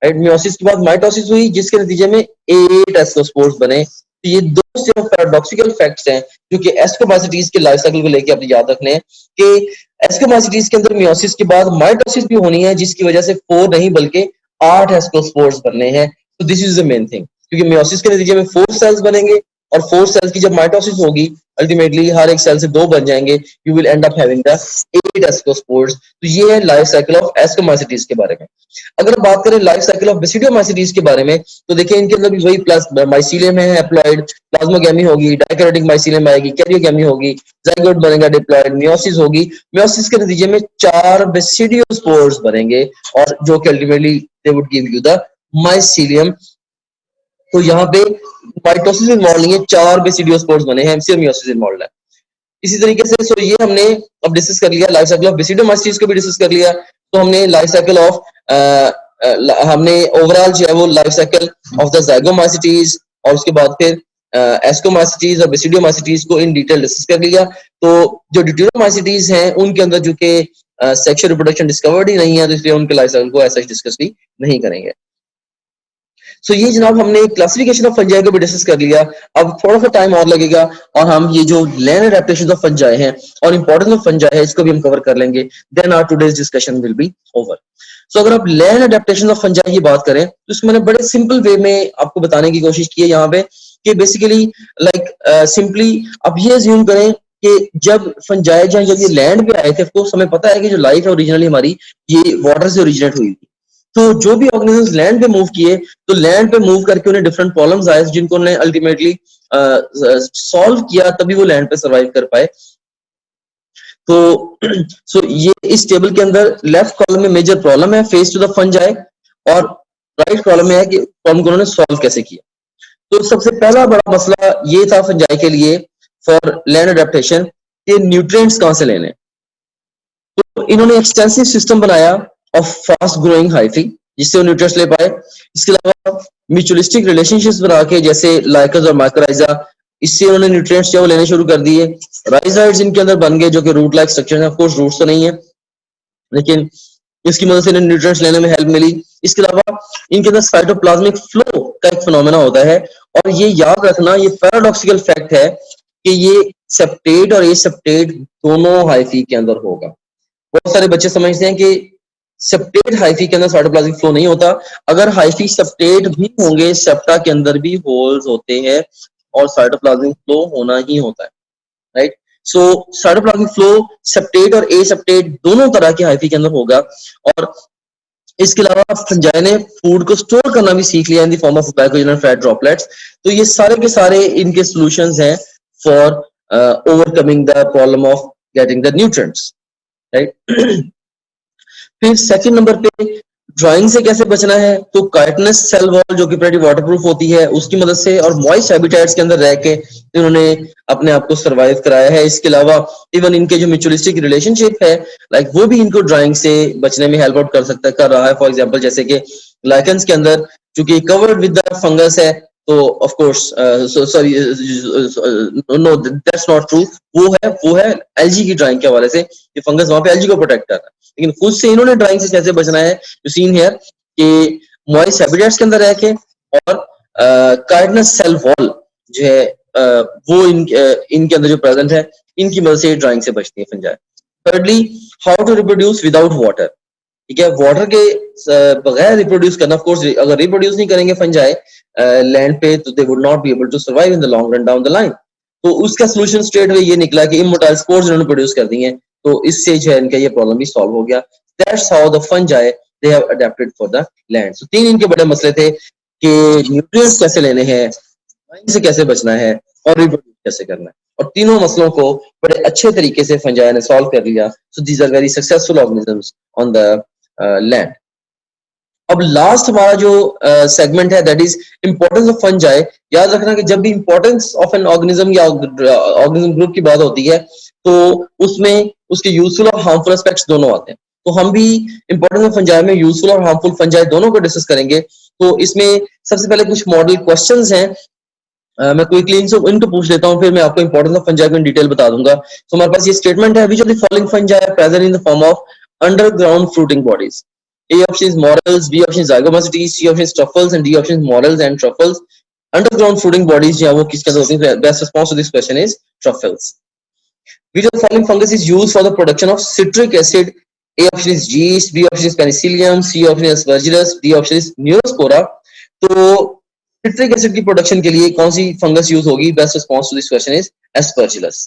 राइट। मियोसिस के बाद माइटोसिस हुई, जिसके नतीजे में 8 एस्कोस्पोर्स बने। तो ये दो सिर्फ पैराडॉक्सिकल फैक्ट्स हैं जो कि एस्कोमाइसिटीज के लाइफ साइकिल को लेके आपने याद रखने हैं कि एस्कोमाइसिटीज के अंदर मियोसिस के बाद माइटोसिस भी होनी है, जिसकी वजह से 4 नहीं बल्कि 8 एस्कोस्पोर्स बनने हैं। तो this is the main thing, क्योंकि मियोसिस के नतीजे में 4 सेल्स बनेंगे, और 4 सेल्स की जब माइटोसिस होगी, अल्टीमेटली हर एक सेल से 2 बन जाएंगे, you will and up having the 8 ascospores. तो ये है लाइफ साइकिल ऑफ एस्कोमाइसिटीज के बारे में। अगर हम बात करें लाइफ साइकिल ऑफ बेसिडियोमाइसिटीज के बारे में, तो देखिए इनके अंदर भी वही प्लस माइसीलियम है हैप्लॉइड, प्लाज्मोगैमी होगी, डाइकैरियोटिक माइसीलियम आएगी, कैरियोगैमी होगी, जाइगोट बनेगा डिप्लॉइड, मियोसिस होगी, मियोसिस के नतीजे में 4 बेसिडियोस्पोर्स बनेंगे और जो कि ultimately they would give you the mycelium. तो यहाँ पे माइटोसिस इन्वॉल्व नहीं है, 4 बेसिडियोस्पोर्स बने हैं, एमसीएम मियोसिस इन्वॉल्व है। इसी तरीके से सो ये हमने अब डिस्कस कर लिया, लाइफ साइकिल ऑफ बेसिडोमाइसिटीज को भी डिस्कस कर लिया। तो हमने लाइफ साइकिल ऑफ हमने ओवरऑल जो है वो लाइफ साइकिल ऑफ द ज़ाइगोमाइसिटीज और उसके बाद फिर एस्कोमाइसिटीज और बेसिडियोमाइसिटीज को इन डिटेल डिस्कस कर लिया। तो जो ड्यूटेरोमाइसिटीज हैं उनके अंदर जो कि सेक्सुअल रिप्रोडक्शन डिस्कवर्ड ही नहीं है, तो इसलिए उनके लाइफ साइकिल को ऐसा डिस्कस भी नहीं करेंगे। सो ये जनाब हमने क्लासिफिकेशन ऑफ फंजाई को भी डिस्कस कर लिया। अब थोड़ा सा टाइम और लगेगा और हम ये जो लैंड एडेप्टेशन ऑफ फंजाई हैं और इंपॉर्टेंस ऑफ फंजाई है इसको भी हम कवर कर लेंगे, then our today's discussion will be over. So अगर आप लैंड एडेप्टेशन ऑफ फंजाई की बात करें तो इसको मैंने बड़े सिंपल वे में आपको बताने की कोशिश की है यहाँ पे कि बेसिकली लाइक सिंपली आप ये अज्यूम करें कि जब फंजाई जब ये लैंड पे आए थे, आपको हमें पता है कि जो लाइफ है ओरिजिनली हमारी ये वाटर से ओरिजिनेट हुई थी। तो जो भी ऑर्गेनिजम्स लैंड पे मूव किए तो लैंड पे मूव करके उन्हें डिफरेंट प्रॉब्लम्स आए जिनको उन्हें अल्टीमेटली सॉल्व किया, तभी वो लैंड पे सर्वाइव कर पाए। तो सो ये इस टेबल के अंदर लेफ्ट कॉलम में मेजर प्रॉब्लम है फेस टू द फंजाई और राइट कॉलम में है कि प्रॉब्लम को उन्होंने सॉल्व कैसे किया। तो सबसे पहला बड़ा मसला ये था फंजाई के लिए फॉर लैंड एडेप्टेशन कि न्यूट्रिएंट्स कहां से लेने। तो इन्होंने एक्सटेंसिव सिस्टम बनाया ऑफ फास्ट ग्रोइंग हाइफी जिससे वो न्यूट्रिएंट्स ले पाए। इसके अलावा म्यूचुअलिस्टिक रिलेशनशिप्स बना के जैसे लाइकस और माइकोराइजा, इससे उन्होंने न्यूट्रिएंट्स जो लेने शुरू कर दिए। राइजाइड्स इनके अंदर बन गए जो कि रूट लाइक स्ट्रक्चर है, ऑफ कोर्स रूट्स तो नहीं है लेकिन इसकी मदद से इन्हें न्यूट्रिएंट्स लेने में हेल्प मिली। इसके अलावा इनके अंदर साइटोप्लाज्मिक फ्लो का एक फिनोमेना होता है और ये याद रखना, ये पैराडॉक्सिकल फैक्ट है कि ये सेप्टेट और एसेप्टेट दोनों हाइफी के अंदर होगा। बहुत सारे बच्चे समझते हैं कि सेप्टेट हाइफी के अंदर साइटोप्लाज्मिक फ्लो नहीं होता। अगर हाइफी सेप्टेट भी होंगे, सेप्टा के अंदर भी होल्स होते हैं और साइटोप्लाज्मिक फ्लो होना ही होता है, राइट। सो साइटोप्लाज्मिक फ्लो सेप्टेट और एसेप्टेट दोनों तरह के हाइफी के अंदर होगा। और इसके अलावा फंजाई ने फूड को स्टोर करना भी सीख लिया in the form of glycogen fat droplets. तो ये सारे के सारे इनके सॉल्यूशंस हैं for overcoming the problem of getting the nutrients, right. फिर सेकंड नंबर पे ड्राइंग से कैसे बचना है, तो काइटनस सेल वॉल जो कि pretty वाटरप्रूफ होती है उसकी मदद से और मॉइस्ट हैबिटेट्स के अंदर रह के इन्होंने अपने आप को सरवाइव कराया है। इसके अलावा इवन इनके जो म्यूचुअलिस्टिक रिलेशनशिप है लाइक वो भी इनको ड्राइंग से बचने में हेल्प आउट कर रहा है। फॉर एग्जांपल जैसे कि लाइकेंस के अंदर चूंकि कवर्ड विद द फंगस है तो of course sorry no that's not true, वो है एलजी की ड्राइंग के हवाले से ये फंगस वहां पे एलजी को प्रोटेक्ट कर रहा है। लेकिन खुद से इन्होंने ड्राइंग से कैसे बचना है, जो सीन हियर कि मॉइस्ट हैबिटेट्स के अंदर रह के और काइटनस सेल वॉल जो है वो इनके अंदर जो प्रेजेंट है इनकी मदद से ड्राइंग से बचती है fungi. Thirdly how to reproduce without water, ठीक है। वाटर के बगैर रिप्रोड्यूस करना, ऑफ कोर्स अगर रिप्रोड्यूस नहीं करेंगे फंजाई लैंड पे तो they would not be able to survive in the long run down the line. तो उसका सोल्यूशन स्ट्रेट वे ये निकला कि इमोर्टाइल स्पोर्स इन्होंने प्रोड्यूस कर दी हैं, तो इससे जो है इनका ये प्रॉब्लम भी सॉल्व हो गया। That's how the fungi they have adapted for the land. So तीन इनके बड़े मसले थे कि न्यूट्रिएंट्स कैसे लेने हैं, ड्राइंग से कैसे बचना है और रिप्रोड्यूस कैसे करना है, और तीनों मसलों को बड़े अच्छे तरीके से फंजाई ने सॉल्व कर लिया। So these are very successful organisms on the land. अब लास्ट हमारा जो सेगमेंट है that is importance of fungi. याद रखना कि जब भी इंपॉर्टेंस ऑफ एन ऑर्गेनिज्म या ऑर्गेनिज्म ग्रुप की बात होती है तो उसमें उसके यूजफुल और हार्मफुल एस्पेक्ट्स दोनों आते हैं। तो हम भी इंपॉर्टेंस ऑफ फंजाई में यूजफुल और हार्मफुल फंजाई दोनों को डिस्कस करेंगे। तो इसमें सबसे पहले कुछ मॉडल क्वेश्चंस हैं, मैं क्विकली इनको पूछ लेता हूं, फिर मैं आपको इंपॉर्टेंस ऑफ फंजाई को इन डिटेल बता दूंगा। तो हमारे पास ये स्टेटमेंट है, which of the following fungi present in the form of underground fruiting bodies. A option is morels, B option is zygomatids, C option is truffles and D option is morels and truffles. Underground fruiting bodies जो है वो किसके अंदर होती हैं? Best response to this question is truffles. Which of the following fungus is used for the production of citric acid? A option is yeast, B option is penicillium, C option is aspergillus, D option is neurospora. तो citric acid की production के लिए कौन सी fungus use होगी? Best response to this question is Aspergillus.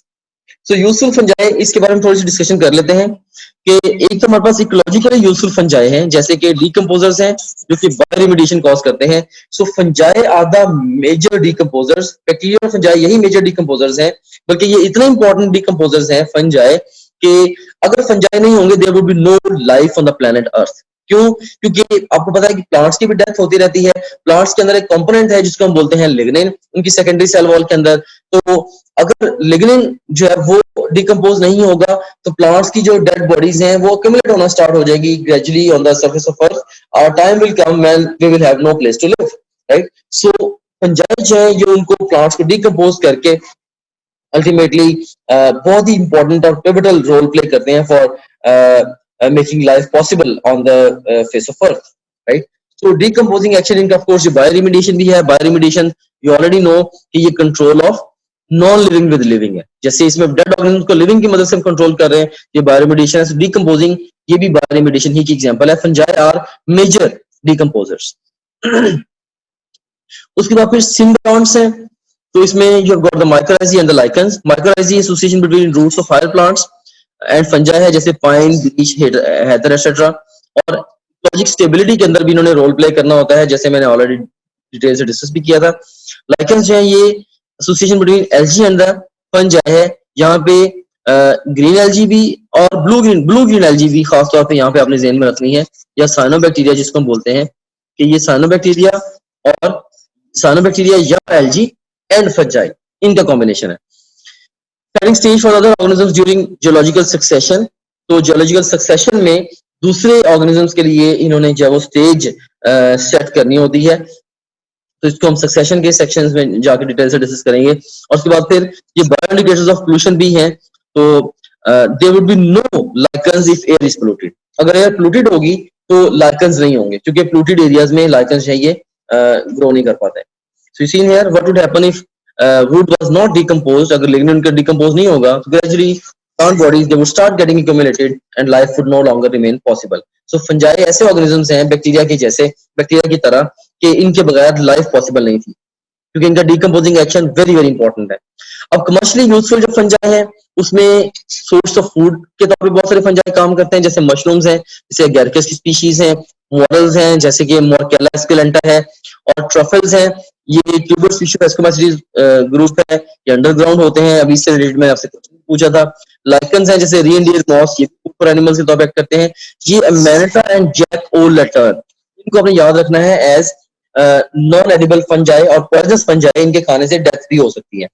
So useful fungi, इसके बारे में थोड़ी सी डिस्कशन कर लेते हैं कि एक तो हमारे पास इकोलॉजिकली यूजफुल फंजाई हैं, जैसे कि डीकंपोजर्स हैं जो कि बायोरिमेडिएशन कॉज करते हैं। So fungi are the major decomposers. Bacteria और फंजाई यही मेजर डीकंपोजर्स हैं, बल्कि ये इतने इंपॉर्टेंट डीकंपोजर्स हैं फंजाई कि अगर फंजाई नहीं होंगे there would be no life on the planet Earth. क्यों? क्योंकि आपको पता है कि प्लांट्स की भी डेथ होती रहती है। प्लांट्स के अंदर एक कंपोनेंट है जिसको हम बोलते हैं लिग्निन, उनकी सेकेंडरी सेल वॉल के अंदर। तो अगर लिग्निन जो है वो डिकम्पोज नहीं होगा तो प्लांट्स की जो डेड बॉडीज हैं वो एक्यूमुलेट होना स्टार्ट हो जाएगी gradually on the surface of earth. Our time will come when we will have no place to live, right? So fungi जो है जो उनको प्लांट्स को डिकम्पोज करके अल्टीमेटली बहुत ही इंपॉर्टेंट और पिवटल रोल प्ले करते हैं for making life possible on the face of earth, right? So decomposing action इनका ऑफ कोर्स बायोरिमेडिएशन भी है। बायोरिमेडिएशन यू ऑलरेडी नो कि ये control of non living with living है। जैसे इसमें डेड ऑर्गेनिज्म को लिविंग की मदद से कंट्रोल कर रहे हैं, ये बायोरिमेडिएशन है। डिकम्पोजिंग ये भी बायोरिमेडिएशन ही की एग्जांपल है। Fungi are major decomposers. उसके बाद फिर सिम्बायोंट्स हैं, तो इसमें you have got the mycorrhizae and the lichens. Mycorrhizae association between roots of higher plants and fungi है, जैसे पाइन, बीच, हेदर एटसेट्रा। और लॉजिक स्टेबिलिटी के अंदर भी इन्होंने रोल प्ले करना होता है, जैसे मैंने ऑलरेडी डिटेल से डिस्कस भी किया था। लाइकेंस जो है ये association between algae and the fungi है। यहाँ पे ग्रीन एल्गी भी और ब्लू ग्रीन एल्गी भी खास तौर पे यहाँ पे आपने ज़हन में रखनी है, या साइनोबैक्टीरिया जिसको हम बोलते हैं, कि ये साइनोबैक्टीरिया और साइनोबैक्टीरिया या एल्गी एंड फंजाई इनका कॉम्बिनेशन है। Setting stage for other organisms during geological succession. तो जियोलॉजिकल सक्सेशन में दूसरे ऑर्गेनिजम्स के लिए इन्होंने जो वो स्टेज सेट करनी होती है, तो इसको हम सक्सेशन के सेक्शंस में जाकर डिटेल से डिस्कस करेंगे। और उसके बाद फिर ये बायोइंडिकेटर्स ऑफ पोल्यूशन भी हैं, तो there would be no lichens if air is polluted. अगर एयर पोल्यूटेड होगी तो लाइकेंस नहीं होंगे, क्योंकि पोल्यूटेड एरियाज में लाइकेंस है ये ग्रो नहीं कर पाता है। So you see here what would happen if wood was not decomposed। अगर lignin का decompose नहीं होगा तो gradually plant bodies they would start getting accumulated and life would no longer remain possible। So fungi ऐसे organisms हैं bacteria के जैसे, bacteria की तरह, कि इनके बगैर लाइफ पॉसिबल नहीं थी, क्योंकि इनका decomposing action very very important है। अब कमर्शियली यूजफुल जो फंजाई है उसमें सोर्स ऑफ फूड के तौर पे बहुत सारे फंजाई काम करते हैं, जैसे मशरूम्स हैं, जैसे गैरकस की स्पीशीज हैं, मॉडल्स हैं जैसे कि मोरकेला एस्कुलेंटा है, और ट्रफल्स हैं। ये ट्यूबर स्पीशीज एस्कोमासिटीज ग्रुप है, ये अंडरग्राउंड होते हैं। अभी इससे रिलेटेड मैंने आपसे क्वेश्चन पूछा था। लाइकन्स हैं जैसे रिएनडियर मॉस, ये ऊपर एनिमल्स के तौर पे एक्ट करते हैं। ये अमेरिटा एंड जैक ओ लैटर्न, इनको आपने याद रखना है एज नॉन एडिबल फंजाई और पॉइजनस फंजाई, इनके खाने से डेथ भी हो सकती है,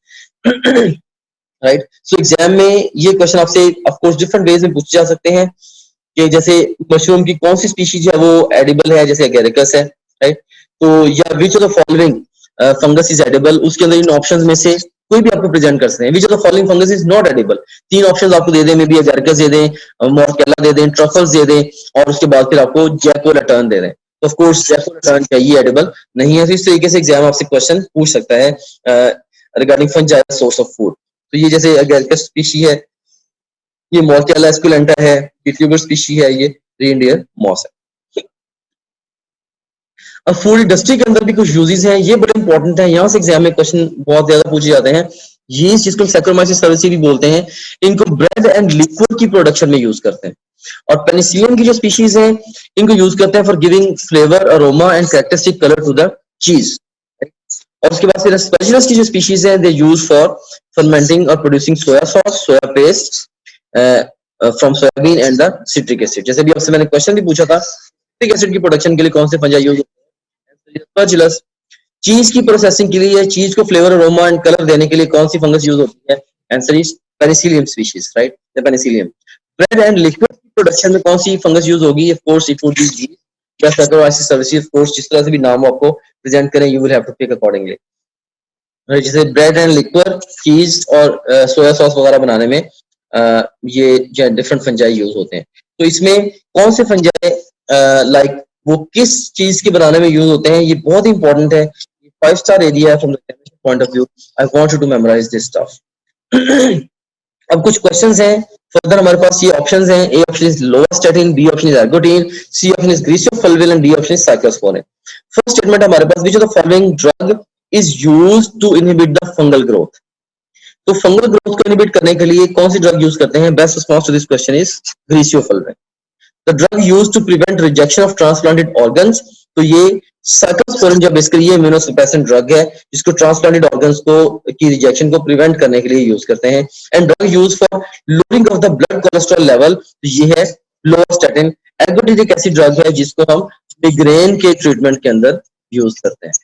राइट? सो एग्जाम में ये क्वेश्चन आपसे ऑफ कोर्स डिफरेंट वेज में पूछे जा सकते हैं, कि जैसे मशरूम की कौन सी स्पीशीज है वो एडिबल है, जैसे एगेरिकस है, राइट? तो या विच of the following fungus is edible, उसके अंदर इन ऑप्शंस में से कोई भी आपको प्रेजेंट कर सकते हैं। विच of the following fungus is not edible, तीन ऑप्शंस आपको दे दें, मे बी एगेरिकस दे दें, मोरकेला दे दें, ट्रफल्स दे दें, और उसके बाद फिर आपको जैको लैटर्न दे दें। ऑफ कोर्स जैको लैटर्न चाहिए एडिबल नहीं है, तो इस तरीके से एग्जाम आपसे क्वेश्चन पूछ सकता है regarding fungi source of food. तो ये जैसे एगेरिकस स्पीशी है, ये मोरकेला एस्कुलेंटा है, ये ट्यूबर स्पीशी है, ये रिएनडियर मॉस है। अब फूड इंडस्ट्री के अंदर भी कुछ यूजेस हैं, ये बड़े इंपॉर्टेंट है, यहाँ से एग्जाम में क्वेश्चन बहुत ज्यादा पूछे जाते हैं। ये जिसको सैक्रोमाइसिस सर्विसी भी बोलते हैं, इनको ब्रेड एंड लिक्विड की प्रोडक्शन में यूज करते हैं। और पेनिसिलियम की जो स्पीशीज हैं इनको यूज करते हैं for giving flavour, aroma and characteristic colour to the cheese. और उसके बाद फिर स्पेशलिस्ट की जो स्पीशीज हैं दे यूज फॉर फर्मेंटिंग और producing soya sauce, soya paste from soybean and the citric acid. जैसे भी आपसे मैंने क्वेश्चन भी पूछा था, सिट्रिक एसिड की प्रोडक्शन के लिए कौन से फंजाई यूज होते हैं? एस्परजिलस। चीज की प्रोसेसिंग के लिए, चीज को फ्लेवर, अरोमा एंड कलर देने के लिए कौन सी फंगस यूज होती है? Answer is penicillium species, right? The penicillium. Bread and liquid की प्रोडक्शन में कौन सी फंगस यूज होगी? Of course it would be yeast या सैक्रोमाइसिस सर्विसी। ऑफ कोर्स जिस तरह से भी नाम आपको प्रेजेंट करें you will have to pick accordingly. जैसे ब्रेड एंड लिक्विड, चीज और सोया सॉस वगैरह बनाने में ये जो डिफरेंट फंजाई यूज होते हैं। तो इसमें कौन से फंजाई लाइक वो किस चीज के बनाने में यूज होते हैं, ये बहुत इंपॉर्टेंट है। 5 star area from the chemistry point of view. I want you to memorise this stuff. अब कुछ क्वेश्चंस हैं फर्दर, हमारे पास ये ऑप्शंस हैं। A option is lovastatin, B option is ergotin, C option is griseofulvin and D option is cyclosporin. First statement हमारे पास, which of the following drug is used to inhibit the fungal growth. तो fungal growth को inhibit करने के लिए कौन सी drug use करते हैं? Best response to this question is griseofulvin. The drug used to prevent rejection of transplanted organs. तो ये साइक्लोस्पोरिन जो बेसिकली ये इम्यूनोसप्रेसेंट ड्रग है जिसको ट्रांसप्लांटेड ऑर्गन्स को की रिजेक्शन को प्रिवेंट करने के लिए यूज करते हैं। And drug use for lowering of the blood cholesterol level, ये है लोवास्टैटिन। एल्गोटिनिक ऐसी ड्रग है जिसको हम मिग्रेन के ट्रीटमेंट के अंदर यूज करते हैं,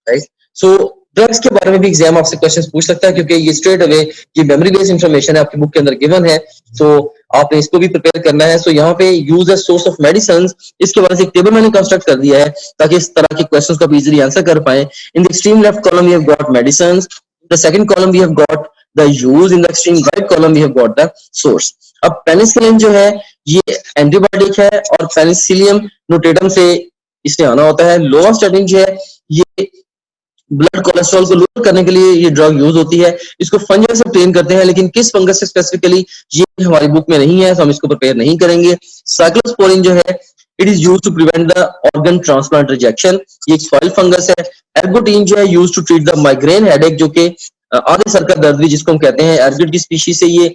राइट। सो ड्रग्स के बारे में भी एग्जाम आपसे क्वेश्चंस पूछ सकता है क्योंकि ये स्ट्रेट अवे ये मेमोरी बेस्ड इंफॉर्मेशन है, आपकी बुक के अंदर गिवन है, तो आपने इसको भी प्रिपेयर करना है। सो यहाँ पे use as source of medicine, इसके बारे में एक टेबल मैंने कंस्ट्रक्ट कर दिया है ताकि इस तरह के क्वेश्चंस को आप इजीली आंसर कर पाए। In the extreme left column we have got medicine, the second column we have got the use, in the extreme right column we have got the source. अब पेनिसिलिन जो है ये antibiotic है और Penicillium notatum से इससे आना होता है। लोवास्टैटिन जो है ये ब्लड कोलेस्ट्रॉल को लोअर करने के लिए ये ड्रग यूज होती है। इसको फंगस से ट्रेन करते हैं, लेकिन किस फंगस से स्पेसिफिकली ये हमारी बुक में नहीं है, तो हम इसको प्रिपेयर नहीं करेंगे। साइक्लोस्पोरिन जो है it is use to prevent the organ transplant rejection, ये एक सॉइल फंगस है। एर्गोटीन जो है use to treat the migraine headache, जो कि आधे सर का दर्द भी जिसको हम कहते हैं, एर्गोट की स्पीशीज से ये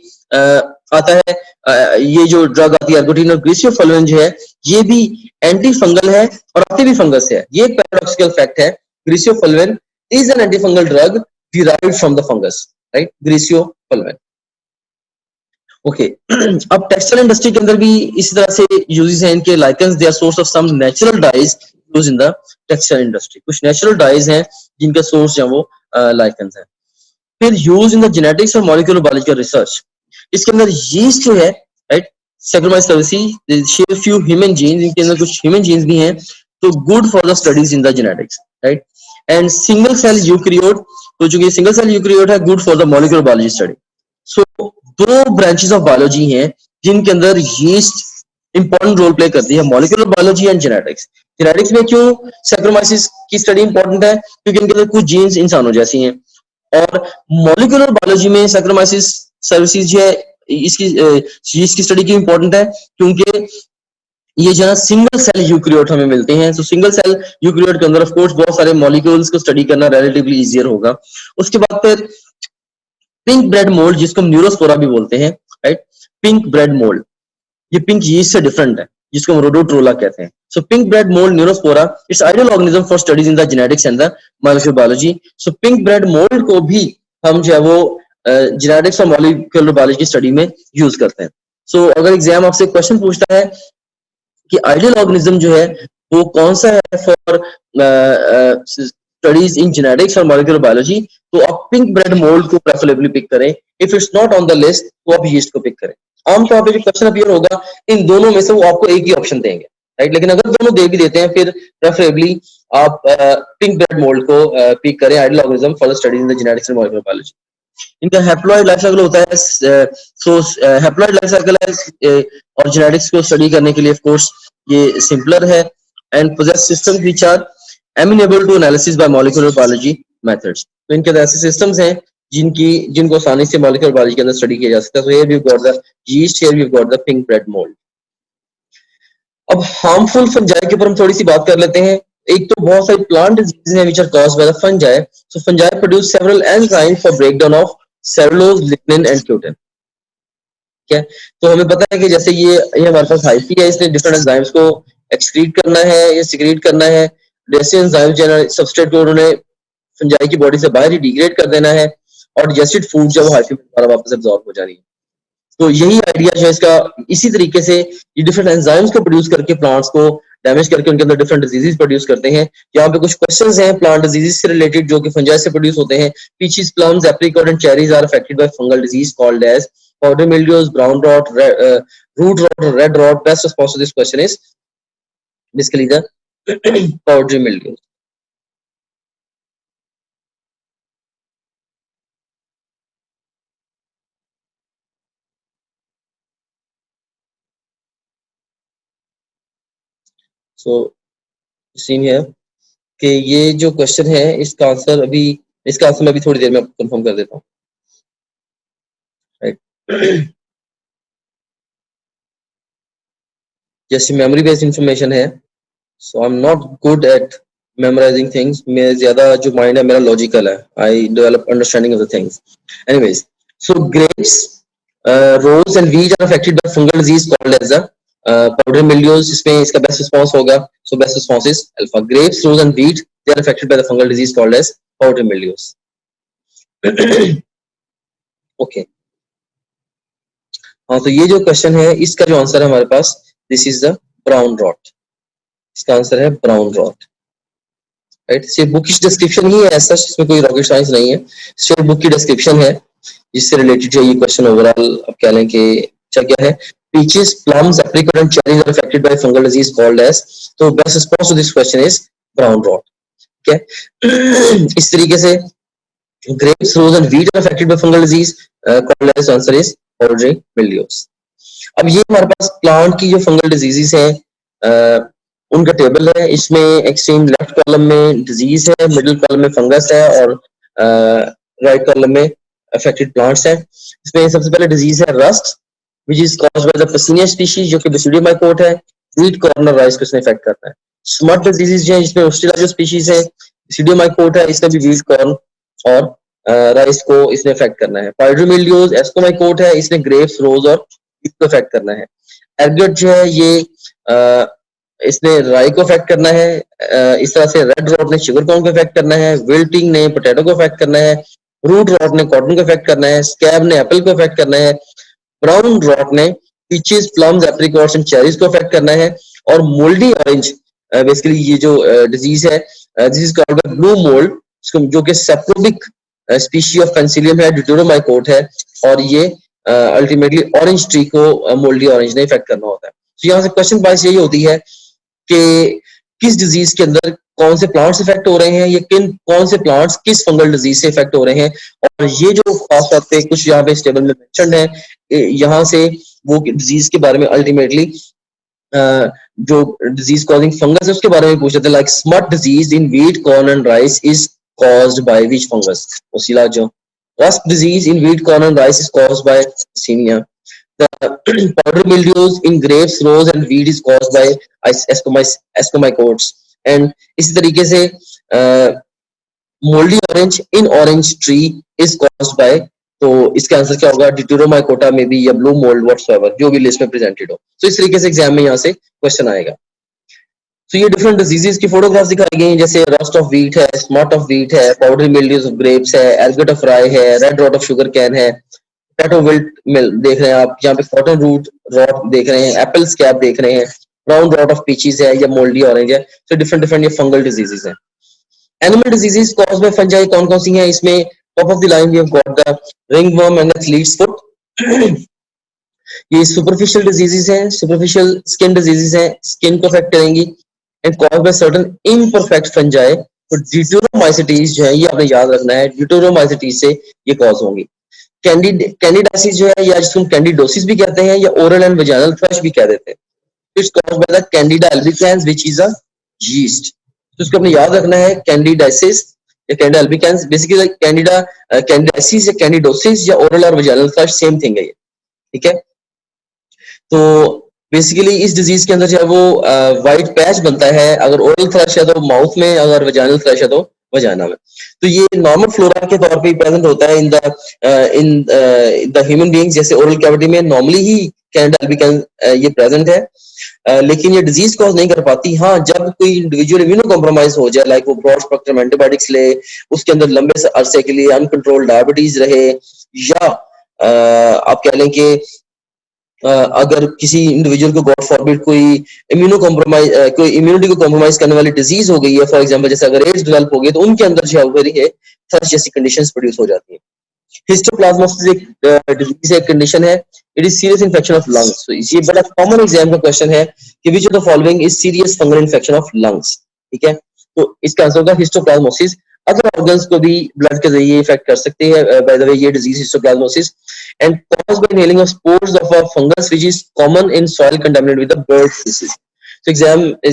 आता है। ये जो ड्रग आती है एर्गोटीन, और ग्रीसियोफुलविन जो है ये भी एंटी फंगल है और आती भी फंगस है। ये पैराडॉक्सिकल फैक्ट है, ग्रीसियोफुलविन is an antifungal drug derived from the fungus, right? Griseofulvin. Okay. अब टेक्सटाइल इंडस्ट्री के अंदर भी इसी तरह से यूजेस हैं इनके। Lichens they are source of some natural dyes use in the textile industry. कुछ नेचुरल डाइज हैं जिनका सोर्स जो वो लाइकेंस है। फिर यूज इन द जेनेटिक्स और मॉलिक्यूलर बायोलॉजी का रिसर्च, इसके अंदर यीस्ट जो है, right, Saccharomyces cerevisiae share few human genes, इनके अंदर कुछ ह्यूमन जीन्स भी हैं, तो good for the studies in the genetics, right. And single cell eukaryote, तो जो ये सिंगल सेल यूकैरियोट है, good for the molecular biology study. So दो ब्रांचेस ऑफ बायोलॉजी हैं जिनके अंदर यीस्ट इंपॉर्टेंट रोल प्ले करती है, molecular biology and genetics. Genetics में क्यों Saccharomyces की स्टडी इंपॉर्टेंट है? क्योंकि इनके अंदर कुछ जीन्स इंसानों जैसी हैं। और मॉलिक्यूलर बायोलॉजी में Saccharomyces cerevisiae जो है इसकी स्टडी क्यों इंपॉर्टेंट है? क्योंकि ये जो है सिंगल सेल यूकैरियोट हमें मिलते हैं। तो सिंगल सेल यूकैरियोट के अंदर ऑफ कोर्स बहुत सारे मॉलिक्यूल्स को स्टडी करना रिलेटिवली इजियर होगा। उसके बाद फिर पिंक ब्रेड मोल्ड, जिसको हम न्यूरोस्पोरा भी बोलते हैं, राइट। पिंक ब्रेड मोल्ड ये पिंक यीस्ट से डिफरेंट है, जिसको हम रोडोट्रोला कहते हैं। So pink bread mould Neurospora it's ideal organism for studies in the genetics and the molecular biology. So pink bread mould को भी हम जो है वो जेनेटिक्स और मॉलिक्यूलर बायोलॉजी की स्टडी में यूज करते हैं। सो अगर एग्जाम आपसे क्वेश्चन पूछता है कि आइडियल ऑर्गेनिज्म जो है वो कौन सा है फॉर स्टडीज इन जेनेटिक्स और मॉलिक्यूलर बायोलॉजी, तो आप पिंक ब्रेड मोल्ड को प्रेफरेबली पिक करें। If it's not on the list तो आप यीस्ट को पिक करें। आमतौर पे जो क्वेश्चन अपीयर होगा इन दोनों में से वो आपको एक ही ऑप्शन देंगे, राइट। लेकिन अगर दोनों दे भी देते हैं फिर प्रेफरेबली आप पिंक ब्रेड मोल्ड को पिक करें ideal organism for the studies in the genetics and molecular biology. इनका हैप्लॉइड लाइफ साइकिल होता है, सो हैप्लॉइड लाइफ साइकिल है और जेनेटिक्स को स्टडी करने के लिए ऑफ कोर्स ये सिंपलर है। And poses systems which are amenable to analysis by molecular biology methods. तो इनके ऐसे सिस्टम्स हैं जिनको आसानी से मॉलिक्यूलर बायोलॉजी के अंदर स्टडी किया जा सकता है। So here we got the yeast, here we got the pink bread mould. अब हार्मफुल फंजाई के ऊपर हम थोड़ी सी बात कर लेते हैं। एक तो बहुत सारी प्लांट डिजीजेस हैं which are caused by the fungi. So fungi produce several enzymes for breakdown of cellulose, lignin and cutin. क्या तो हमें पता है कि जैसे ये हमारे पास हाइफी है, इसने डिफरेंट एंजाइम्स को एक्सक्रीट करना है या सिक्रीट करना है। जैसे एंजाइम जो है सबस्ट्रेट को उन्होंने फंजाई की बॉडी से बाहर ही डिग्रेड कर देना है और डाइजेस्टेड फूड जो हाइफी में दोबारा वापस एब्जॉर्ब हो जानी है। तो यही आइडिया जो है इसका, इसी तरीके से ये डिफरेंट एंजाइम्स को प्रोड्यूस करके प्लांट्स को डैमेज करके उनके अंदर डिफरेंट डिजीजेस प्रोड्यूस करते हैं। यहाँ पे कुछ क्वेश्चंस हैं प्लांट डिजीजेस से रिलेटेड जो कि फंजाई से प्रोड्यूस होते हैं। Peaches, plums, apricot and cherries are affected by fungal disease called as powder mildews, brown rot, root rot or red rot. Best response to this question is basically the powdery mildew. So seen है कि ये जो question है इसका answer मैं अभी थोड़ी देर में कंफर्म कर देता हूँ, राइट। जैसे मेमोरी बेस्ड इंफॉर्मेशन है, so I am not good at memorising things, मैं ज्यादा जो माइंड है मेरा लॉजिकल है, I develop understanding of the things. Anyways, so grapes, rose and wheat are affected by fungal disease called as the powder mildews. इसमें इसका best response होगा, so best response is alpha. Grapes, rose and wheat they are affected by the fungal disease called as powder mildews. Okay, हाँ, तो ये जो question है इसका जो आंसर है हमारे पास, this is the brown rot. इसका आंसर है ब्राउन रॉट, राइट। सिर्फ बुक की डिस्क्रिप्शन ही है ऐसा, इसमें कोई रॉकेट साइंस नहीं है, सिर्फ बुक की डिस्क्रिप्शन है जिससे रिलेटेड है ये क्वेश्चन। ओवरऑल अब कह लें कि क्या है, peaches, plums, apricot and cherries are affected by fungal disease called as, तो best response to this question is brown rot. ठीक है, इस तरीके से grapes, rose and wheat are affected by fungal disease called as, answer is powdery mildews। अब ये हमारे पास plant की जो फंगल डिजीजेस हैं उनका टेबल है। इसमें एक्सट्रीम लेफ्ट कॉलम में डिजीज है, मिडिल कॉलम में फंगस है और राइट कॉलम में अफेक्टेड प्लांट्स है। इसमें सबसे पहले डिजीज है rust, which is caused by the Puccinia species, जो कि बेसिडियम माइकोट है। व्हीट, कॉर्न और राइस को इसने इफेक्ट करता है। स्मट डिजीज है जिसमें ओस्ट्रेला जो स्पीशीज है, बेसिडियम माइकोट है, इसने भी व्हीट, कॉर्न और राइस को इसने इफेक्ट करना है। पाउडर मिल्ड्यूज एस्कोमाइकोट है, इसने ग्रेप्स, रोज और व्हीट को इफेक्ट करना है। एर्गट जो है ये इसने राई को इफेक्ट करना है। इस तरह से रेड रॉट ने शुगर कॉर्न को इफेक्ट करना है। विल्टिंग ने पोटैटो को इफेक्ट करना है। रूट रॉट ने कॉटन को इफेक्ट करना है। स्कैब ने एप्पल को इफेक्ट करना है। ब्राउन रॉट ने peaches, plums, apricots and cherries को इफेक्ट करना है। और मोल्डी ऑरेंज, बेसिकली ये जो डिजीज है, this is called blue mould, जो कि सेप्रोबिक स्पीशी ऑफ पेंसिलियम है, ड्यूटेरोमाइकोट है, और ये अल्टीमेटली ऑरेंज ट्री को मोल्डी ऑरेंज ने इफेक्ट करना होता है। तो यहाँ से क्वेश्चन बाइस यही होती है कि किस डिजीज के अंदर कौन से प्लांट्स इफेक्ट हो रहे हैं, या कौन से प्लांट्स किस फंगल डिजीज से इफेक्ट हो रहे हैं। और ये जो खास तौर पे कुछ यहाँ पे इस टेबल में मेंशन्ड है, यहाँ से वो डिजीज के बारे में अल्टीमेटली जो डिजीज कॉजिंग फंगस है उसके बारे में पूछ रहे थे। Like smut disease in wheat, corn and rice is caused by which fungus? Oscilla jo. Rust disease in wheat, corn and rice is caused by Yersinia. The powder mildews in grapes, rose and wheat is caused by Ascomycotes. And इसी तरीके से moldy orange in orange tree is caused by, तो इसका answer क्या होगा, Deuteromycota में भी या blue mold whatsoever, जो भी लिस्ट में प्रेजेंटेड हो। तो इस तरीके से एग्जाम में यहाँ से क्वेश्चन आएगा। तो ये डिफरेंट डिजीजेस की फोटोग्राफ्स दिखाई गई हैं, जैसे रस्ट ऑफ व्हीट है, स्मॉट ऑफ व्हीट है, पाउडरी मिल्ड्यूज ऑफ ग्रेप्स है, एर्गट ऑफ राई है, red rot of sugar cane है, पोटैटो विल्ट मिल देख रहे हैं आप, यहाँ पे कॉटन रूट रॉट देख रहे हैं, एप्पल स्कैब देख रहे हैं, ब्राउन रॉट ऑफ पीचीज है या मोल्डी ऑरेंज है। तो डिफरेंट डिफरेंट ये फंगल डिजीजेस हैं। Animal diseases caused by fungi कौन कौन सी हैं? इसमें top of the line we have got the ringworm and athlete's foot. ये सुपरफिशियल डिजीजेस हैं, सुपरफिशियल स्किन डिजीजेस हैं, स्किन को अफेक्ट करेंगी and caused by certain imperfect fungi। तो ड्यूटेरोमाइसिटीज जो है ये आपने याद रखना है, ड्यूटेरोमाइसिटीज से ये कॉज होंगी। कैंडिडाइसिस जो है, या जिसको हम कैंडिडोसिस भी कहते हैं या ओरल एंड वजाइनल थ्रश भी कह देते हैं, it's caused by the Candida albicans which is a yeast. तो इसको आपने याद रखना है, कैंडिडाइसिस या कैंडिडा अल्बिकेंस, बेसिकली कैंडिडाइसिस या कैंडिडोसिस या ओरल और वजाइनल थ्रश सेम थिंग है ये, ठीक है। तो बेसिकली इस डिजीज के अंदर जो है वो व्हाइट पैच बनता है, अगर ओरल थ्रश है तो माउथ में, अगर वजाइनल थ्रश है तो वजाइना में। तो ये नॉर्मल फ्लोरा के तौर पे प्रेजेंट होता है इन द ह्यूमन बीइंग्स, जैसे ओरल कैविटी में नॉर्मली ही कैंडिडा अल्बिकेंस ये प्रेजेंट है, लेकिन ये डिजीज कॉज नहीं कर पाती। हाँ, जब कोई इंडिविजुअल इम्यूनो कॉम्प्रोमाइज हो जाए, लाइक वो ब्रॉड स्पेक्ट्रम एंटीबायोटिक्स ले, उसके अंदर लंबे अरसे के लिए अनकंट्रोल्ड डायबिटीज रहे, या आप कह लें कि अगर किसी इंडिविजुअल को गॉड फॉरबिड कोई इम्यूनिटी को कॉम्प्रोमाइज करने वाली डिजीज हो गई है, फॉर एग्जांपल जैसे अगर एड्स डेवलप हो गई, तो उनके अंदर जो है थ्रश जैसी कंडीशंस प्रोड्यूस हो जाती हैं। हिस्टोप्लाज्मोसिस एक डिजीज है, कंडीशन है, it is serious infection of lungs. तो ये बड़ा कॉमन एग्जाम का क्वेश्चन है कि which of the following is serious fungal infection of lungs, ठीक है। तो इसका आंसर होगा हिस्टोप्लाज्मोसिस। अदर ऑर्गन्स को भी ब्लड के जरिए इफेक्ट कर सकते हैं, बाय द वे ये disease histoplasmosis and caused by inhaling of spores of a fungus which is common in soil contaminated with the bird feces।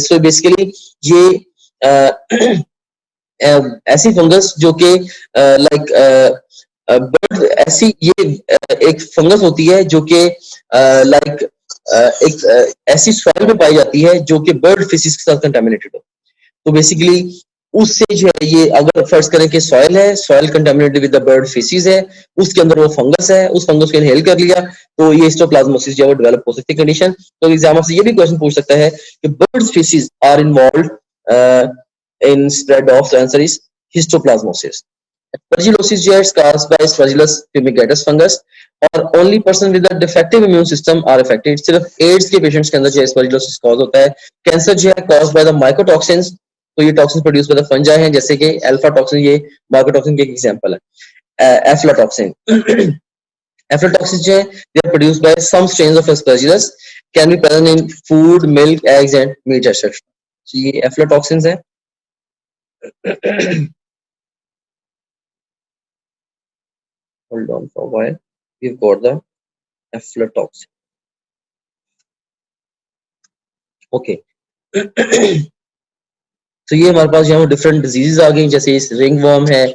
So basically ये ऐसी फंगस जो कि लाइक बर्ड, ऐसी ये एक फंगस होती है जो कि लाइक एक ऐसी सॉइल में पाई जाती है जो कि बर्ड फिशेस के साथ कंटामिनेटेड हो। तो बेसिकली उससे जो है ये अगर फर्ज करें कि सॉइल है, soil contaminated with the bird faeces है, उसके अंदर वो फंगस है, उस फंगस को इनहेल कर लिया तो ये हिस्टोप्लाज्मोसिस जो है वो डेवलप हो सकती है कंडीशन। तो एग्जाम से ये भी क्वेश्चन पूछ सकता है कि bird faeces are involved in spread of, the answer is histoplasmosis. Aspergillosis जो है is caused by Aspergillus fumigatus fungus और only person with a defective immune system are affected. सिर्फ एड्स के पेशेंट्स के अंदर जो Aspergillosis cause होता है। कैंसर जो है caused by the mycotoxins, तो ये toxin produce by the fungi हैं जैसे कि अल्फा टॉक्सिन, ये माइकोटॉक्सिन के एक एग्जांपल है। एफ्लाटॉक्सिन एफ्लाटॉक्सिन जो है they are produced by some strains of Aspergillus, can be present in food, milk, eggs and meat etc. So ये एफ्लाटॉक्सिन्स हैं। Hold on for a while. We've got the aflatoxin. Okay. तो ये हमारे पास यहाँ different diseases आ गई, जैसे इस ring worm है,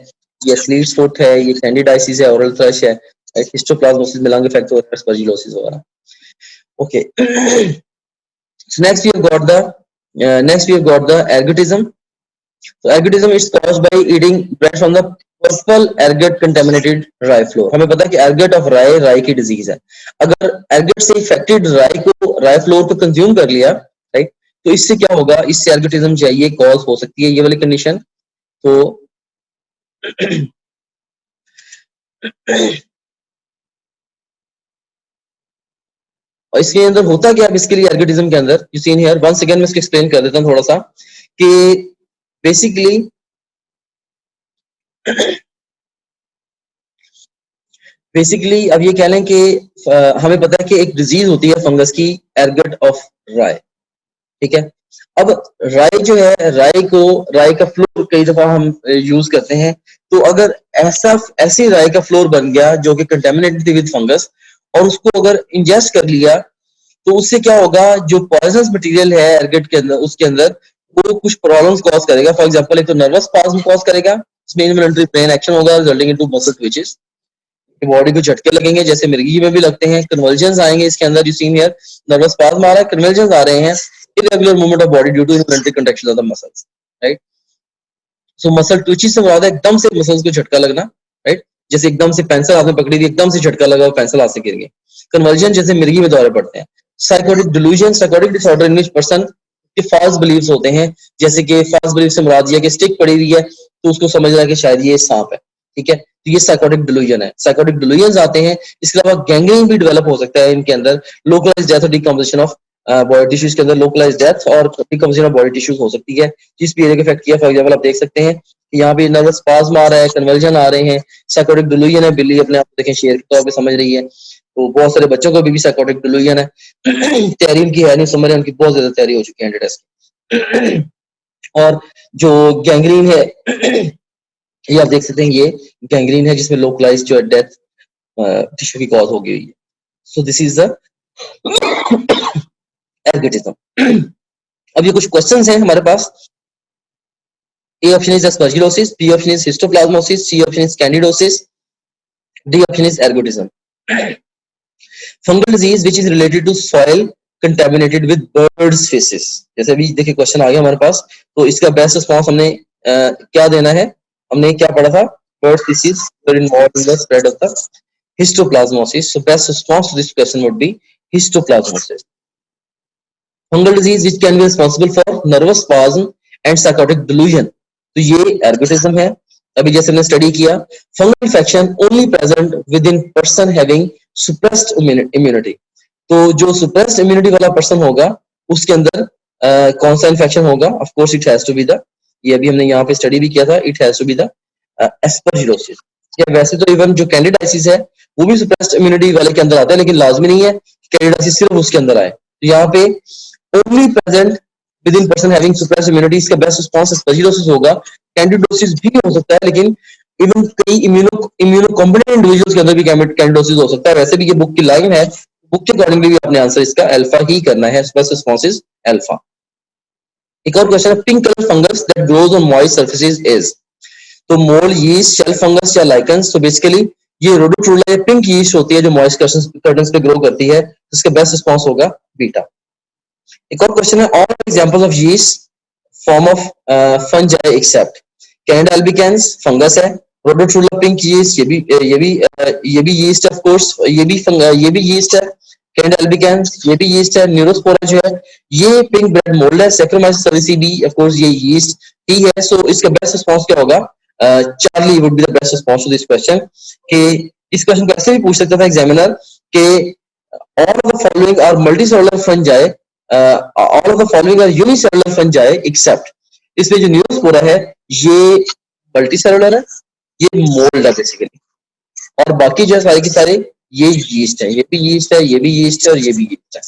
ये स्लीट्स फुट है, ये कैंडिडाइसिस है, ओरल थ्रश है, हिस्टोप्लाज्मोसिस में लंग इफेक्ट हो रहा है, एस्परजिलोसिस वगैरह। Okay, so next we have got the ergotism. So ergotism is caused by eating bread from the purple ergot contaminated rye flour. हमें पता है कि ergot of rye की डिजीज है। अगर ergot से इफेक्टेड rye flour को कंज्यूम कर लिया, राइट, तो इससे क्या होगा, इससे ergotism जो है ये कॉज हो सकती है, ये वाली कंडीशन। तो और इसके अंदर होता क्या है बेसिकली ergotism के अंदर, you seen here, once again मैं इसको एक्सप्लेन कर देता हूं थोड़ा सा कि बेसिकली अब ये कह लें कि हमें पता है कि एक डिजीज होती है फंगस की, एर्गट ऑफ राय, ठीक है। अब राय जो है, राय का फ्लोर कई दफा हम यूज करते हैं, तो अगर ऐसी राय का फ्लोर बन गया जो कि कंटेमिनेटेड थी विद फंगस और उसको अगर इंजेस्ट कर लिया तो उससे क्या होगा, जो पॉइजनस मटेरियल है एर्गट के अंदर, उसके अंदर वो कुछ प्रॉब्लम्स कॉज करेगा। फॉर एग्जांपल एक तो नर्वस स्पाज्म कॉज करेगा, इसमें इनवॉलंटरी ब्रेन एक्शन होगा resulting into muscle twitches, body को झटके लगेंगे जैसे मिर्गी में भी लगते हैं, कन्वर्जन्स आएंगे इसके अंदर, you seen here nervous spasm आ रहा है, कन्वर्जन्स आ रहे हैं, irregular movement of body due to involuntary contraction of the muscles, right. So muscle twitches से मुराद है एकदम से मसल्स को झटका लगना, राइट, जैसे एकदम से पेंसिल आपने पकड़ी थी, एकदम से झटका लगा और पेंसिल हाथ से गिर गई। कन्वर्जन जैसे मिर्गी में दौरे पड़ते हैं। Psychotic delusion, psychotic disorder in which person के फॉल्स बिलीव्स होते हैं, जैसे कि फॉल्स बिलीफ से मुराद ये कि स्टिक पड़ी हुई है तो उसको समझ रहा है कि शायद ये सांप है, ठीक है, तो ये साइकोटिक डिल्यूजन है। साइकोटिक डिल्यूजन आते हैं, इसके अलावा गैंग्रीन भी डेवलप हो सकता है इनके अंदर, लोकलाइज्ड डेथ और डिकम्पोजिशन ऑफ बॉडी टिश्यूज के अंदर लोकलाइज्ड डेथ और डिकम्पोजिशन ऑफ बॉडी टिश्यूज हो सकती है, जिस भी एरिया के इफेक्ट किया। फॉर एग्जांपल आप देख सकते हैं यहाँ पे नर्वस स्पाज्म आ रहा है, कन्वर्जन आ रहे हैं, साइकोटिक डिल्यूजन है, बिल्ली अपने आप देखें शेर के तौर पे समझ रही है, तो बहुत सारे बच्चों को भी साइकोटिक डिल्यूजन है। तैयारी उनकी है नहीं, समझ रहे हैं, उनकी बहुत ज्यादा तैयारी हो चुकी है टेस्ट। और जो गैंग्रीन है ये आप देख सकते हैं, ये गैंग्रीन है जिसमें लोकलाइज्ड जो है डेथ टिश्यू की कॉज हो गई है। So this is the ergotism. अब ये कुछ क्वेश्चंस हैं हमारे पास। A option is aspergillosis, B option is histoplasmosis, C option is candidosis, D option is ergotism. Fungal disease which is related to soil contaminated with birds feces. जैसे अभी देखिए question आ गया हमारे पास, तो इसका बेस्ट रिस्पांस हमने क्या देना है, हमने क्या पढ़ा था, bird feces were involved in the spread of the histoplasmosis. So best response to this question would be histoplasmosis. Fungal disease which can be responsible for nervous spasm and psychotic delusion. तो ये ergotism है। अभी जैसे हमने study किया, fungal infection only present with in person having सुप्रेस्ड immunity, तो जो सुप्रेस्ड immunity वाला पर्सन होगा उसके अंदर कौन सा इन्फेक्शन होगा, of course it has to be the, ये अभी हमने यहाँ पे स्टडी भी किया था, it has to be the aspergillosis. या वैसे तो इवन जो कैंडिडाइसिस है वो भी सुप्रेस्ड इम्यूनिटी वाले के अंदर आता है, लेकिन लाजमी नहीं है कैंडिडाइसिस सिर्फ उसके अंदर आए। तो यहाँ पे only present with in person having सुप्रेस्ड immunity, इसका बेस्ट रिस्पांस एस्परजिलोसिस होगा। कैंडिडोसिस भी हो सकता है, लेकिन इवन कई इम्यूनो कॉम्पिटेंट इंडिविजुअल्स के अंदर भी कैंडिडोसिस हो सकता है। वैसे भी ये बुक की लाइन है, बुक के अकॉर्डिंगली भी अपने आंसर इसका अल्फा ही करना है, बेस्ट रिस्पांस इज अल्फा। एक और क्वेश्चन है, pink colour fungus that grows on moist surfaces is, तो मोल्ड, यीस्ट, शेल फंगस या लाइकन्स। तो बेसिकली ये रोडोट्रूला पिंक यीस्ट होती है जो मॉइस्ट कर्टन्स पे ग्रो करती है, इसका बेस्ट रिस्पांस होगा बीटा। एक और क्वेश्चन है, all examples of yeast form of fungi except Candida albicans fungus है, Rhodotrulla pink yeast ये भी yeast of course ये भी yeast है, Candida albicans ये भी yeast है, Neurospora जो है ये pink bread mold है, Saccharomyces cerevisiae of course ये yeast ही है. So इसका best response क्या होगा? Charlie would be the best response to this question. कि इस क्वेश्चन को ऐसे भी पूछ सकता था एग्जामिनर कि all of the following are multicellular fungi, all of the following are unicellular fungi except, इसमें जो न्यूरोस्पोरा है ये मल्टीसेलुलर है, ये मोल्ड है बेसिकली, और बाकी जो है सारे के सारे ये यीस्ट है, ये भी यीस्ट है, ये भी यीस्ट है और ये भी यीस्ट है,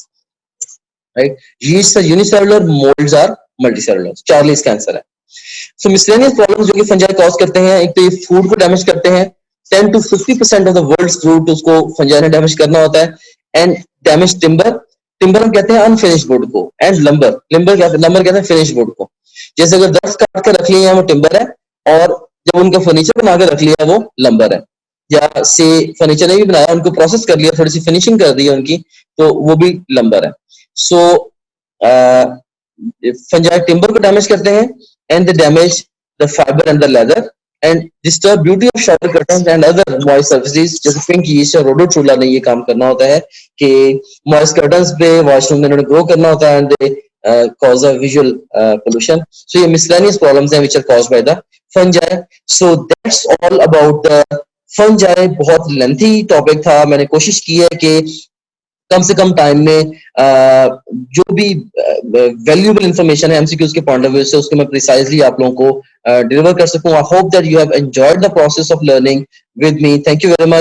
right. Yeast are unicellular, moulds are multicellular. Charlie इसका आंसर है. सो मिसलेनियस प्रॉब्लम्स जो कि फंजाई कॉज करते हैं, एक तो ये फूड को डैमेज करते हैं, 10 to 50% of the world's fruit उसको फंजाई ने डैमेज करना होता है. एंड डैमेज टिम्बर हम कहते हैं अनफिनिश्ड वुड को, एंड लंबर कहते हैं फिनिश्ड वुड को. जैसे अगर दरख्त काट कर रख लिया है वो टिम्बर है, और जब उनका फर्नीचर बना कर रख लिया वो लंबर है. या से फर्नीचर नहीं भी बनाया, उनको प्रोसेस कर लिया, थोड़ी सी फिनिशिंग कर दी उनकी, तो वो भी लंबर है. सो फंजाई टिम्बर को डैमेज करते हैं, and they damage the fibre and the leather and disturb beauty of shower curtains and other moist surfaces. जैसे पिंक यीस्ट और रोडोट्रुला ने ये काम करना होता है कि moist curtains पे वॉशरूम में उन्होंने ग्रो करना होता है, and they cause a visual pollution. So ये miscellaneous problems हैं which are caused by the fungi. So that's all about the fungi. बहुत lengthy topic था, मैंने कोशिश की है कि कम से कम टाइम में जो भी वैल्यूएबल इंफॉर्मेशन है एमसीक्यूज के पॉइंट ऑफ व्यू से उसको मैं प्रिसाइजली आप लोगों को डिलीवर कर सकूं. I hope that you have enjoyed the process of learning with me. Thank you very much.